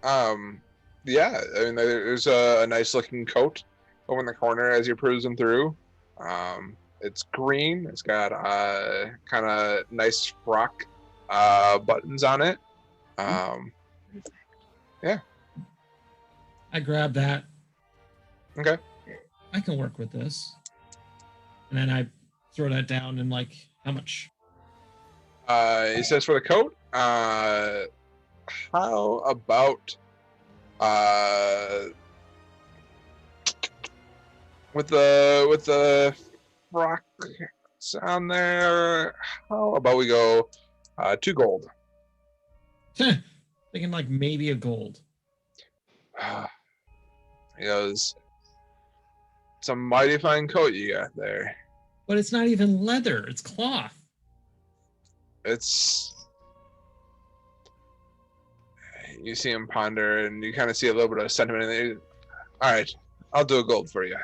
Yeah. I mean, there's a nice looking coat over in the corner as you're cruising through. It's green. It's got kind of nice frock buttons on it. Yeah. I grabbed that. Okay. I can work with this. And then I throw that down and like, how much? It says for the coat, how about with the frock on there, how about we go 2 gold? Thinking like maybe a gold. He goes, it's a mighty fine coat you got there. But it's not even leather, it's cloth. You see him ponder, and you kind of see a little bit of sentiment in there. All right, I'll do a gold for you.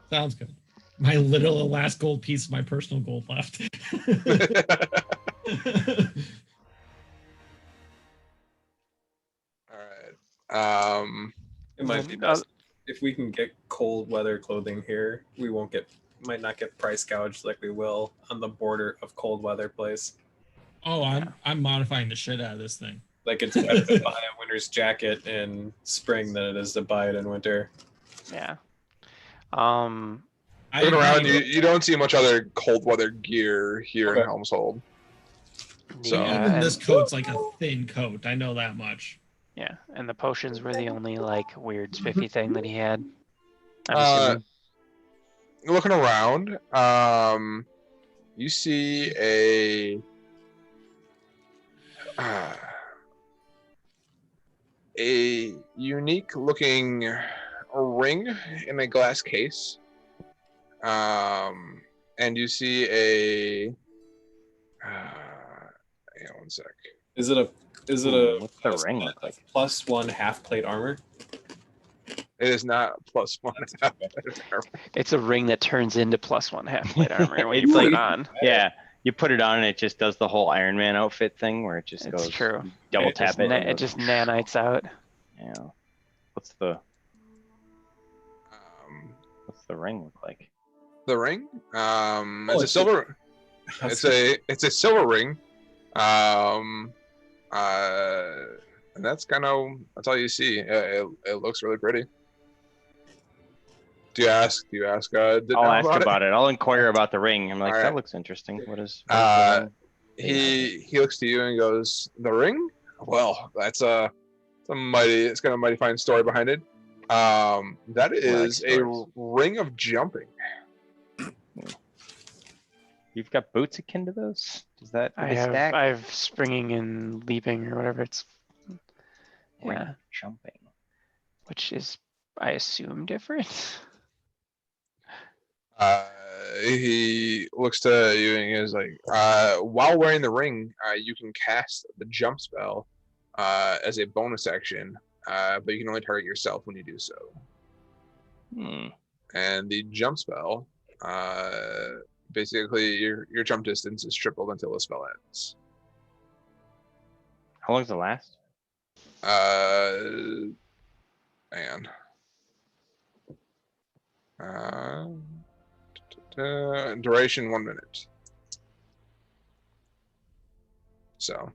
Sounds good. My literal last gold piece of my personal gold left. All right. It might be best if we can get cold weather clothing here. We might not get price gouged like we will on the border of cold weather place. Oh, I'm modifying the shit out of this thing. Like it's better to buy a winter's jacket in spring than it is to buy it in winter. Yeah. Looking around, you don't see much other cold weather gear here in Helmshold. So even this coat's like a thin coat. I know that much. Yeah, and the potions were the only like weird spiffy thing that he had. I'm assuming. Looking around, you see a unique looking ring in a glass case. And you see a hang on one sec. Is it a what's the ring look like? +1 half plate armor? It is not +1 half plate armor. It's a ring that turns into +1 half plate armor when you put it on. Yeah, you put it on and it just does the whole Iron Man outfit thing where it just goes true. Double tap it. It just nanites out. Yeah. What's the ring look like? The ring? It's a silver. It's a silver ring. And that's all you see. It looks really pretty. Do you ask? I'll ask about it. I'll inquire about the ring. I'm like, that looks interesting. What is the ring? He looks to you and goes, "The ring? Well, that's it's got a mighty fine story behind it. That is a ring of jumping." You've got boots akin to those? Does that I have springing and leaping or whatever it's. Yeah, jumping, which is, I assume, different. He looks to you and he is like, while wearing the ring, you can cast the jump spell as a bonus action, but you can only target yourself when you do so. And the jump spell, basically your jump distance is tripled until the spell ends. How long does it last? Man. Duration 1 minute. So,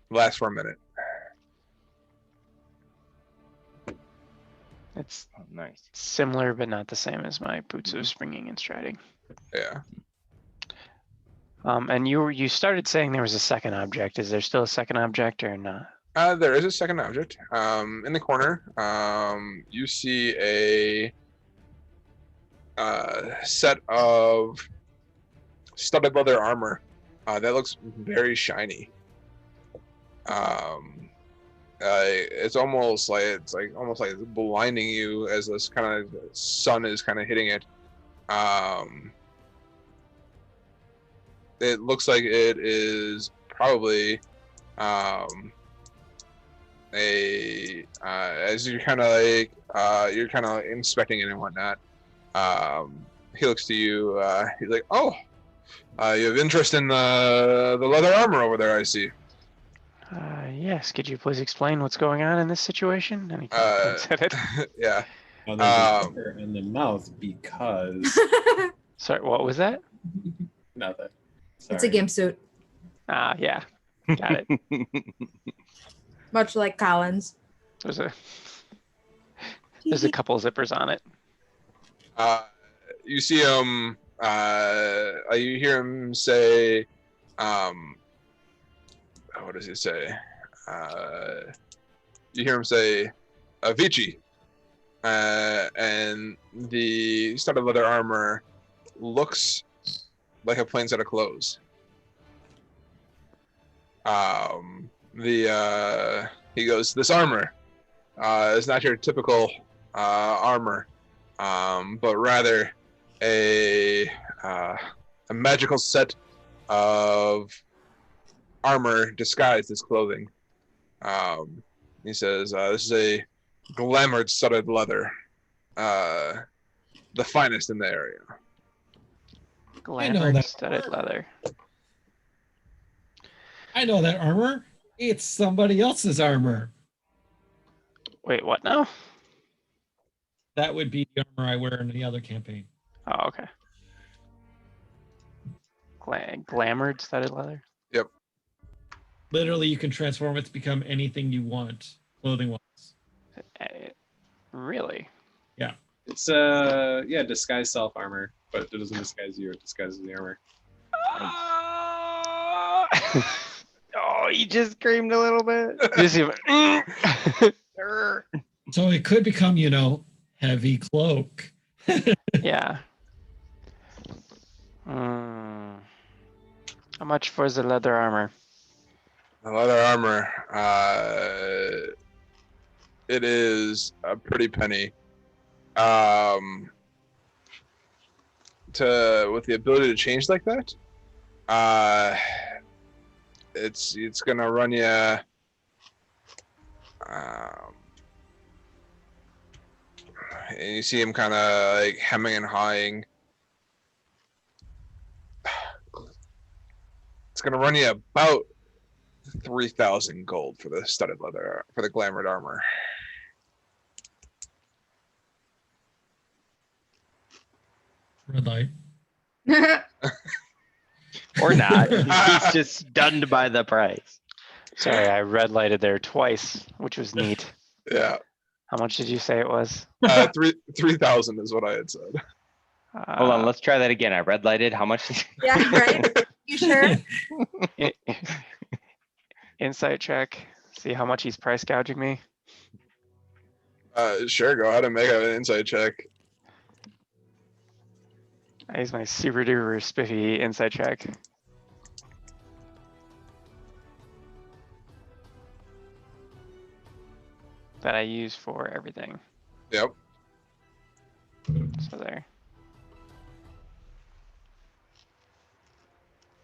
lasts for a minute. It's nice. Similar, but not the same as my boots of springing and striding. Yeah. And you started saying there was a second object. Is there still a second object or not? There is a second object. In the corner, you see a set of studded leather armor that looks very shiny. It's almost like it's blinding you as this kind of sun is kind of hitting it. It looks like it is probably as you're kind of inspecting it and whatnot. He looks to you. He's like, "Oh, you have interest in the leather armor over there, I see." Yes. Could you please explain what's going on in this situation? And he kind of at it. Yeah. Oh, there's a in the mouth because. Sorry, what was that? Nothing. Sorry. It's a gimp suit. Yeah. Got it. Much like Collins. There's a couple zippers on it. You see him. You hear him say, what does he say? You hear him say, "Avicii," and the studded leather armor looks like a plain set of clothes. He goes, "This armor is not your typical armor, but rather a magical set of armor disguised as clothing. He says, "This is a glamored studded leather, the finest in the area." Glamored studded leather. I know that armor. It's somebody else's armor. Wait, what now? That would be the armor I wear in the other campaign. Oh, okay. Glamored studded leather? Yep. Literally, you can transform it to become anything you want, clothing-wise. Really? Yeah. It's disguise self armor, but it doesn't disguise you, it disguises the armor. Oh, you just screamed a little bit. So it could become, heavy cloak. Yeah. How much for the leather armor? The leather armor, it is a pretty penny. With the ability to change like that, it's gonna run you. And you see him kind of like hemming and hawing. It's gonna run you about 3,000 gold for the studded leather, for the glamored armor. Red light. Or not. He's just stunned by the price. Sorry, I red lighted there twice, which was neat. Yeah. How much did you say it was? 3,000 is what I had said. Hold on, let's try that again. I red lighted. How much? Yeah, right? You sure? Insight check. See how much he's price gouging me. Sure, go ahead and make an insight check. I use my super duper spiffy insight check. That I use for everything. Yep. So there.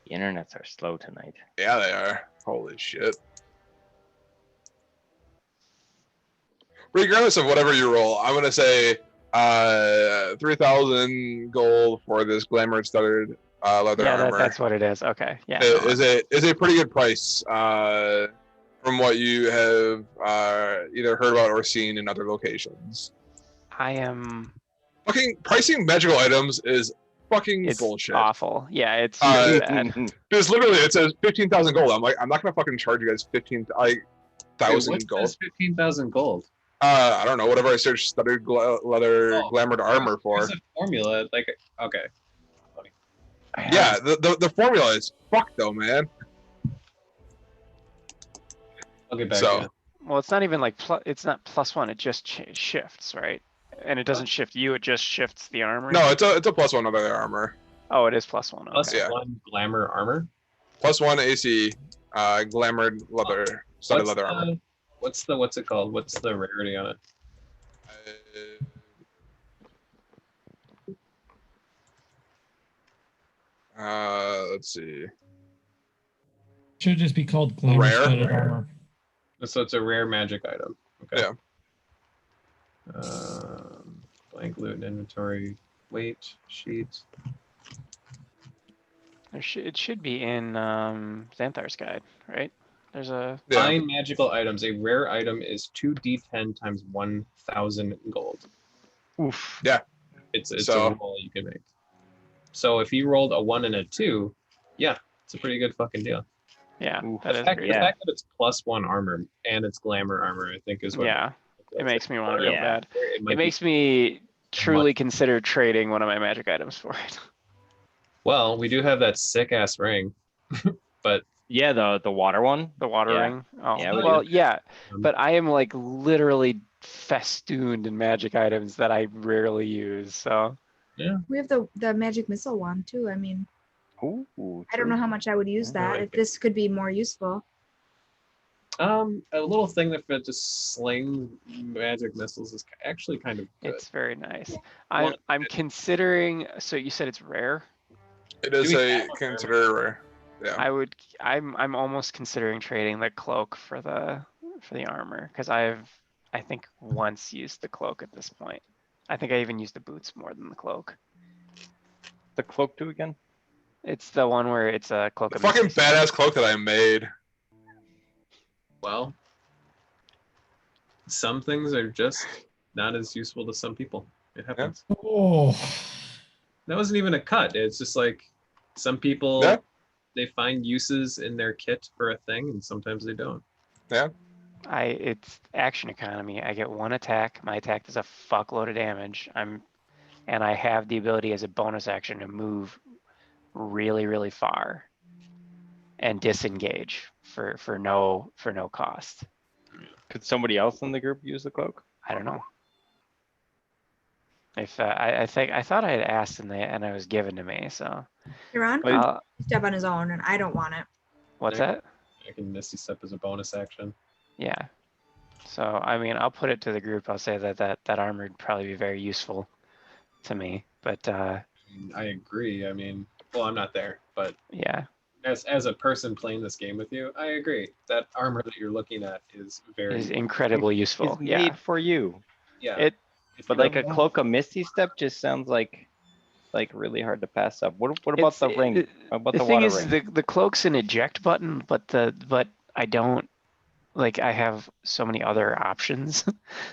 The internets are slow tonight. Yeah, they are. Holy shit. Regardless of whatever you roll, I'm gonna say 3,000 gold for this glamour studded leather armor. That's what it is. Okay. Yeah. Is a pretty good price from what you have either heard about or seen in other locations. I am. Fucking pricing magical items is fucking bullshit. Awful. Yeah, it's really bad. Because literally it says 15,000 gold. I'm like, I'm not gonna fucking charge you guys 15,000 gold. 15,000 gold. I don't know, whatever I searched studded leather glamored armor for. There's a formula, like, okay. Yeah, the formula is fucked though, man. I'll get back to you. Well, it's not even like it's not +1. It just shifts, right? And it doesn't shift you. It just shifts the armor. No, it's a +1 of their armor. Oh, it is +1. Okay. +1 glamour armor. +1 AC, glamored leather, studded leather armor. What's it called? What's the rarity on it? Let's see. Should just be called glamour studded armor. So it's a rare magic item. Okay. Yeah. Blank loot inventory, weight, sheets. It should be in Xanthar's guide, right? There's a Find magical items. A rare item is 2d10 times 1,000 gold. Oof. Yeah. It's a roll you can make. So if you rolled a 1 and a 2, yeah, it's a pretty good fucking deal. Yeah, that is great. The fact that it's +1 armor and it's glamour armor, I think, is what. Yeah, it makes me want to go bad. It might makes me truly consider trading one of my magic items for it. Well, we do have that sick ass ring, but yeah, the water one, the water ring. Oh, yeah, well, yeah, but I am like literally festooned in magic items that I rarely use. So yeah, we have the magic missile wand too. I mean, I don't know how much I would use that. If this could be more useful. A little thing that to sling magic missiles is actually kind of good. It's very nice. I'm considering. So you said it's rare. It is considered rare. Yeah. I'm almost considering trading the cloak for the armor because I think once used the cloak at this point. I think I even used the boots more than the cloak. The cloak do again? It's the one where it's a cloak The of fucking Misty Step. badass cloak that I made. Well, some things are just not as useful to some people. It happens. Oh, That wasn't even a cut. It's just like some people Yeah. they find uses in their kit for a thing, and sometimes they don't. Yeah. It's action economy. I get one attack. My attack does a fuckload of damage. And I have the ability as a bonus action to move really, really far and disengage for no cost. Could somebody else in the group use the cloak? I don't know. If I thought I had asked and it was given to me. So Huron Well, can step on his own, and I don't want it. what's that? I can Misty Step as a bonus action. Yeah. So I mean, I'll put it to the group. I'll say that armor would probably be very useful to me. But I agree. I mean, well, I'm not there, but yeah, as a person playing this game with you, I agree. That armor that you're looking at is very is incredibly useful. It's Yeah. made for you. yeah. But like a cloak of Misty Step just sounds like really hard to pass up. What about the ring? What about The the thing water is, ring? the cloak's an eject button, but I don't like. I have so many other options.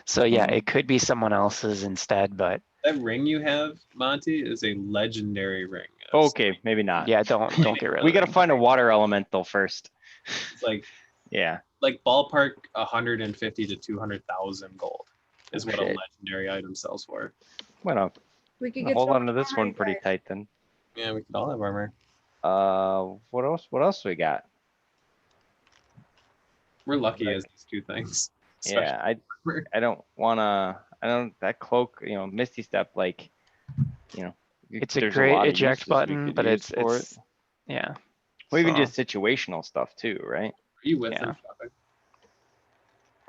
So yeah, it could be someone else's instead. But That ring you have, Monty, is a legendary ring. Okay, maybe not. yeah, don't get rid of We it. gotta find a water elemental first. It's like Yeah. ballpark 150 to 200,000 gold is what a shit. legendary item sells for. Well, We could I'll get hold so on to much this armor, one pretty guys. tight then. Yeah, we could all have armor. What else? What else we got? We're lucky as these two things. Yeah, I don't wanna. That cloak. Misty Step. Like, It's a there's great lot of eject uses we button, could but use for it's it. yeah. Well, even So, just situational stuff too, right? Are you with Yeah. them shopping?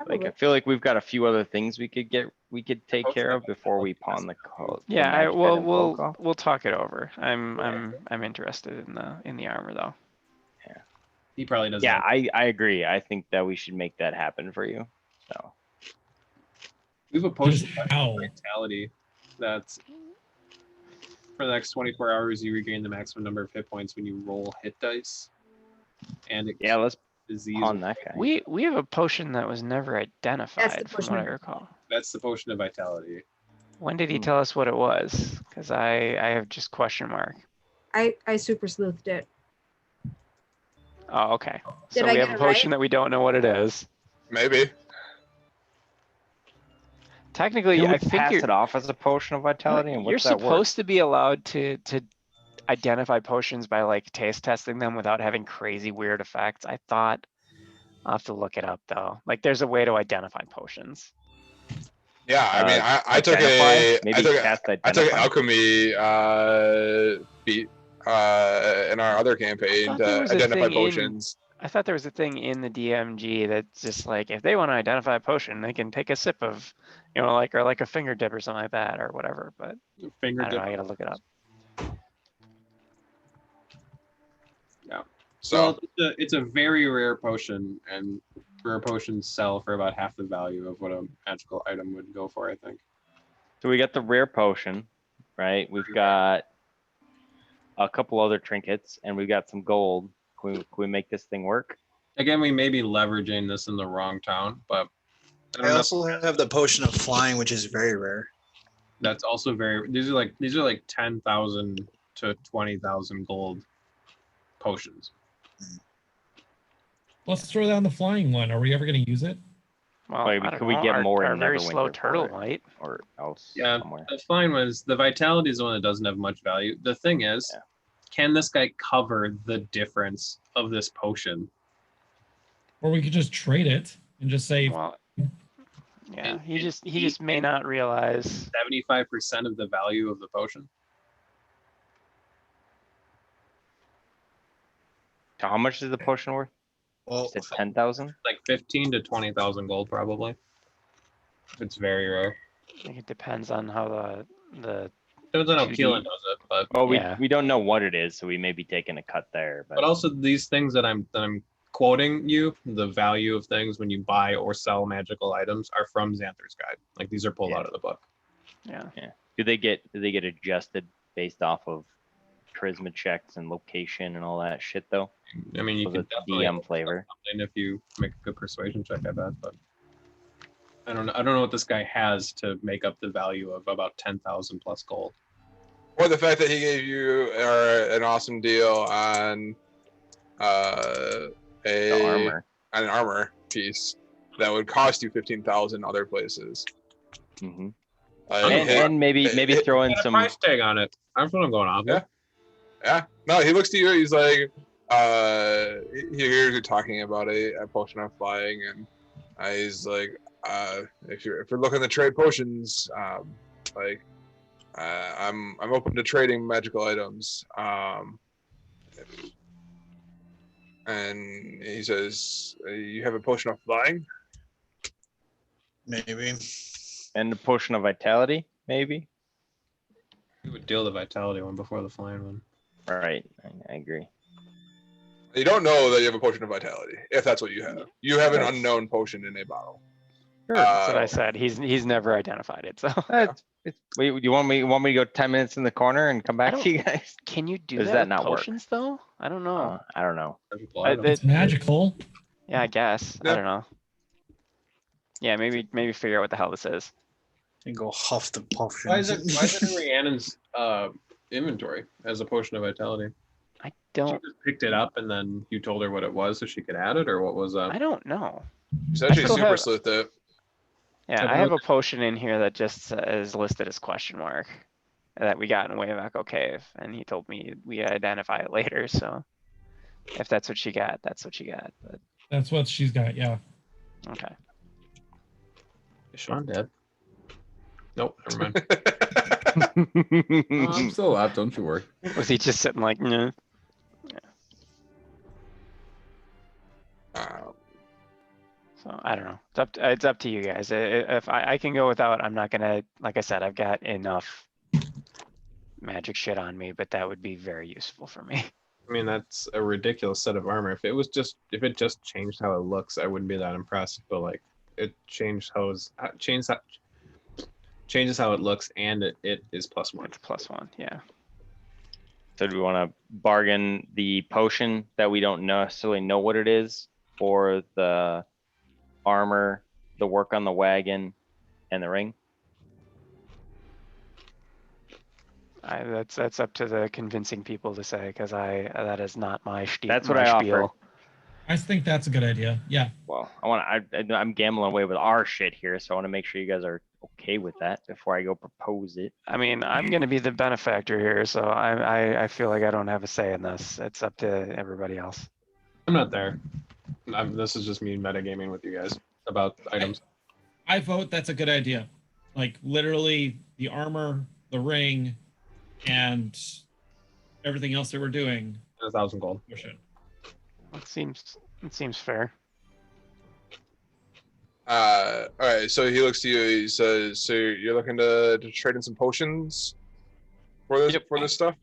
Like, I Probably. feel like we've got a few other things we could take care of before we pawn the magic item cloak off. we'll talk it over. I'm interested in the armor though. He probably doesn't. Yeah, I agree. I think that we should make that happen for you. So We have a potion of how? vitality that's for the next 24 hours you regain the maximum number of hit points when you roll hit dice. And it yeah, let's disease. pawn that guy. We have a potion that was never identified from what I potion. recall. That's the potion of vitality. When did he tell us what it was? Because I have just question mark. I super sleuthed it. Oh, okay. Did So I we get have a it right? potion that we don't know what it is. Maybe. Technically, Can we I think pass you're it off as a potion of vitality, and you're what's that work? supposed to be allowed to identify potions by like taste testing them without having crazy weird effects. I thought I'll have to look it up though. Like there's a way to identify potions. Yeah, I mean, I took cast I took alchemy beat in our other campaign to identify potions. I thought there was a thing in the DMG that's just like if they want to identify a potion, they can take a sip of, or like a finger dip or something like that or whatever. But Finger I don't dip. know. I gotta look it up. Yeah. So Well, it's a very rare potion, and rare potions sell for about half the value of what a magical item would go for, I think. So we got the rare potion, right? We've got a couple other trinkets, and we've got some gold. Can we make this thing work? Again, we may be leveraging this in the wrong town, but I I don't know. also have the potion of flying, which is very rare. That's also very. These are like 10,000 to 20,000 gold potions. Let's throw down the flying one. Are we ever going to use it? Well, Like, I don't could we know. get more our in very Neverwinter slow for turtle it? might. Or else Yeah, somewhere. the flying was the vitality is the one that doesn't have much value. The thing is, Yeah. can this guy cover the difference of this potion? Or we could just trade it and just say, Well, yeah, And- he just may not realize. 75% of the value of the potion. So how much is the potion worth? Well, Is it 10,000? Like 15 to 20,000 gold, probably. It's very rare. I think it depends on how the Depends on how 2D. Keelan does it, but Well, Yeah. we don't know what it is, so we may be taking a cut there. but also these things that I'm quoting you, the value of things when you buy or sell magical items are from Xanther's guide. Like these are pulled Yeah. out of the book. Yeah. do they get adjusted based off of charisma checks and location and all that shit though? I mean, you Was can it definitely DM flavor? something if you make a good persuasion check, I bet. But I don't know. I don't know what this guy has to make up the value of about 10,000 plus gold. Or the fact that he gave you an awesome deal on The armor. an armor piece that would cost you 15,000 other places. Mm-hmm. Like, And maybe throw in Got a some. price tag on it. That's what I'm going off. Yeah. Yeah. No, he looks to you. He's like, he hears you talking about a potion of flying, and he's like, if you're looking to trade potions, like, I'm open to trading magical items. And he says, you have a potion of flying? Maybe. And the potion of vitality, maybe. We would deal the vitality one before the flying one. Right, I agree. You don't know that you have a potion of vitality, if that's what you have. You have an unknown potion in a bottle. Sure, that's what I said. He's never identified it. So Wait, you want me to go 10 minutes in the corner and come back to you guys? can you do Does that, that with not work? potions though? I don't know. I don't know. It's magical. Yeah, I guess. Yeah. I don't know. Yeah, maybe figure out what the hell this is. And go huff the potion. Why is it in Rhiannon's inventory as a potion of vitality? I She don't. just picked it up and then you told her what it was so she could add it, or what was that? I don't know. He's actually still super have- sleuth it. Yeah, I I have a potion in here that just is listed as question mark that we got in Wayvaco Cave, and he told me we identify it later. So if that's what she got, that's what she got. But That's what she's got. Yeah. okay. Is Sean dead? Nope, never mind. I'm still alive, don't you worry. Was he just sitting like, no? So I don't know. It's up to you guys. If I can go without, I'm not gonna. Like I said, I've got enough magic shit on me, but that would be very useful for me. I mean, that's a ridiculous set of armor. If it just changed how it looks, I wouldn't be that impressed. But like, it changes how it looks, and it is +1. It's +1, yeah. So do we want to bargain the potion that we don't necessarily know what it is, or the armor, the work on the wagon, and the ring? That's up to the convincing people to say, because that is not my spiel. That's what I offer. I think that's a good idea. Yeah. Well, I'm gambling away with our shit here, so I want to make sure you guys are okay with that before I go propose it. I mean, I'm gonna be the benefactor here, so I feel like I don't have a say in this. It's up to everybody else. I'm not there. This is just me metagaming with you guys about items. I vote that's a good idea. Like literally the armor, the ring, and everything else that we're doing. 1,000 gold. Push it. It seems fair. All right, so he looks to you. He says, "So you're looking to trade in some potions for this stuff?"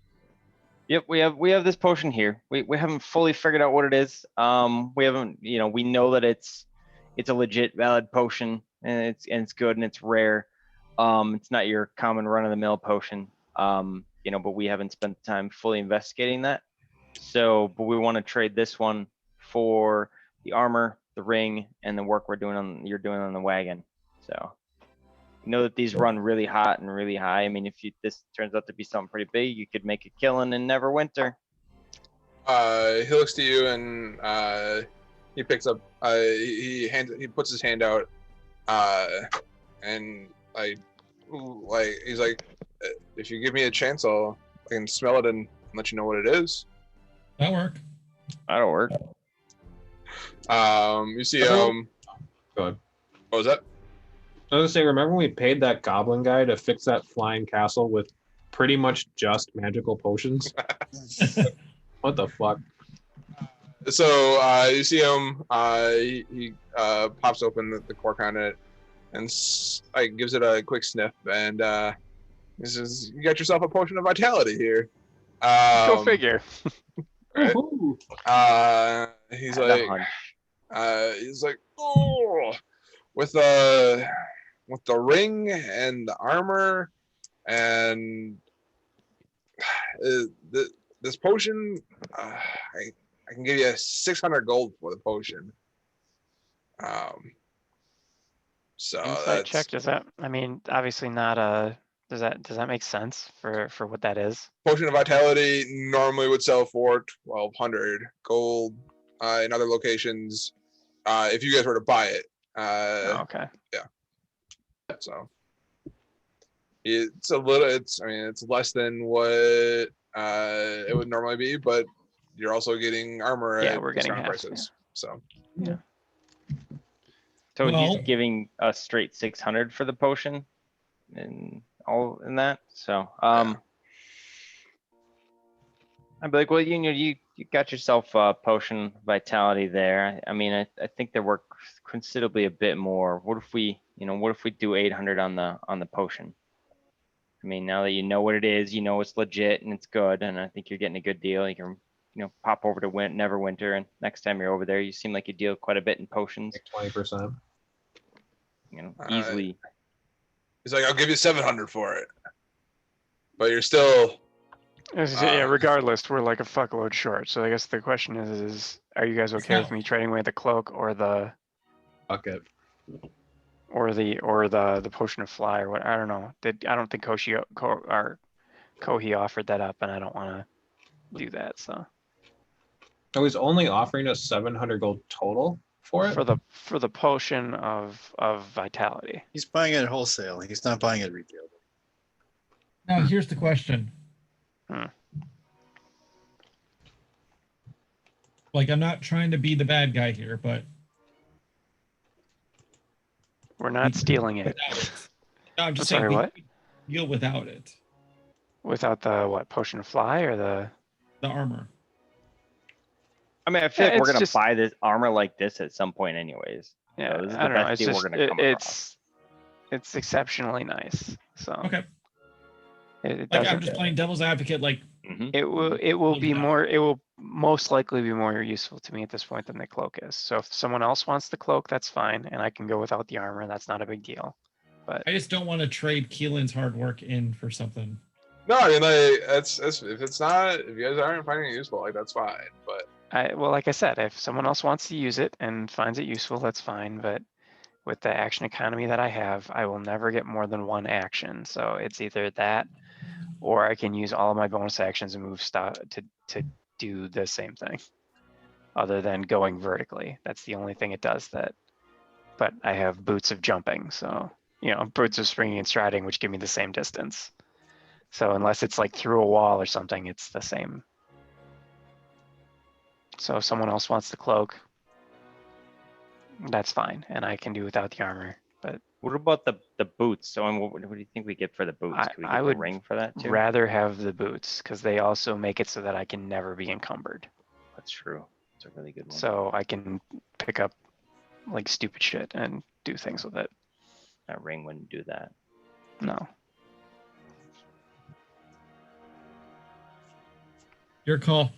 Yep, we have this potion here. We haven't fully figured out what it is. We haven't, we know that it's a legit valid potion, and it's good and it's rare. It's not your common run of the mill potion. But we haven't spent the time fully investigating that. So, but we want to trade this one for the armor, the ring, and the work you're doing on the wagon. So, you know that these run really hot and really high. I mean, if this turns out to be something pretty big, you could make a killing in Neverwinter. He looks to you and he picks up. He puts his hand out, and he's like, "If you give me a chance, I can smell it and let you know what it is." That'll work. That'll work. You see, Go ahead. What was that? I was gonna say, remember when we paid that goblin guy to fix that flying castle with pretty much just magical potions? What the fuck? So you see him. He pops open the cork on it and gives it a quick sniff, and This is you got yourself a potion of vitality here. Go figure. Right? He's like, oh, with the ring and the armor and this potion, I can give you 600 gold for the potion. So Insight check, does that, I mean, obviously not a, does that make sense for what that is? Potion of vitality normally would sell for 1,200 gold in other locations. If you guys were to buy it. Okay. Yeah. So it's a little. It's less than what it would normally be, but you're also getting armor at we're getting discount half, prices. So. Yeah. So Well- he's giving us straight 600 for the potion and all in that. So I'd be like, well, you got yourself a potion vitality there. I mean, I think there were considerably a bit more. What if we do 800 on the potion? I mean, now that you know what it is, it's legit and it's good, and I think you're getting a good deal. You can pop over to Neverwinter, and next time you're over there, you seem like you deal quite a bit in potions. 20%. Easily. He's like, I'll give you 700 for it, but you're still. Regardless, we're like a fuckload short. So I guess the question is are you guys okay with me trading away the cloak or the bucket? Or the potion of fly or what? I don't know. I don't think Kohi offered that up, and I don't want to do that. So. Oh, he's only offering us 700 gold total for it. For the potion of vitality. He's buying it at wholesale. He's not buying it at retail. Now here's the question. Like, I'm not trying to be the bad guy here, but we're not stealing it. No, I'm just saying. Sorry, what? Deal without it. Without the what? Potion of fly or the armor? I mean, I feel like we're gonna buy this armor like this at some point, anyways. Yeah, so this is I the don't know. best deal we're gonna come across. It's exceptionally nice. So okay. I'm just playing devil's advocate. Like it will most likely be more useful to me at this point than the cloak is. So if someone else wants the cloak, that's fine, and I can go without the armor. That's not a big deal. But I just don't want to trade Keelan's hard work in for something. No, I mean, like, that's if you guys aren't finding it useful, like, that's fine. But like I said, if someone else wants to use it and finds it useful, that's fine. But with the action economy that I have, I will never get more than one action. So it's either that, or I can use all of my bonus actions and move stuff to do the same thing, other than going vertically. That's the only thing it does that. But I have boots of jumping, so boots of springing and striding, which give me the same distance. So unless it's like through a wall or something, it's the same. So if someone else wants the cloak, that's fine, and I can do without the armor. But what about the boots? So what do you think we get for the boots? Can we get the ring for that too? Rather have the boots, because they also make it so that I can never be encumbered. That's true. It's a really good one. So I can pick up like stupid shit and do things with it. That ring wouldn't do that. No. Your call.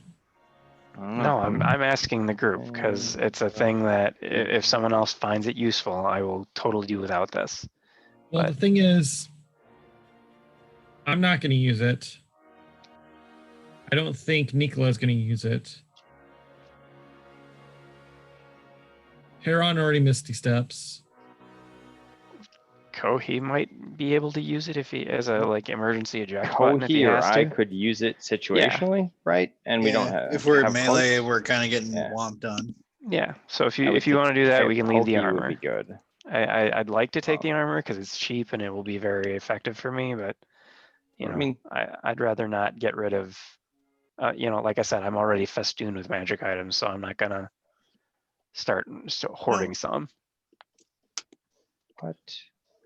No, I'm asking the group because it's a thing that if someone else finds it useful, I will totally do without this. Well, the thing is, I'm not going to use it. I don't think Nicola is going to use it. Heron already Misty Steps. Kohi might be able to use it if he as a emergency eject button if he has to. I could use it situationally, right? And we don't have. If we're melee, we're kind of getting whomped on. Yeah. So if you want to do that, we can leave the armor. Would be good. I'd like to take the armor because it's cheap and it will be very effective for me. But I'd rather not get rid of. Like I said, I'm already festooned with magic items, so I'm not gonna start hoarding some. But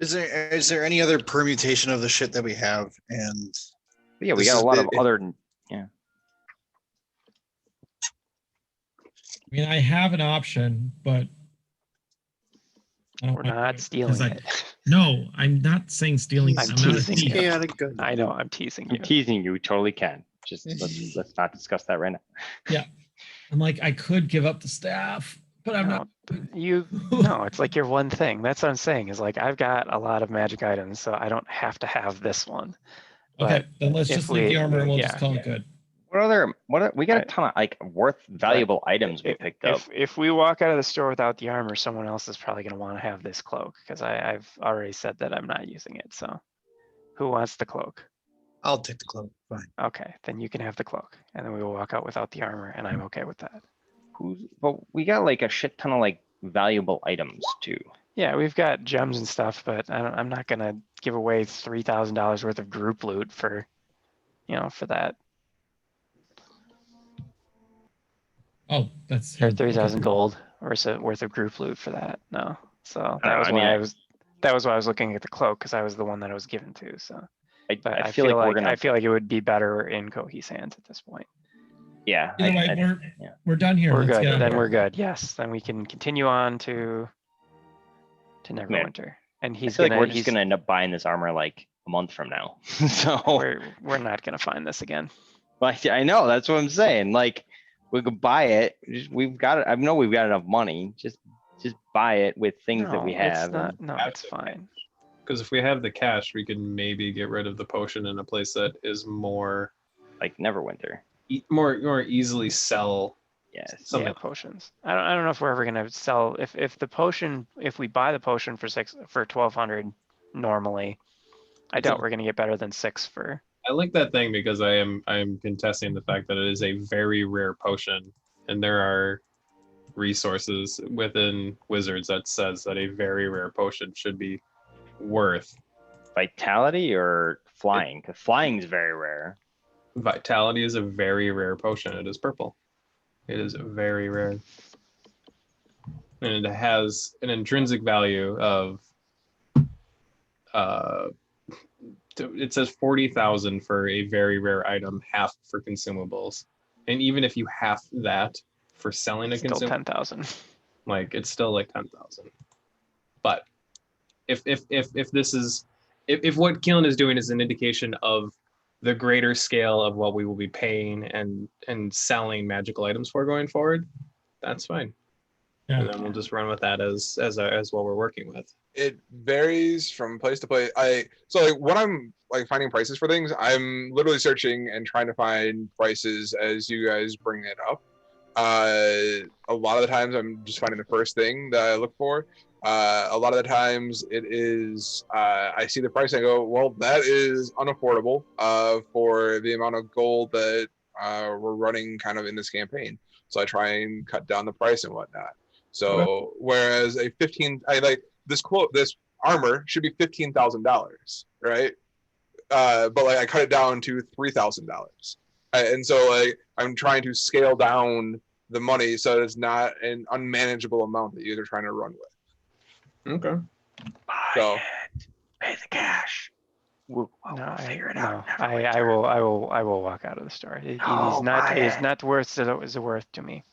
is there any other permutation of the shit that we have? And yeah, we got a lot of other. Yeah. I mean, I have an option, but we're not stealing it. No, I'm not saying stealing. I'm I'm not a teasing thief. you. Chaotic good. I know, I'm teasing I'm you. teasing you. Totally can. Just let's not discuss that right now. Yeah. I'm like, I could give up the staff, but I'm not. No, it's like your one thing. That's what I'm saying is like, I've got a lot of magic items, so I don't have to have this one. Okay, But then let's if just leave the armor and we'll just yeah. call it good. We got a ton of like valuable items we picked up. If we walk out of the store without the armor, someone else is probably going to want to have this cloak because I've already said that I'm not using it. So who wants the cloak? I'll take the cloak. Fine. Okay, then you can have the cloak, and then we will walk out without the armor, and I'm okay with that. But we got like a shit ton of like valuable items too. Yeah, we've got gems and stuff, but I'm not going to give away $3,000 worth of group loot for, for that. Oh, that's Or 3,000 gold worth of group loot for that. No, so that was why I was looking at the cloak because I was the one that I was given to. So, but I feel like it would be better in Kohi's hands at this point. Yeah. We're done here. We're good. Then we're good. Yes. Then we can continue on to Neverwinter. And he's we're just gonna end up buying this armor like a month from now. So we're not gonna find this again. Like I know, that's what I'm saying. Like we could buy it. We've got it. I know we've got enough money. Just buy it with things that we have. It's fine. Because if we have the cash, we can maybe get rid of the potion in a place that is more like Neverwinter. More easily sell. Yes. Yeah, potions. I don't know if we're ever gonna sell if we buy the potion for 1,200 normally. I doubt we're gonna get better than 6 for. I like that thing because I am contesting the fact that it is a very rare potion, and there are resources within Wizards that says that a very rare potion should be worth vitality or flying. Because flying is very rare. Vitality is a very rare potion. It is purple. It is very rare. And it has an intrinsic value of it says 40,000 for a very rare item, half for consumables. And even if you half that for selling a consumable, still 10,000. Like it's still like 10,000. But if this is if what Keelan is doing is an indication of the greater scale of what we will be paying and selling magical items for going forward, that's fine. Yeah. And then we'll just run with that as what we're working with. It varies from place to place. So like when I'm like finding prices for things, I'm literally searching and trying to find prices as you guys bring it up. A lot of the times I'm just finding the first thing that I look for. A lot of the times it is I see the price and I go, well, that is unaffordable for the amount of gold that we're running kind of in this campaign. So I try and cut down the price and whatnot. So whereas this armor should be $15,000, right? But like I cut it down to $3,000, and so like I'm trying to scale down the money so it's not an unmanageable amount that you're trying to run with. Okay. Pay the cash. We'll figure it out. I will walk out of the store. It is not worth to me.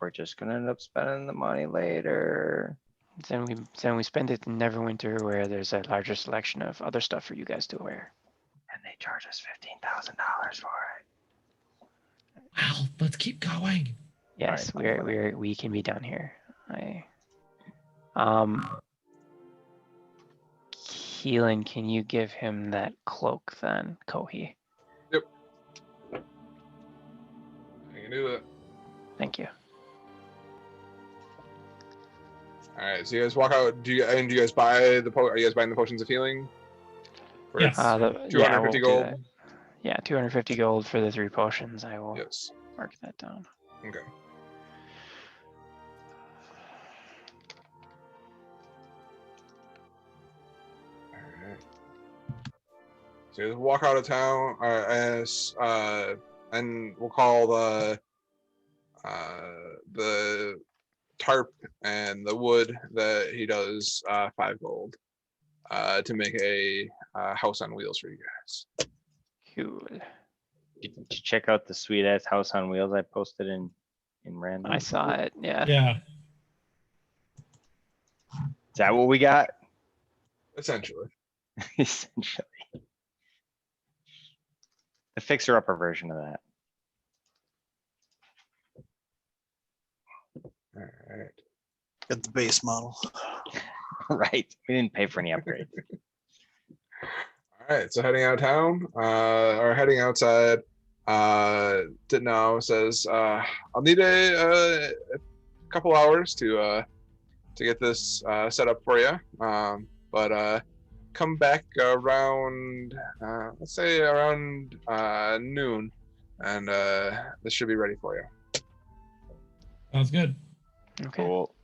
We're just gonna end up spending the money later. Then we spend it in Neverwinter, where there's a larger selection of other stuff for you guys to wear. And they charge us $15,000 for it. Wow, let's keep going. Yes, right, we can be done here. Keelan, can you give him that cloak then, Kohi? Yep. I can do that. Thank you. All right, so you guys walk out. Do you guys buy are you guys buying the potions of healing? Yes. 250 gold. Yeah, 250 gold for the 3 potions. I will mark that down. Okay. All right. So you walk out of town, and we'll call the tarp and the wood that he does 5 gold to make a house on wheels for you guys. Cool. Did you check out the sweet ass house on wheels I posted in random? I saw it. Yeah. Yeah. Is that what we got? Essentially. Essentially. The fixer-upper version of that. All right. Get the base model. Right. We didn't pay for any upgrades. All right. So heading out of town, or heading outside, Ditnow says, "I'll need a couple hours to get this set up for you. But come back around, let's say around noon, and this should be ready for you." Sounds good. Okay. Cool.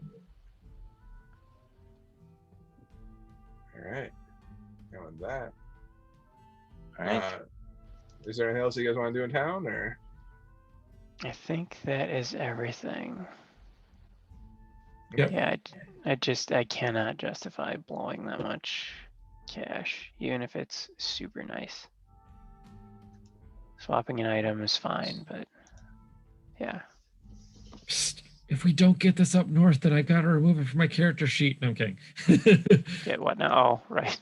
All right. Going that. All right. Is there anything else you guys want to do in town, or? I think that is everything. Yep. Yeah, I cannot justify blowing that much cash, even if it's super nice. Swapping an item is fine, but yeah. Psst. If we don't get this up north, then I gotta remove it from my character sheet. No, I'm kidding. Get what now? Oh, right.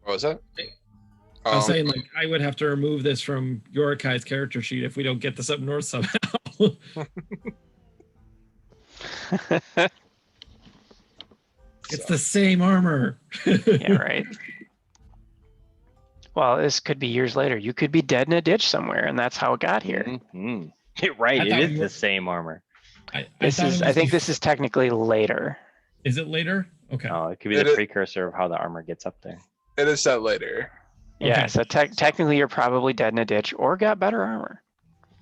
What was that? I was saying, like, I would have to remove this from Yorikai's character sheet if we don't get this up north somehow. It's the same armor. Yeah, right. Well, this could be years later. You could be dead in a ditch somewhere, and that's how it got here. Mm-hmm. Right. I It thought is we the were- same armor. I think this is technically later. Is it later? Okay. Oh, it could be It the is- precursor of how the armor gets up there. It is set later. Yeah, Okay. so technically you're probably dead in a ditch or got better armor.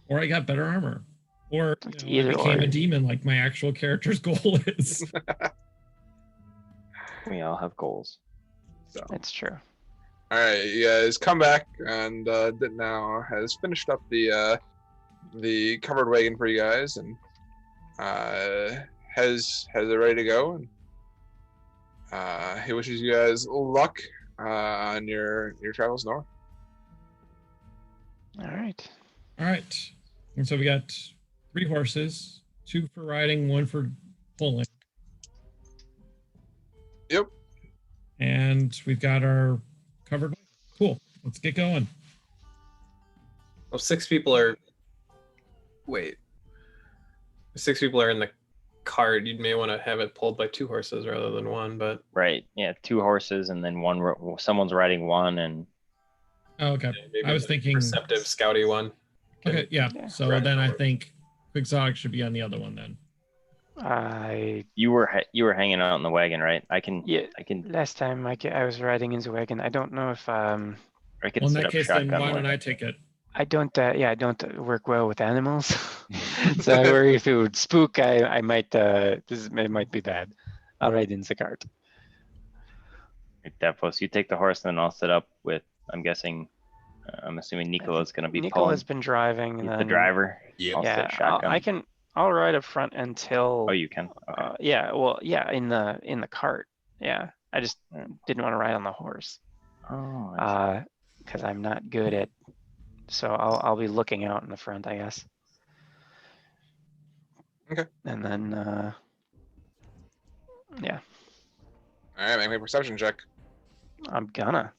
Or I got better armor. Or I Either became or. a demon like my actual character's goal is. We all have goals. So. That's true. All right, you guys come back, and Ditnow has finished up the covered wagon for you guys, and has it ready to go. And he wishes you guys luck on your travels north. All right. All right. And so we got 3 horses, 2 for riding, 1 for pulling. Yep. And we've got our covered. Cool. Let's get going. Well, 6 people are. Wait. 6 people are in the cart. You may want to have it pulled by 2 horses rather than 1, but. Right. Yeah. 2 horses and then someone's riding 1 and. Oh, okay. Maybe I was the thinking. Perceptive, scouty one. Okay. Yeah. Yeah. So Right. then I think Quixotic should be on the other one then. You were hanging out in the wagon, right? I can. Last time I was riding in the wagon. I don't know if I can Well, in set that up case, then shotgun. why with don't it. I take it? I don't work well with animals. So I worry if it would spook, I might it might be bad. I'll ride in the cart. Right, Defos, you take the horse, and then I'll set up with. I'm guessing. I'm assuming Nicola's going to be Nicola's pulling. been driving, and He's then the driver. Yep. I'll set shotgun. I'll ride up front until. Oh, you can. Okay. In the cart. Yeah, I just didn't want to ride on the horse. Oh. I see. Because I'm not good at. So I'll be looking out in the front, I guess. Okay. And then yeah, All right, make me a perception check. I'm gonna.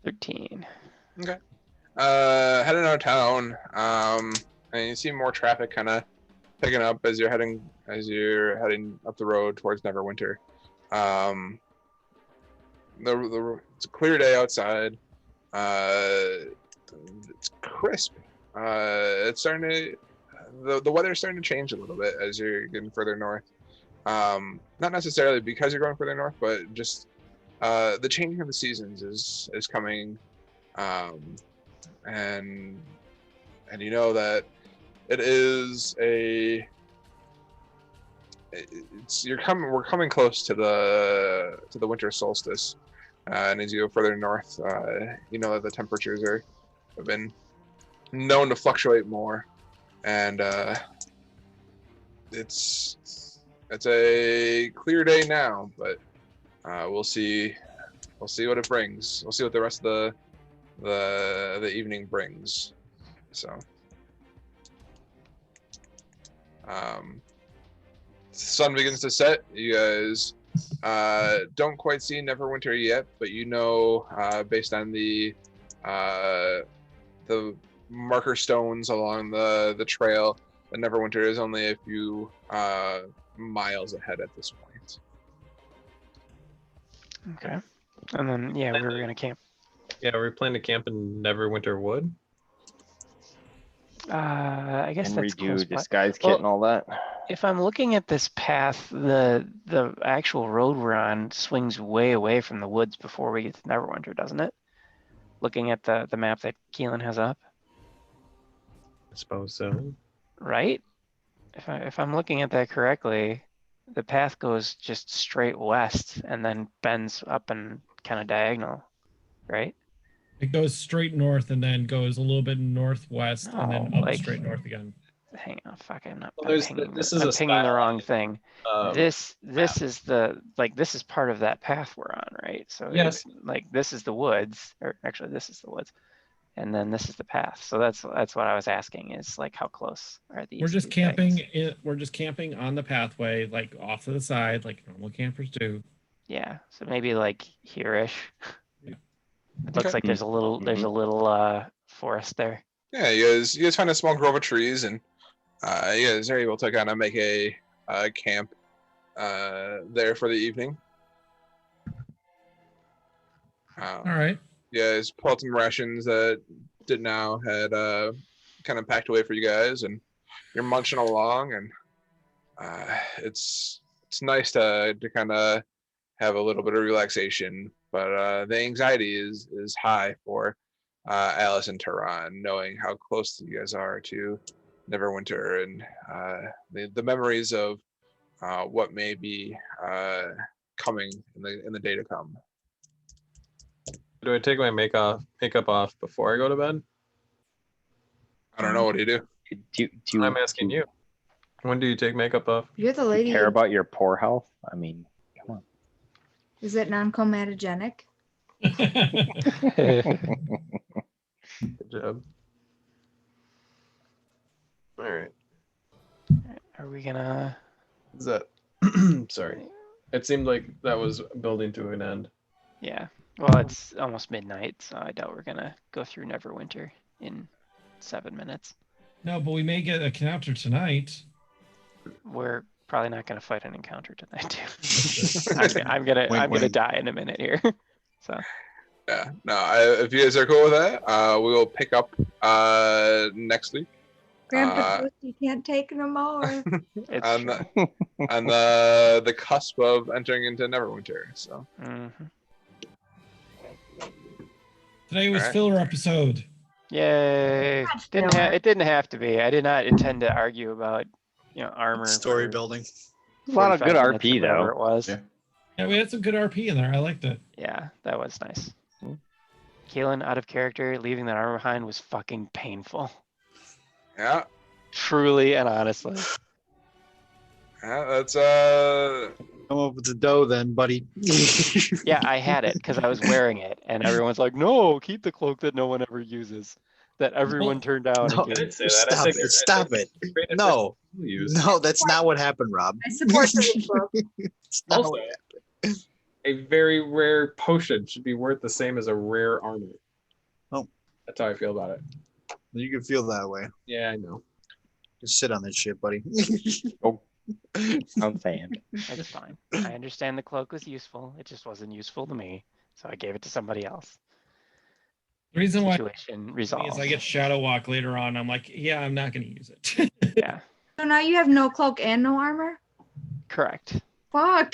13. Okay. Heading out of town, and you see more traffic kind of picking up as you're heading up the road towards Neverwinter. It's a clear day outside. It's crisp. It's starting to the weather's starting to change a little bit as you're getting further north. Not necessarily because you're going further north, but just the changing of the seasons is coming, and you know that it is we're coming close to the winter solstice, and as you go further north, you know that the temperatures have been known to fluctuate more, and it's a clear day now, but we'll see. We'll see what it brings. We'll see what the rest of the evening brings. So, sun begins to set. You guys don't quite see Neverwinter yet, but you know, based on the marker stones along the trail, that Neverwinter is only a few miles ahead at this point. Okay. And then, yeah, we were going to camp. Yeah, we plan to camp in Neverwinter Wood. I guess And that's redo close by. disguise kit Well, and all that. If I'm looking at this path, the actual road we're on swings way away from the woods before we get to Neverwinter, doesn't it? Looking at the map that Keelan has up, I suppose so. right? If I'm looking at that correctly, the path goes just straight west and then bends up and kind of diagonal, right? It goes straight north and then goes a little bit northwest and then No, up like- straight north again. Hang on, fuck! I'm not. Well, I'm there's pinging, this the, is I'm a pinging the style wrong thing. This map. is the this is part of that path we're on, right? So Yes. it's like this is the woods, or actually this is the woods, and then this is the path. So that's what I was asking is like how close are these? We're just two camping. things? We're just camping on the pathway, like off to the side, like normal campers do. Yeah, so maybe like here-ish. Yeah. It looks Okay. like there's a little forest there. Yeah, you guys find a small grove of trees, and you guys are able to kind of make a camp there for the evening. All right. You guys pull out some rations that Now had kind of packed away for you guys, and you're munching along, and it's nice to kind of have a little bit of relaxation, but the anxiety is high for Alice and Tehran, knowing how close you guys are to Neverwinter, and the memories of what may be coming in the day to come. Do I take my makeup off before I go to bed? I don't know. What do you do? I'm asking you. When do you take makeup off? You're the Do you lady. care about your poor health? I mean, come on. Is it non-comatogenic? Good job. All right. Are we gonna? Is that? Sorry. It seemed like that was building to an end. Yeah. Well, it's almost midnight, so I doubt we're gonna go through Neverwinter in 7 minutes. No, but we may get a encounter tonight. We're probably not gonna fight an encounter tonight, too. I'm gonna die in a minute here. So. Yeah. No. If you guys are cool with that, we will pick up next week. Grandpa, you can't take no more. on the cusp of entering into Neverwinter. So. Mm-hmm. Today was Alright. filler episode. Yay! It didn't have to be. I did not intend to argue about armor. Story for building. A lot of good 45 minutes or RP whatever though. It was. Yeah. Yeah, we had some good RP in there. I liked it. Yeah, that was nice. Keelan out of character, leaving that armor behind was fucking painful. Yeah. Truly and honestly. Yeah. That's Come up with the dough then, buddy. Yeah, I had it because I was wearing it, and everyone's like, "No, keep the cloak that no one ever uses." That everyone turned down. No, and I gave. didn't say that. Stop it. Stop it. No. No, that's not what happened, Rob. I support the book. It's not Also, what happened. a very rare potion should be worth the same as a rare armor. Oh. That's how I feel about it. You can feel that way. Yeah, I know. Just sit on that shit, buddy. I'm saying. It's fine. I understand the cloak was useful. It just wasn't useful to me, so I gave it to somebody else. The reason why Situation resolved. is I get Shadow Walk later on. I'm like, yeah, I'm not going to use it. Yeah, So now you have no cloak and no armor? correct. Fuck.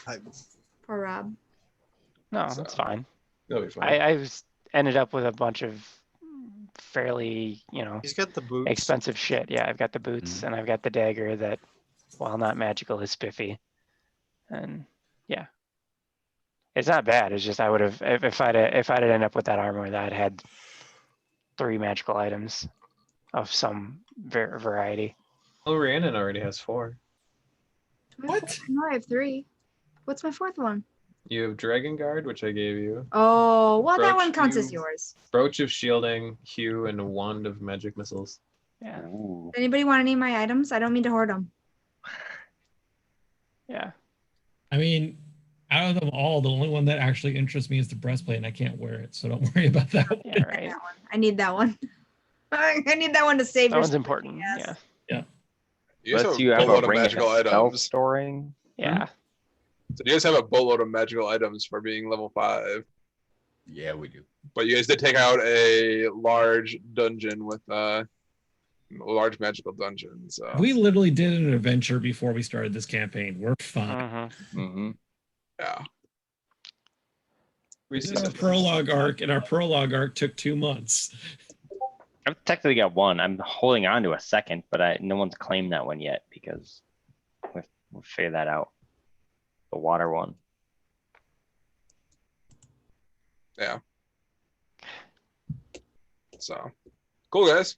I- Poor Rob. No, So- it's fine. That'll be fine. I ended up with a bunch of fairly, He's got the boots. expensive shit. Yeah, I've got the boots and I've got the dagger that, while not magical, is spiffy. And yeah, it's not bad. It's just I would have if I'd ended up with that armor that had 3 magical items of some variety. Well, Rhiannon already has 4. What? No, I have 3. What's my 4th one? You have Dragon Guard, which I gave you. Oh, well, that Brooch one counts as Hue. yours. Brooch of Shielding, Hue, and Wand of Magic Missiles. Yeah. Ooh. Does anybody want any of my items? I don't mean to hoard them. Yeah. I mean, out of them all, the only one that actually interests me is the breastplate, and I can't wear it, so don't worry about that. Yeah, right. That one. I need that one. I need that one to save That your one's spell, important. yes. Yeah. You guys Unless have you a have boatload a of ring magical and a spell items. storing. Yeah. So you guys have a boatload of magical items for being level 5. Yeah, we do. But you guys did take out a large dungeon with a large magical dungeon. So We literally did an adventure before we started this campaign. We're fine. Mm-hmm. yeah. We did our prologue arc, and our prologue arc took 2 months. I've technically got 1. I'm holding on to a second, but no one's claimed that one yet because we'll figure that out. The water one. Yeah. So cool, guys.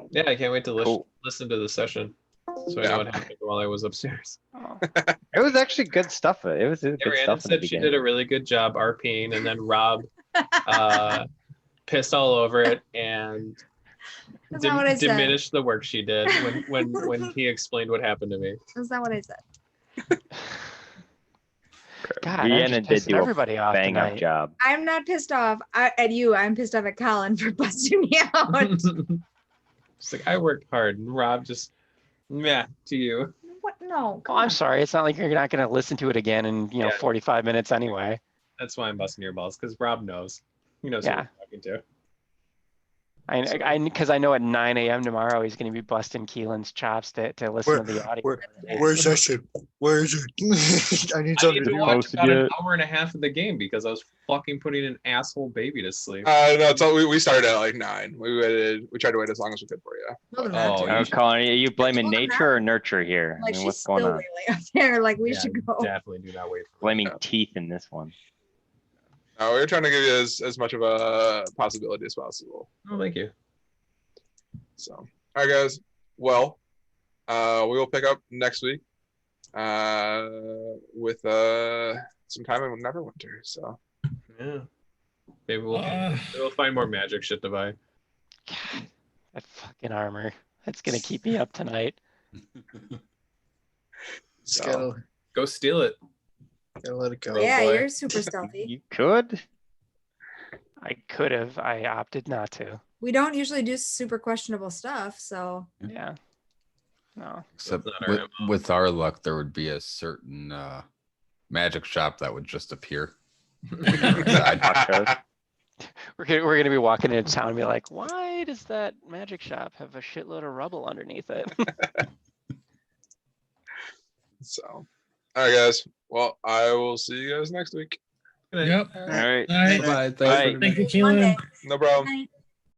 Yeah, I can't wait to Cool. listen to the session. So I know what happened while I was upstairs. Oh. It was actually good stuff. It was good Rhiannon stuff in the said she beginning. did a really good job RPing, and then Rob pissed all over it and That's not what I said. diminished the work she did when he explained what happened to me. That's not what I said. God, I'm Rhiannon just did pissing do everybody a off bang up tonight. job. I'm not pissed off at you. I'm pissed off at Colin for busting me out. It's like I worked hard, and Rob just meh to you. What? No. Oh, I'm sorry. It's not like you're not going to listen to it again in 45 minutes anyway. That's why I'm busting your balls, because Rob knows. He knows Yeah. who we're talking to. Because I know at 9 a.m. tomorrow he's going to be busting Keelan's chops to listen to the audio. Where's that shit? Where is it? I need I something need to to do. watch about an hour and a half of the game because I was fucking putting an asshole baby to sleep. No, so we started at like 9. We tried to wait as long as we could for you. No, they're Oh, not. Oh, Colin, are you blaming nature or nurture here? Like, I mean, she's what's going still on? way up there. Like, we Yeah, should go. Definitely do not wait for me. Blaming teeth in this one. No, we were trying to give you as much of a possibility as possible. Oh, thank you. So, all right, guys. Well, we will pick up next week with some time in Neverwinter. So, Yeah. Maybe we'll find more magic shit to buy. God, that fucking armor. That's going to keep me up tonight. Just so Go steal it. gotta let it go. Yeah, boy. you're super stealthy. You could. I could have. I opted not to. We don't usually do super questionable stuff, so Yeah. No. Except That's not our with our luck, there would be a certain magic shop that would just appear. We're gonna be walking into town and be like, why does that magic shop have a shitload of rubble underneath it? So, all right, guys. Well, I will see you guys next week. Yep. All right. All right. Bye. Bye. Thanks for Thank you, Keelan. No problem. Night.